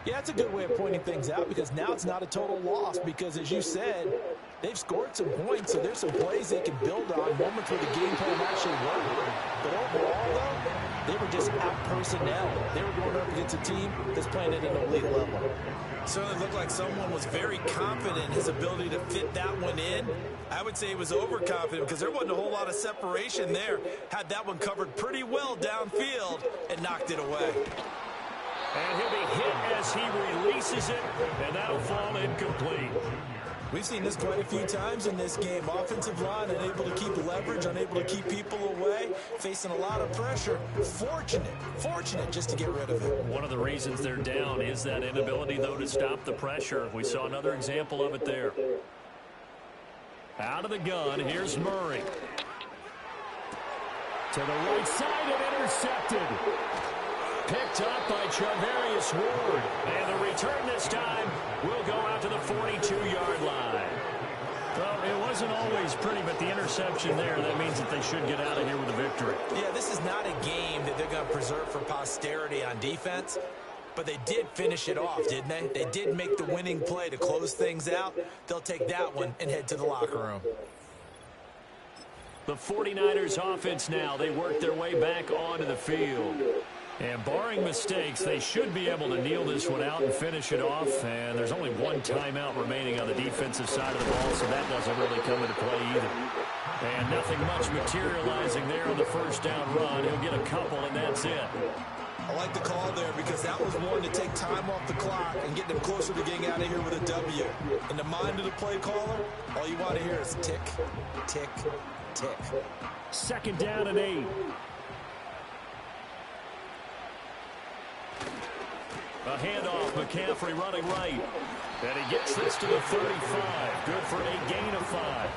Yeah, that's a good way of pointing things out because now it's not a total loss because, as you said, they've scored some points, so there's some plays they can build on, moments where the game plan actually worked. But overall, though, they were just out personnel. They were going up against a team that's playing at an elite level. Certainly looked like someone was very confident in his ability to fit that one in. I would say he was overconfident because there wasn't a whole lot of separation there. Had that one covered pretty well downfield and knocked it away. And he'll be hit as he releases it, and that'll fall incomplete. We've seen this quite a few times in this game. Offensive line unable to keep leverage, unable to keep people away, facing a lot of pressure. Fortunate just to get rid of it. One of the reasons they're down is that inability, though, to stop the pressure. We saw another example of it there. Out of the gun, here's Murray. To the right side and intercepted. Picked up by Charvarius Ward. And the return this time will go out to the 42-yard line. Well, it wasn't always pretty, but the interception there, that means that they should get out of here with a victory. Yeah, this is not a game that they're going to preserve for posterity on defense, but they did finish it off, didn't they? They did make the winning play to close things out. They'll take that one and head to the locker room. The 49ers offense now, they work their way back onto the field. And barring mistakes, they should be able to kneel this one out and finish it off. And there's only one timeout remaining on the defensive side of the ball, so that doesn't really come into play either. And nothing much materializing there on the first down run. He'll get a couple, and that's it. I like the call there because that was one to take time off the clock and get them closer to getting out of here with a W. In the mind of the play caller, all you want to hear is tick, tick, tick. Second down and 8. A handoff, McCaffrey running right. And he gets this to the 35. Good for a gain of 5.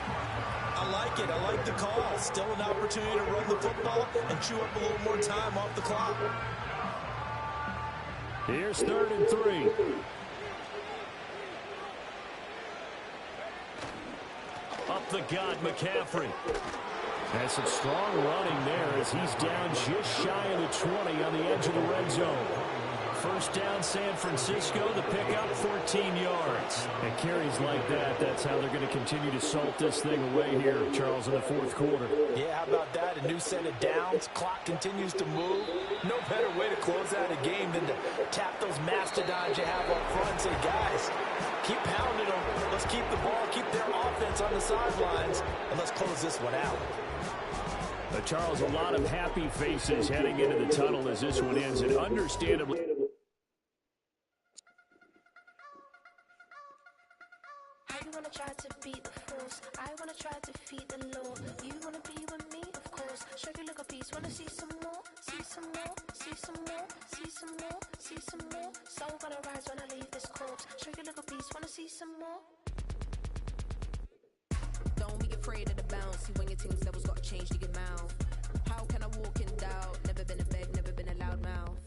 I like it. I like the call. Still an opportunity to run the football and chew up a little more time off the clock. Here's 3rd and 3. Up the gut, McCaffrey. Has some strong running there as he's down just shy of the 20 on the edge of the red zone. First down, San Francisco. The pickup, 14 yards. And carries like that, that's how they're going to continue to salt this thing away here, Charles, in the fourth quarter. Yeah, how about that? A new set of downs. Clock continues to move. No better way to close out a game than to tap those mastodons you have up front and say, guys, keep pounding them. Let's keep the ball, keep their offense on the sidelines, and let's close this one out. Charles, a lot of happy faces heading into the tunnel as this one ends, and understandably. You wanna try to beat the force, I wanna try to defeat the law. You wanna be with me, of course. Show you look a piece, wanna see some more, see some more, see some more, see some more, see some more. Soul gonna rise when I leave this corpse. Show you look a piece, wanna see some more. Don't be afraid of the bounce. See when your things levels got changed to your mouth. How can I walk in doubt? Never been a beg, never been a loud mouth.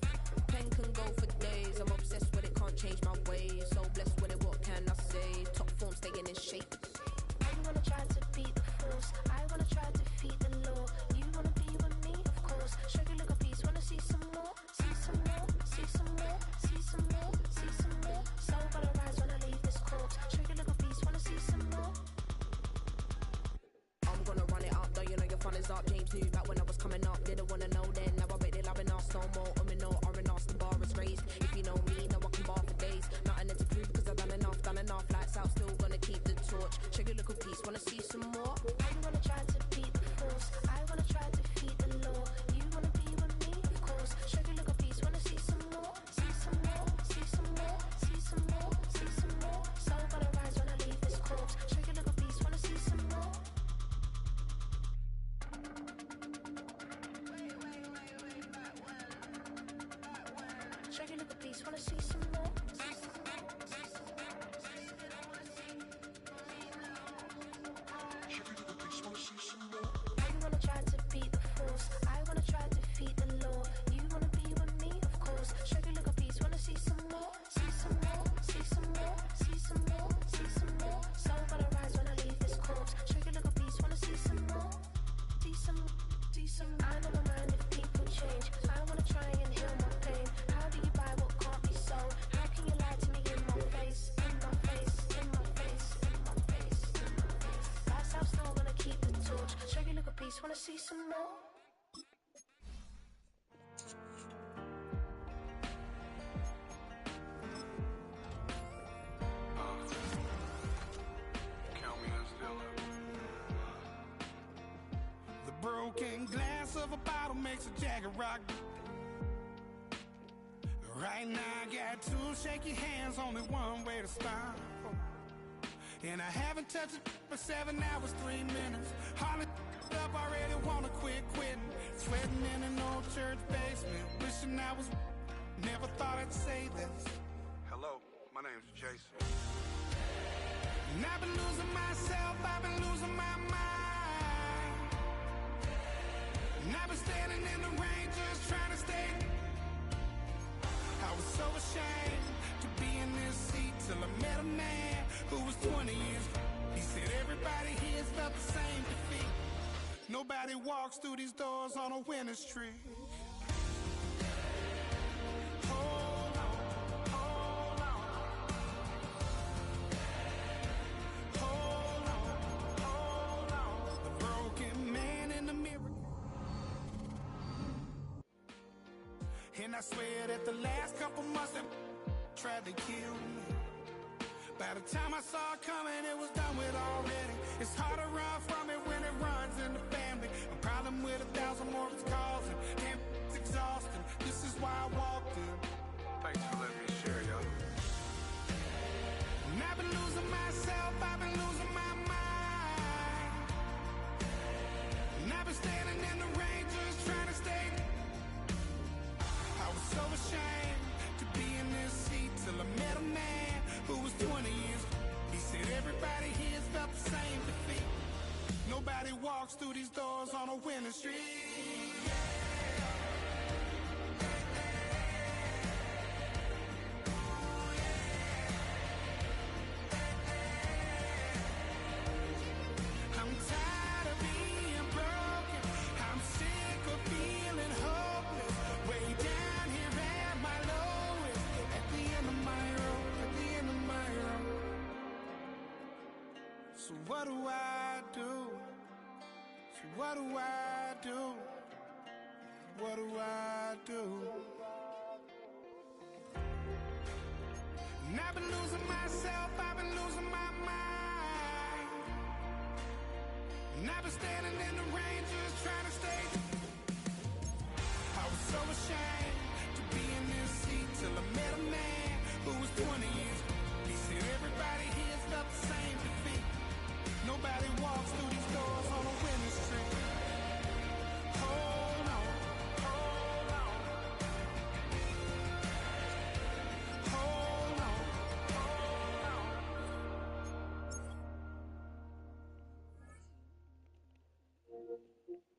Pen can go for days. I'm obsessed with it, can't change my ways. So blessed with it, what can I say? Top form staying in shape. You wanna try to beat the force, I wanna try to defeat the law. You wanna be with me, of course. Show you look a piece, wanna see some more, see some more, see some more, see some more, see some more. Soul gonna rise when I leave this corpse. Show you look a piece, wanna see some more. I'm gonna run it up, though you know your fun is up. James knew back when I was coming up, didn't wanna know then. Now I bet they're loving us no more. No, R&R's, the bar is raised. If you know me, now I can bar for days. Nothing to prove because I've done enough. Lights out, still gonna keep the torch. Check your little piece, wanna see some more? You wanna try to beat the force, I wanna try to defeat the law. You wanna be with me, of course. Show you look a piece, wanna see some more, see some more, see some more, see some more, see some more. Soul gonna rise when I leave this corpse. Show you look a piece, wanna see some more. Show you look a piece, wanna see some more. You wanna try to beat the force, I wanna try to defeat the law. You wanna be with me, of course. Show you look a piece, wanna see some more, see some more, see some more, see some more, see some more. Soul gonna rise when I leave this corpse. Show you look a piece, wanna see some more, see some, see some. I never mind if people change. I wanna try and heal my pain. How do you buy what can't be sold? How can you lie to me in my face, in my face, in my face, in my face, in my face? That's how still gonna keep the torch. Show you look a piece, wanna see some more. The broken glass of a bottle makes a jagged rock. Right now I got two shaky hands, only one way to stop. And I haven't touched it for 7 hours, 3 minutes. Hardly up, already wanna quitting. Sweating in an old church basement, wishing I was. Never thought I'd say this. Hello, my name's Jason. And I've been losing myself, I've been losing my mind. And I've been standing in the rain just trying to stay. I was so ashamed to be in this seat till I met a man who was 20 years. He said everybody here's felt the same defeat. Nobody walks through these doors on a winning streak. Hold on, hold on. Hold on, hold on. The broken man in the mirror. And I swear that the last couple months that tried to kill me. By the time I saw it coming, it was done with already. It's hard to run from it when it runs in the family. A problem with 1,000 more it's causing. Damn, it's exhausting. This is why I walked in. Thanks for letting me share, y'all. And I've been losing myself, I've been losing my mind. And I've been standing in the rain just trying to stay. I was so ashamed to be in this seat till I met a man who was 20 years. He said everybody here felt the same defeat. Nobody walks through these doors on a winning streak. I'm tired of being broken. I'm sick of feeling hopeless. Way down here at my lowest. At the end of my road, at the end of my road. So what do I do? So what do I do? What do I do? And I've been losing myself, I've been losing my mind. And I've been standing in the rain just trying to stay. I was so ashamed to be in this seat till I met a man who was 20 years. He said everybody here felt the same defeat. Nobody walks through these doors on a winning streak. Hold on, hold on. Hold on, hold on.